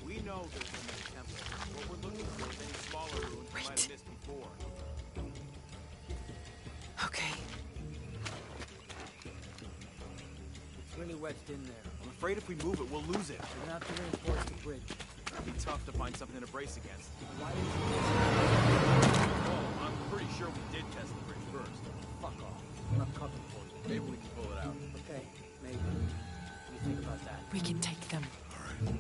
We know there's a main temple. What we're looking for is any smaller ruins we might have missed before. Okay. It's really wedged in there. I'm afraid if we move it, we'll lose it. We're gonna have to reinforce the bridge. It'll be tough to find something to brace against. Why didn't you Well, I'm pretty sure we did test the bridge first. fuck off? I'm not coming for you. Maybe we can pull it out. Okay, maybe. What do you think about that? We can take them. All right.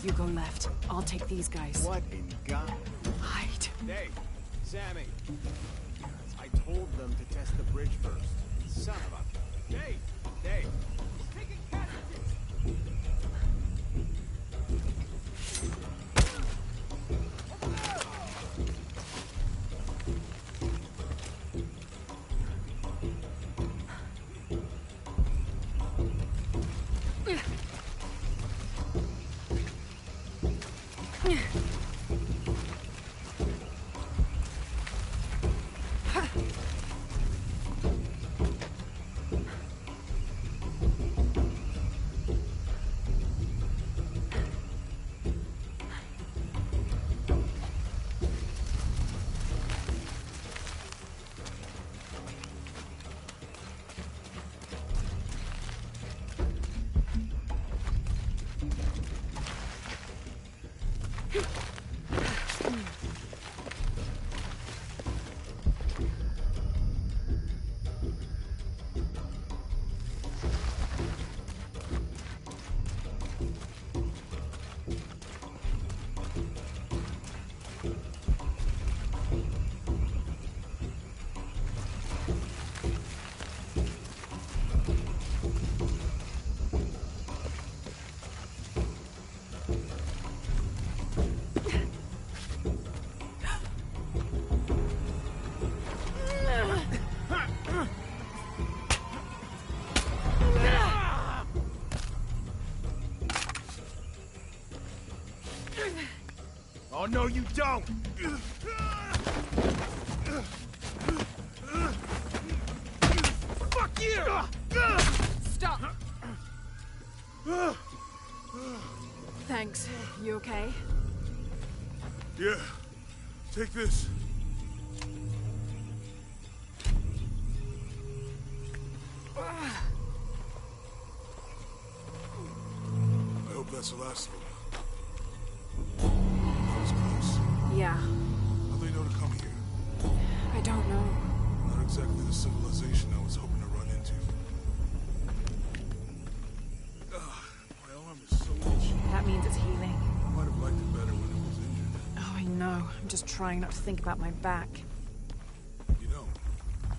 You go left. I'll take these guys. What in God? Hide. Hey, Sammy. I told them to test the bridge first. Son of a... Dave! Dave! We're taking casualties! Oh, no, you don't! Fuck you! Stop! Thanks. You okay? Yeah. Take this. That's the last of them. That was close. Yeah. How do they know to come here? I don't know. Not exactly the civilization I was hoping to run into. My arm is so itchy. That means it's healing. I might have liked it better when it was injured. Oh, I know. I'm just trying not to think about my back. You know,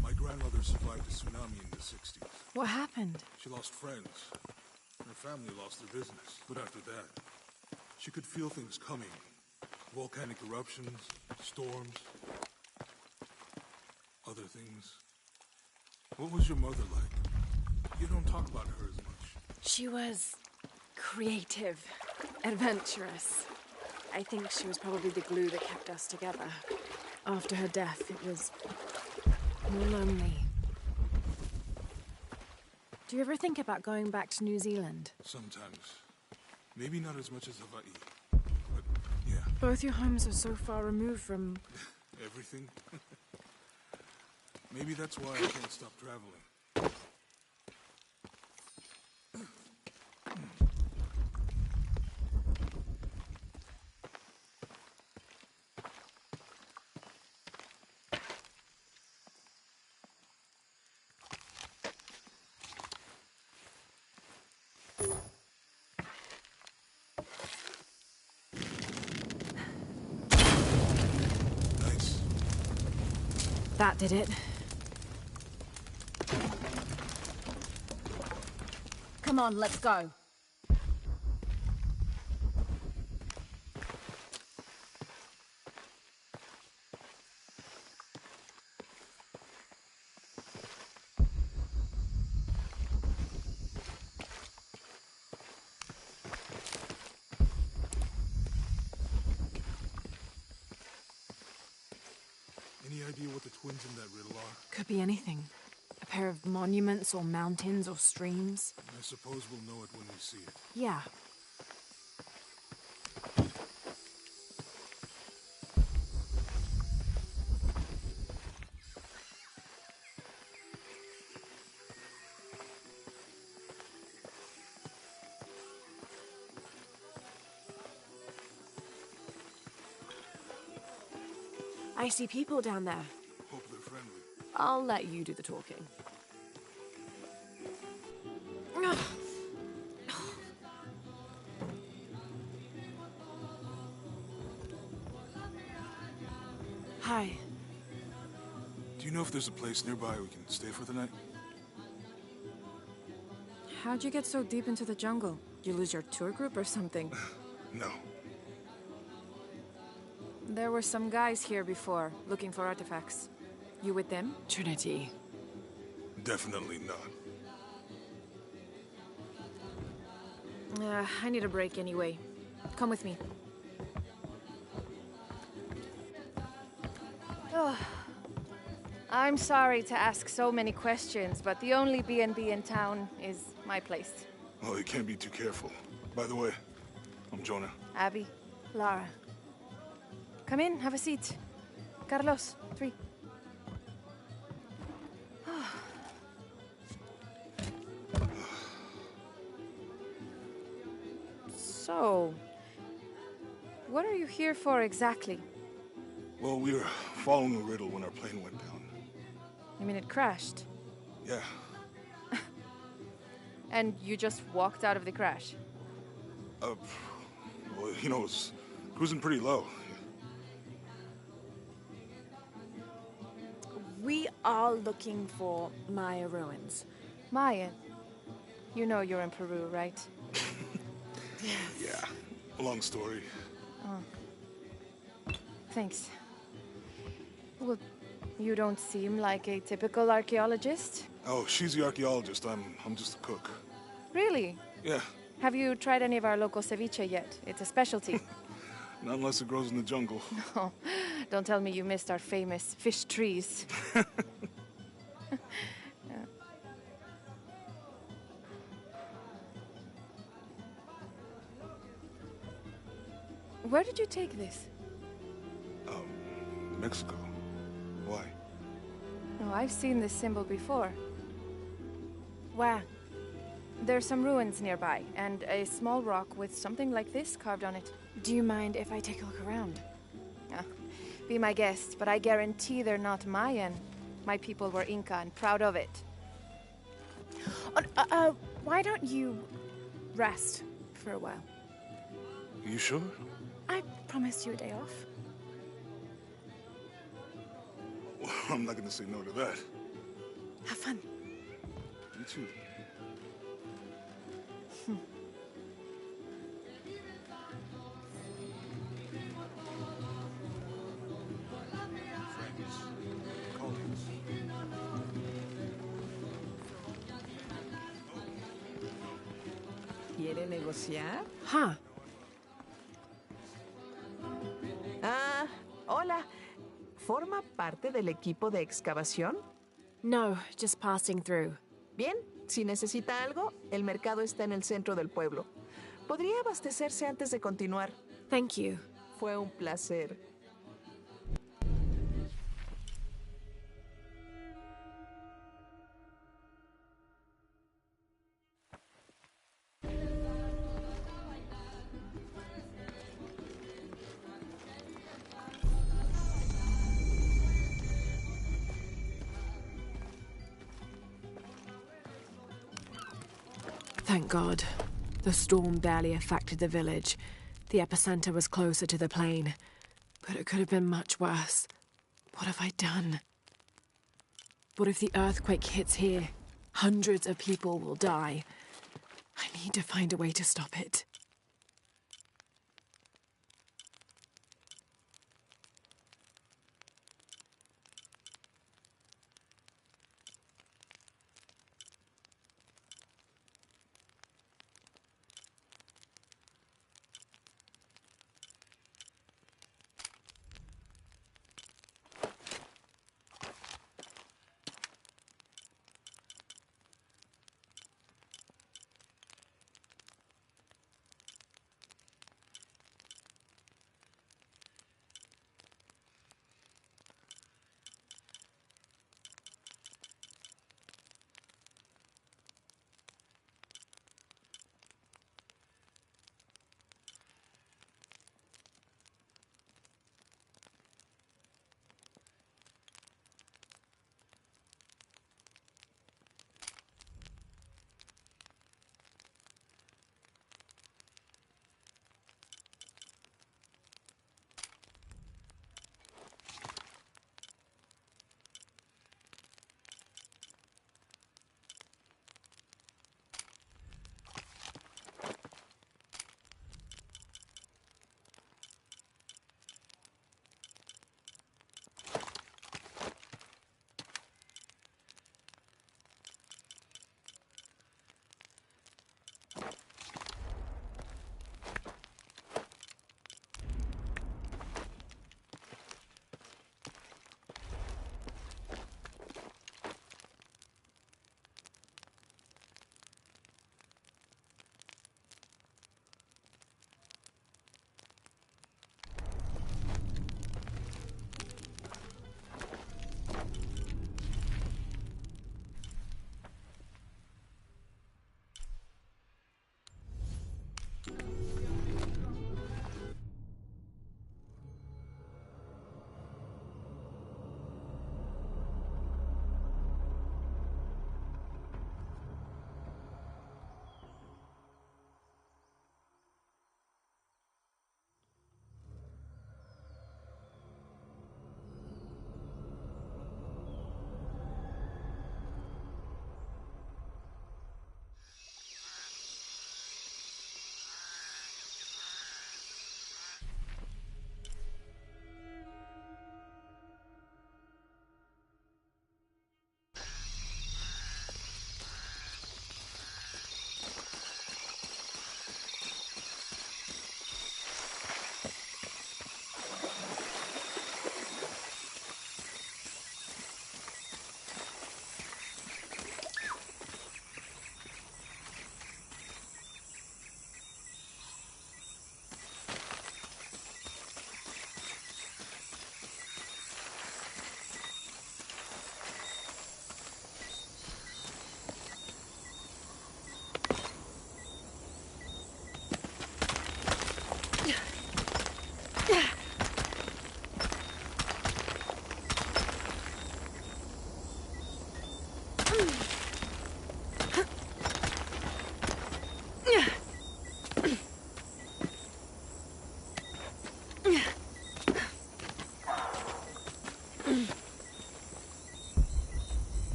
my grandmother survived a tsunami in the 60s. What happened? She lost friends. Her family lost their business. But after that, she could feel things coming. Volcanic eruptions, storms, other things. What was your mother like? You don't talk about her as much. She was creative, adventurous. I think she was probably the glue that kept us together. After her death, it was more lonely. Do you ever think about going back to New Zealand? Sometimes. Maybe not as much as Hawaii. But, yeah. Both your homes are so far removed from... Everything? Maybe that's why I can't stop traveling. That did it. Come on, let's go. Any idea what the twins in that riddle are? Could be anything. A pair of monuments or mountains or streams. I suppose we'll know it when we see it. Yeah. I see people down there. Hope they're friendly. I'll let you do the talking. Hi. Do you know if there's a place nearby we can stay for the night? How'd you get so deep into the jungle? You lose your tour group or something? No. There were some guys here before, looking for artifacts. You with them? Trinity. Definitely not. I need a break anyway. Come with me. Oh. I'm sorry to ask so many questions, but the only B&B in town is my place. Well, you can't be too careful. By the way, I'm Jonah. Abby, Lara. Come in, have a seat. Carlos, 3. So, what are you here for exactly? Well, we were following a riddle when our plane went down. You mean it crashed? Yeah. And you just walked out of the crash? Well, you know, it was cruising pretty low. We are looking for Maya ruins. Maya? You know you're in Peru, right? Yeah. Long story. Oh. Thanks. Well, you don't seem like a typical archaeologist. Oh, she's the archaeologist. I'm just a cook. Really? Yeah. Have you tried any of our local ceviche yet? It's a specialty. Not unless it grows in the jungle. No. Don't tell me you missed our famous fish trees. Where did you take this? Mexico. Why? Oh, I've seen this symbol before. Where? There's some ruins nearby, and a small rock with something like this carved on it. Do you mind if I take a look around? Ah, be my guest, but I guarantee they're not Mayan. My people were Inca and proud of it. Why don't you rest for a while? You sure? I promised you a day off. Well, I'm not gonna say no to that. Have fun. You too. ¿Quiere negociar? Huh. Ah, hola. ¿Forma parte del equipo de excavación? No, just passing through. Bien, si necesita algo, el mercado está en el centro del pueblo. Podría abastecerse antes de continuar. Thank you. Fue un placer. Thank God. The storm barely affected the village. The epicenter was closer to the plain. But it could have been much worse. What have I done? What if the earthquake hits here? Hundreds of people will die. I need to find a way to stop it.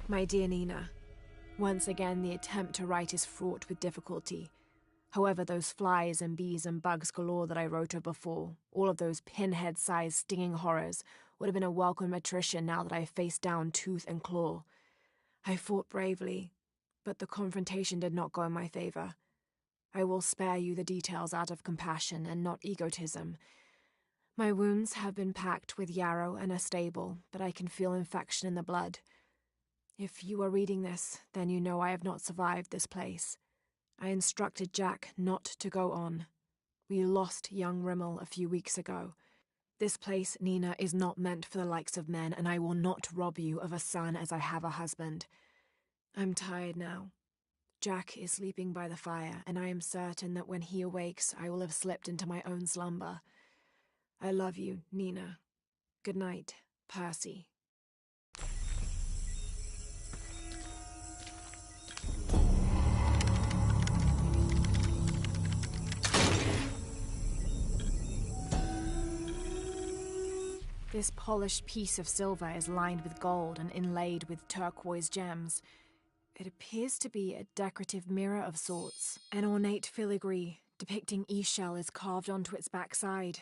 My dear Nina, once again the attempt to write is fraught with difficulty. However, those flies and bees and bugs galore that I wrote of before, all of those pinhead-sized stinging horrors, would have been a welcome attrition now that I faced down tooth and claw. I fought bravely, but the confrontation did not go in my favor. I will spare you the details out of compassion and not egotism. My wounds have been packed with yarrow and are stable, but I can feel infection in the blood. If you are reading this, then you know I have not survived this place. I instructed Jack not to go on. We lost young Rimmel a few weeks ago. This place, Nina, is not meant for the likes of men, and I will not rob you of a son as I have a husband. I'm tired now. Jack is sleeping by the fire, and I am certain that when he awakes, I will have slipped into my own slumber. I love you, Nina. Good night, Percy. This polished piece of silver is lined with gold and inlaid with turquoise gems. It appears to be a decorative mirror of sorts. An ornate filigree depicting Eshel is carved onto its backside.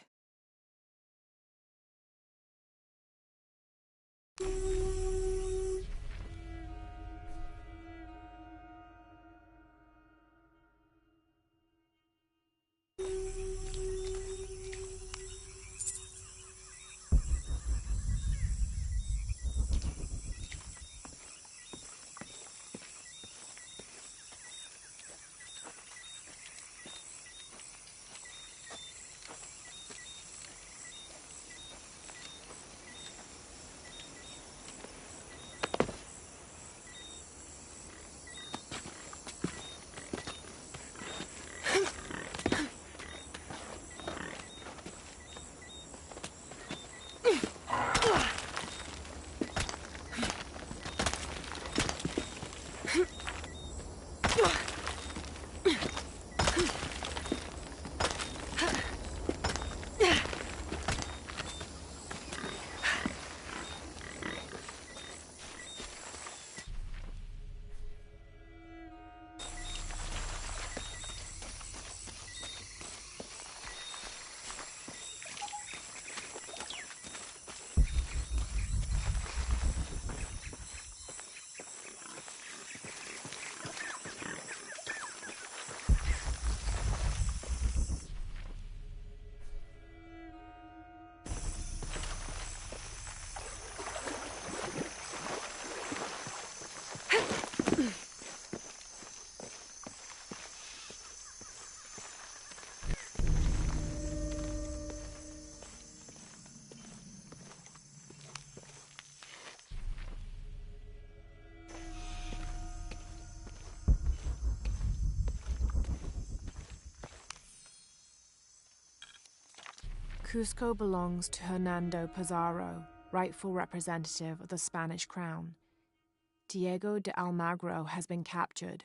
Cusco belongs to Hernando Pizarro, rightful representative of the Spanish crown. Diego de Almagro has been captured.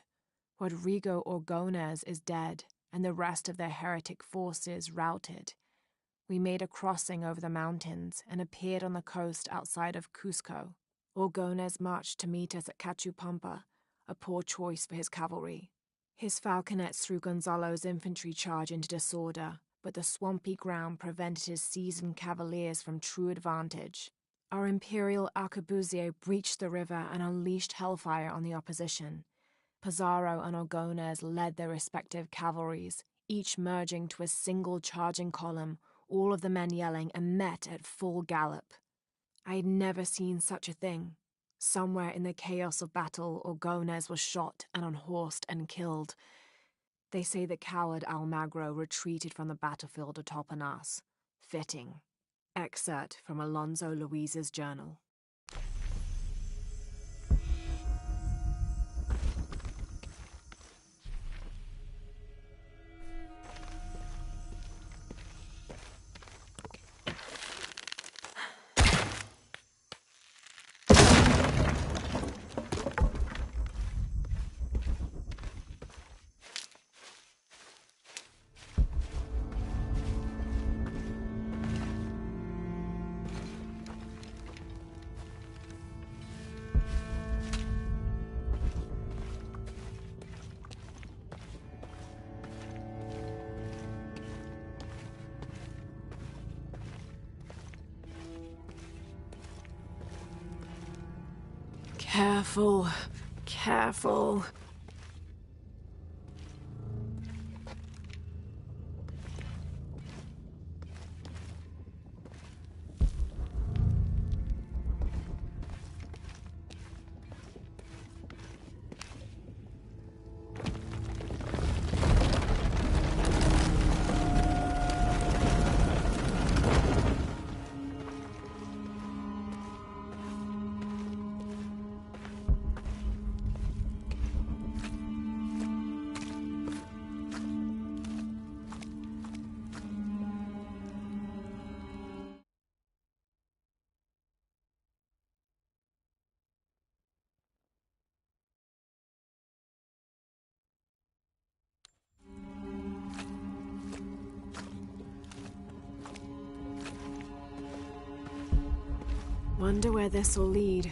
Rodrigo Orgones is dead, and the rest of their heretic forces routed. We made a crossing over the mountains and appeared on the coast outside of Cusco. Orgones marched to meet us at Cachupampa, a poor choice for his cavalry. His falconets threw Gonzalo's infantry charge into disorder, but the swampy ground prevented his seasoned cavaliers from true advantage. Our imperial arquebusier breached the river and unleashed hellfire on the opposition. Pizarro and Orgones led their respective cavalries, each merging to a single charging column, all of the men yelling, and met at full gallop. I had never seen such a thing. Somewhere in the chaos of battle, Orgones was shot and unhorsed and killed. They say the coward Almagro retreated from the battlefield atop an ass. Fitting. Excerpt from Alonso Luiz's journal. Careful. Careful. Wonder where this will lead.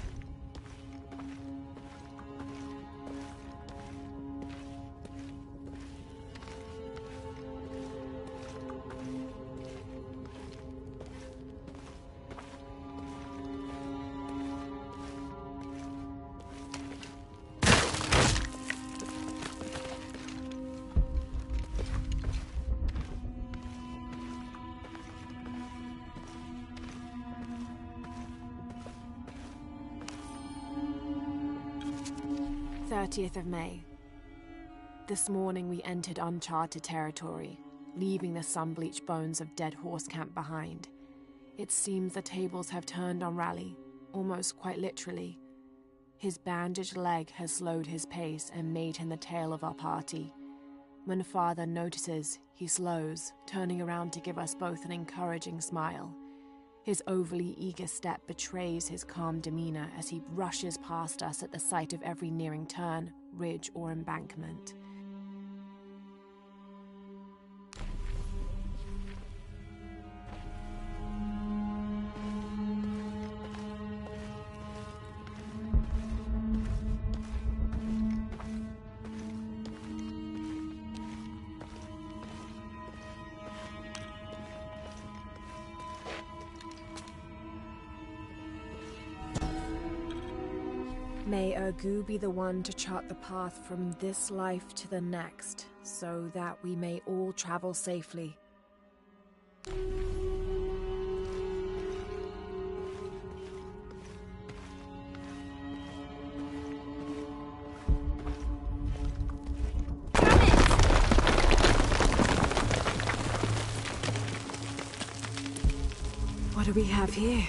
Of May. This morning we entered uncharted territory, leaving the sun-bleached bones of dead horse camp behind. It seems the tables have turned on Raleigh, almost quite literally. His bandaged leg has slowed his pace and made him the tail of our party. When Father notices, he slows, turning around to give us both an encouraging smile. His overly eager step betrays his calm demeanor as he rushes past us at the sight of every nearing turn, ridge, or embankment. May Ergu be the one to chart the path from this life to the next, so that we may all travel safely. What do we have here?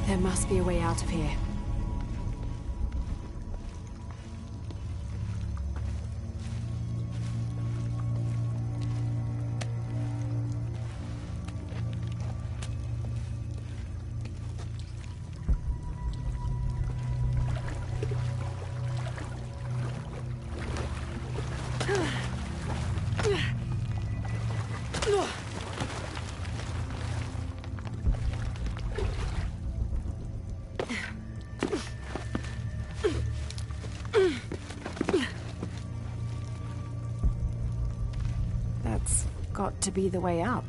There must be a way out of here. That's got to be the way up.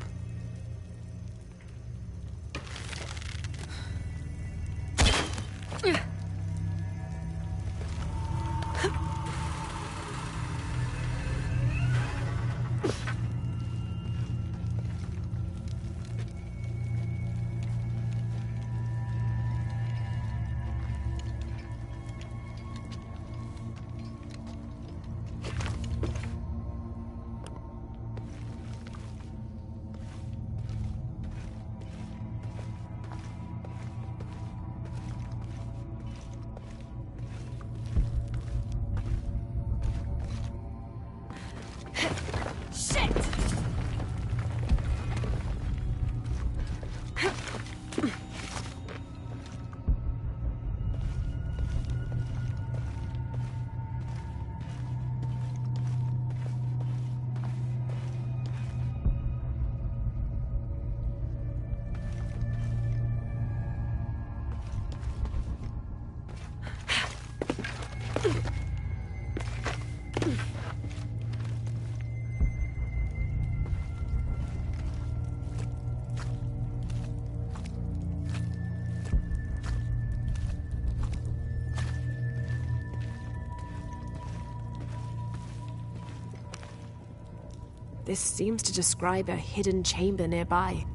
This seems to describe a hidden chamber nearby.